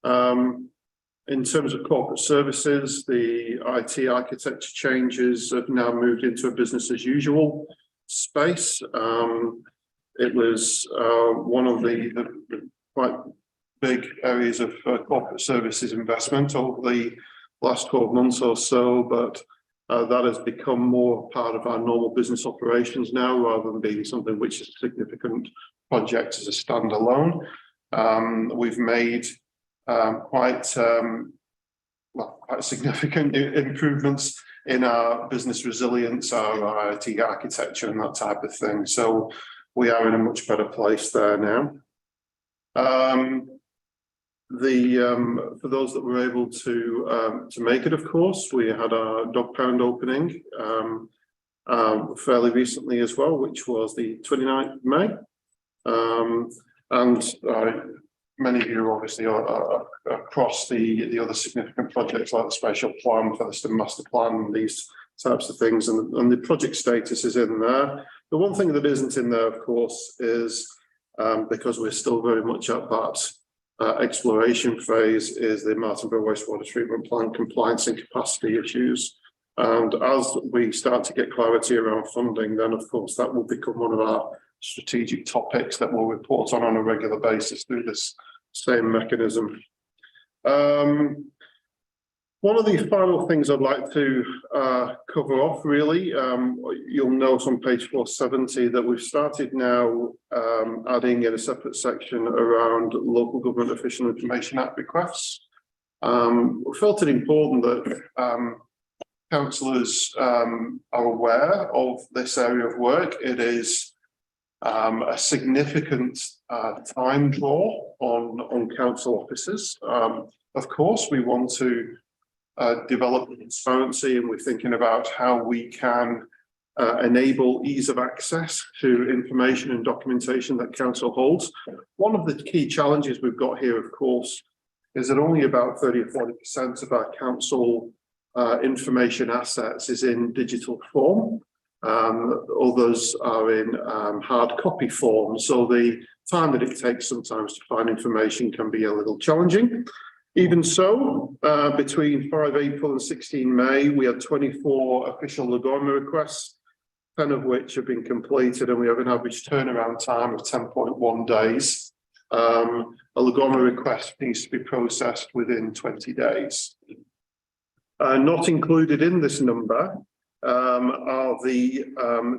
Speaker 8: In terms of corporate services, the IT architecture changes have now moved into a business as usual space. It was one of the quite big areas of corporate services investment over the last 12 months or so, but that has become more part of our normal business operations now, rather than being something which is a significant project as a standalone. We've made quite significant improvements in our business resilience, our IT architecture and that type of thing. So we are in a much better place there now. For those that were able to make it, of course, we had our dog pound opening fairly recently as well, which was the 29th of May. Many of you obviously are across the other significant projects like the Spatial Plan, Featherstone Master Plan, these types of things, and the project status is in there. The one thing that isn't in there, of course, is because we're still very much at that exploration phase, is the Martinborough Wastewater Treatment Plant compliance and capacity issues. And as we start to get clarity around funding, then of course that will become one of our strategic topics that we'll report on a regular basis through this same mechanism. One of the final things I'd like to cover off really, you'll note on page 470 that we've started now adding in a separate section around Local Government Official Information Act requests. We felt it important that councillors are aware of this area of work. It is a significant time draw on council officers. Of course, we want to develop transparency, and we're thinking about how we can enable ease of access to information and documentation that council holds. One of the key challenges we've got here, of course, is that only about 30 or 40% of our council information assets is in digital form. Others are in hard copy form, so the time that it takes sometimes to find information can be a little challenging. Even so, between 5 April and 16 May, we had 24 official LGOIMA requests, 10 of which have been completed, and we have an average turnaround time of 10.1 days. A LGOIMA request needs to be processed within 20 days. Not included in this number are the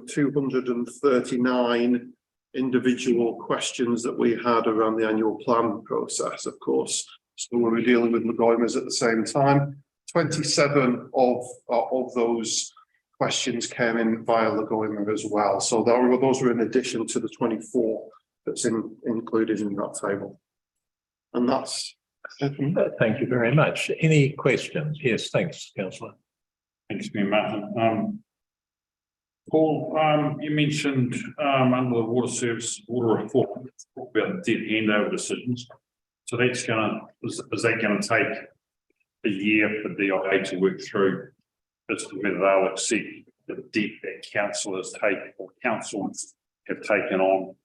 Speaker 8: 239 individual questions that we had around the annual plan process, of course. So we were dealing with LGOIMAs at the same time. 27 of those questions came in via LGOIMA as well. So those were in addition to the 24 that's included in that table. And that's it.
Speaker 1: Thank you very much. Any questions? Yes, thanks, Councillor.
Speaker 2: Thanks, Mayor Martin. Paul, you mentioned under the water service, water reform, about debt handover decisions. So that's is that going to take a year for DIA to work through as to whether they'll accept the debt that councillors take or councils have taken on?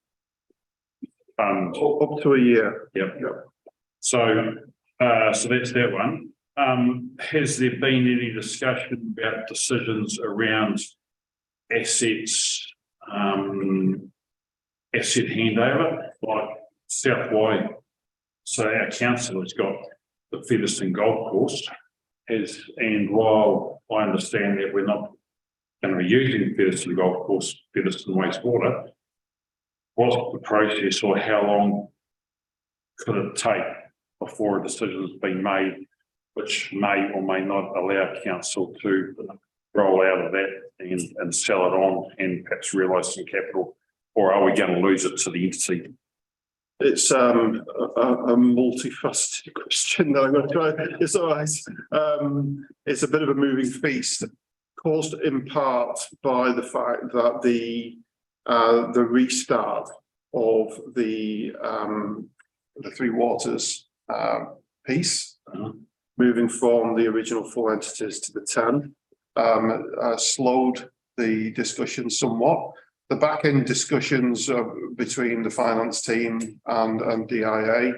Speaker 8: Up to a year.
Speaker 2: Yep. So that's that one. Has there been any discussion about decisions around assets, asset handover, like South Wye? So our council has got the Featherstone Golf Course, and while I understand that we're not going to be using Featherstone Golf Course, Featherstone wastewater, what's the process, or how long could it take before a decision has been made, which may or may not allow council to roll out of that and sell it on and perhaps realise some capital, or are we going to lose it to the entity?
Speaker 8: It's a multifaceted question that I'm going to try. It's all right. It's a bit of a moving feast, caused in part by the fact that the restart of the Three Waters piece, moving from the original 4 entities to the 10, slowed the discussion somewhat. The back end discussions between the finance team and DIA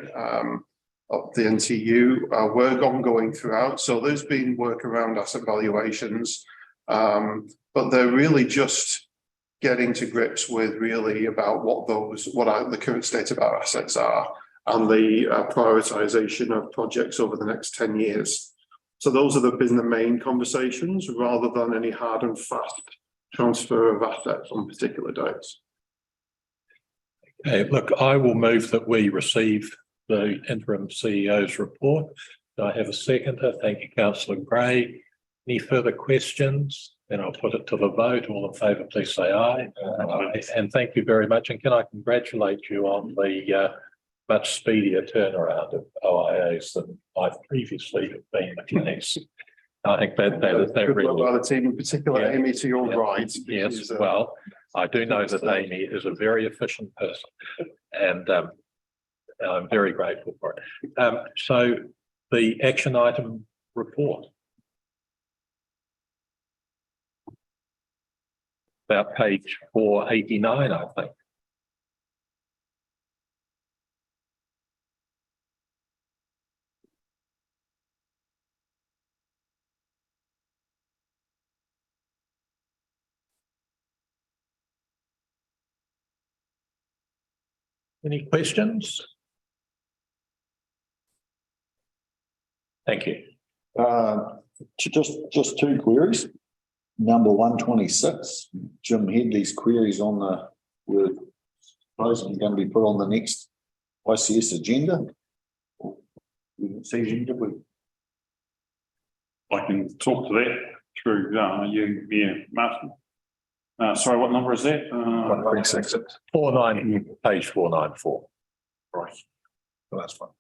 Speaker 8: of the NTU were ongoing throughout. So there's been work around asset valuations, but they're really just getting to grips with really about what the current state of our assets are and the prioritisation of projects over the next 10 years. So those have been the main conversations rather than any hard and fast transfer of assets on particular dates.
Speaker 1: Okay, look, I will move that we receive the interim CEO's report. Do I have a seconder? Thank you, councillor Gray. Any further questions? Then I'll put it to the vote. All in favour, please say aye. Aye. And thank you very much. And can I congratulate you on the much speedier turnaround of OIAs than I've previously been the case. I think that really.
Speaker 8: By the team, in particular, Amy, to your right.
Speaker 1: Yes, well, I do know that Amy is a very efficient person, and I'm very grateful for it. So the action item report. About page 489, I think. Any questions? Thank you.
Speaker 7: Just two queries. Number 126, Jim Headley's queries on the, were supposedly going to be put on the next ICS agenda. We didn't see him, did we?
Speaker 2: I can talk to that through you, yeah, Martin. Sorry, what number is that?
Speaker 1: 126. page 494.
Speaker 2: Right.
Speaker 5: The last one.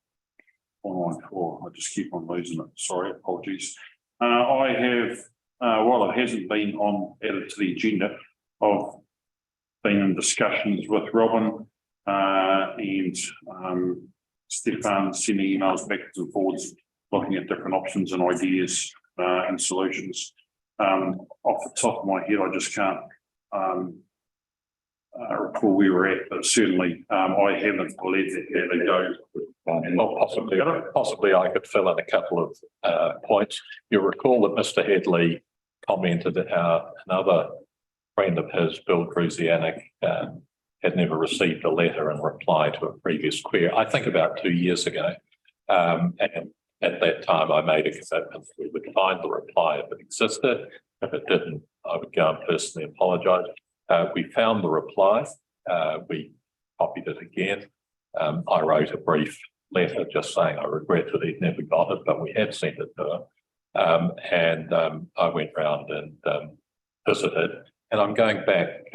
Speaker 2: 494. I just keep on losing it. Sorry, apologies. I have, while it hasn't been added to the agenda, I've been in discussions with Robin and Stefan, sending emails backwards and forwards, looking at different options and ideas and solutions. Off the top of my head, I just can't recall where we're at, but certainly I haven't let it go.
Speaker 1: Well, possibly I could fill in a couple of points. You'll recall that Mr. Headley commented how another friend of his, Bill Druzianic, had never received a letter in reply to a previous query, I think about 2 years ago. And at that time, I made a commitment that we would find the reply if it existed. If it didn't, I would go and personally apologise. We found the reply. We copied it again. I wrote a brief letter just saying I regret that he'd never got it, but we had sent it to her. And I went round and visited. And I'm going back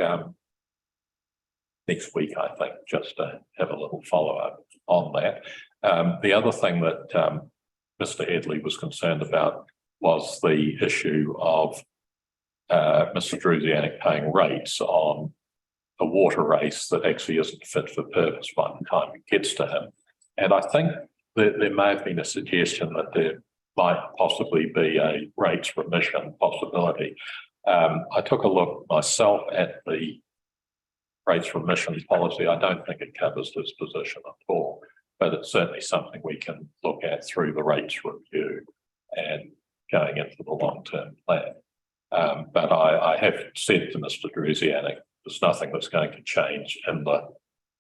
Speaker 1: next week, I think, just to have a little follow-up on that. The other thing that Mr. Headley was concerned about was the issue of Mr. Druzianic paying rates on a water race that actually isn't fit for purpose by the time it gets to him. And I think that there may have been a suggestion that there might possibly be a rates remission possibility. I took a look myself at the rates remission policy. I don't think it covers this position at all, but it's certainly something we can look at through the rates review and going into the long-term plan. But I have said to Mr. Druzianic, there's nothing that's going to change in the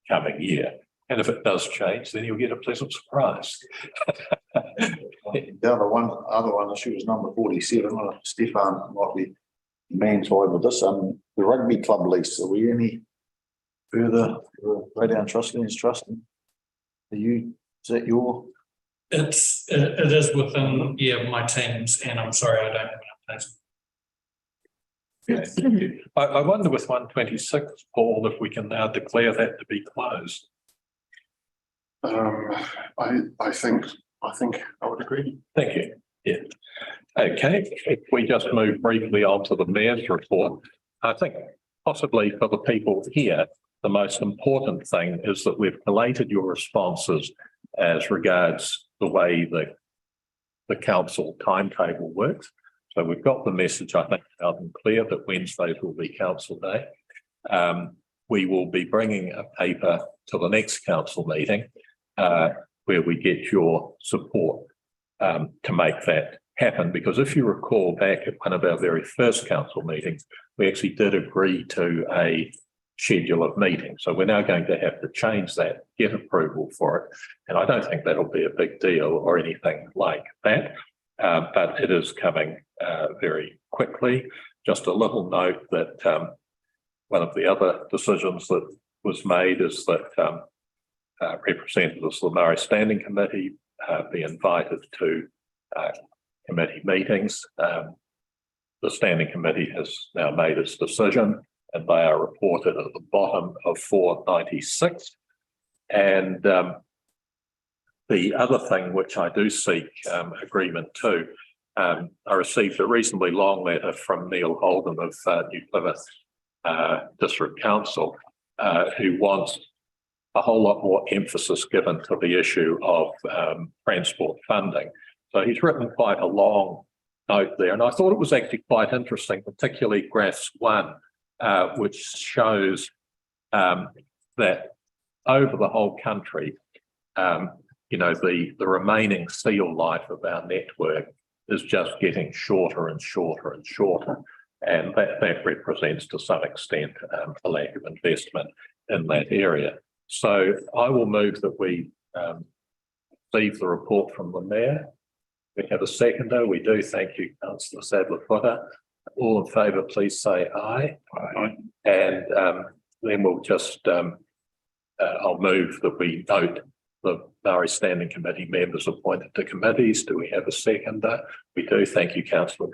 Speaker 1: coming year. And if it does change, then you'll get a pleasant surprise.
Speaker 7: The other one issue is number 47. Stefan might be man's side with this. The rugby club lease. Are we any further? Raydown Trustlands Trust. Are you? Is that your?
Speaker 6: It is within my teams, and I'm sorry I don't have an update.
Speaker 1: Yes. I wonder with 126, Paul, if we can now declare that to be closed.
Speaker 8: I think I would agree.
Speaker 1: Thank you. Yeah. Okay. If we just move briefly on to the mayor's report, I think possibly for the people here, the most important thing is that we've collated your responses as regards the way the council timetable works. So we've got the message, I think, loud and clear that Wednesdays will be council day. We will be bringing a paper to the next council meeting where we get your support to make that happen. Because if you recall back at one of our very first council meetings, we actually did agree to a schedule of meetings. So we're now going to have to change that, get approval for it. And I don't think that'll be a big deal or anything like that. But it is coming very quickly. Just a little note that one of the other decisions that was made is that representatives of the Murray Standing Committee be invited to committee meetings. The Standing Committee has now made its decision and they are reported at the bottom of 496. And the other thing which I do seek agreement to, I received a reasonably long letter from Neil Holden of New Plymouth District Council, who wants a whole lot more emphasis given to the issue of transport funding. So he's written quite a long note there, and I thought it was actually quite interesting, particularly graph 1, which shows that over the whole country, you know, the remaining seal life of our network is just getting shorter and shorter and shorter. And that represents to some extent a lack of investment in that area. So I will move that we receive the report from the Mayor. We have a seconder. We do. Thank you, Councillor Sadler-Footer. All in favour, please say aye. Aye. And then we'll just, I'll move that we note the Murray Standing Committee members appointed to committees. Do we have a seconder? We do. Thank you, Councillor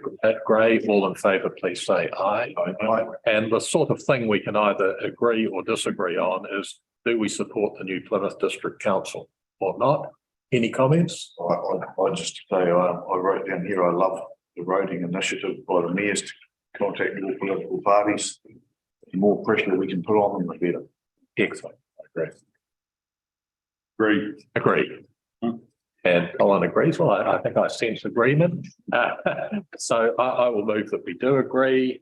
Speaker 1: Gray. All in favour, please say aye. Aye. And the sort of thing we can either agree or disagree on is, do we support the New Plymouth District Council or not? Any comments?
Speaker 7: I just say, I wrote down here, I love the roading initiative by the mayors to contact all political parties. The more pressure we can put on them, the better.
Speaker 1: Excellent. I agree.
Speaker 2: Agree.
Speaker 1: And Colin agrees. Well, I think I sense agreement. So I will move that we do agree.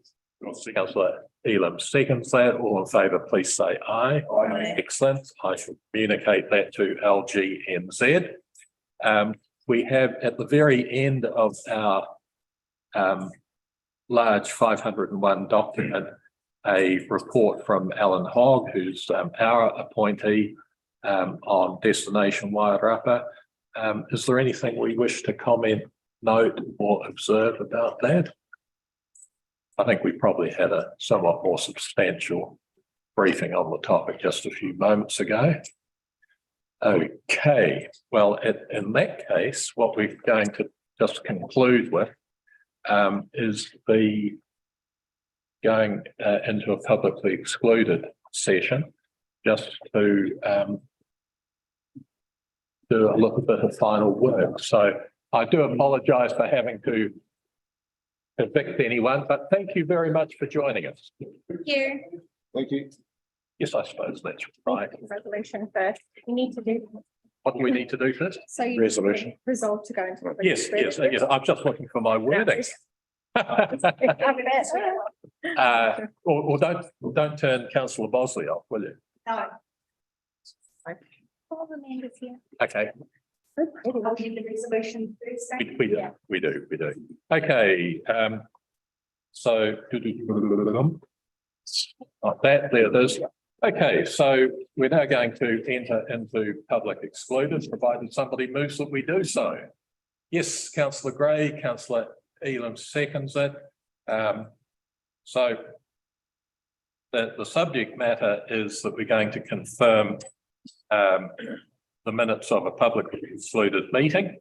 Speaker 1: Councillor Elam seconds that. All in favour, please say aye. Aye. Excellent. I shall communicate that to LGNZ. We have at the very end of our large 501 document, a report from Alan Hogg, who's our appointee on Destination Wairarapa. Is there anything we wish to comment, note or observe about that? I think we probably had a somewhat more substantial briefing on the topic just a few moments ago. Okay, well, in that case, what we're going to just conclude with is the going into a publicly excluded session, just to do a little bit of final work. So I do apologise for having to evict anyone, but thank you very much for joining us.
Speaker 12: Thank you.
Speaker 7: Thank you.
Speaker 1: Yes, I suppose that's right.
Speaker 12: Resolution first. You need to do.
Speaker 1: What do we need to do first?
Speaker 12: So you
Speaker 1: Resolution.
Speaker 12: Resolve to go into.
Speaker 1: Yes, I'm just looking for my wording. Or don't turn Councillor Bosley off, will you?
Speaker 12: No. All the members here.
Speaker 1: Okay.
Speaker 12: I'll give the resolution first.
Speaker 1: We do. Okay, so like that, there it is. Okay, so we're now going to enter into public excluded, provided somebody moves that we do so. Yes, Councillor Gray, Councillor Elam seconds it. So the subject matter is that we're going to confirm the minutes of a publicly excluded meeting,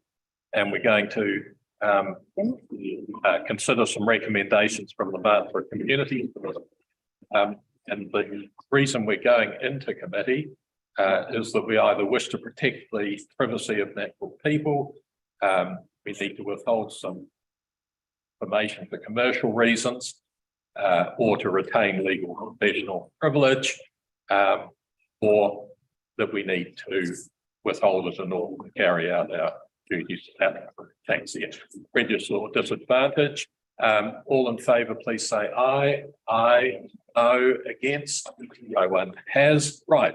Speaker 1: and we're going to consider some recommendations from the Marlborough Community. And the reason we're going into committee is that we either wish to protect the privacy of natural people, we need to withhold some information for commercial reasons, or to retain legal professional privilege, or that we need to withhold it in order to carry out our duties at tax prejudice or disadvantage. All in favour, please say aye. Aye. No. Against? No one has. Right.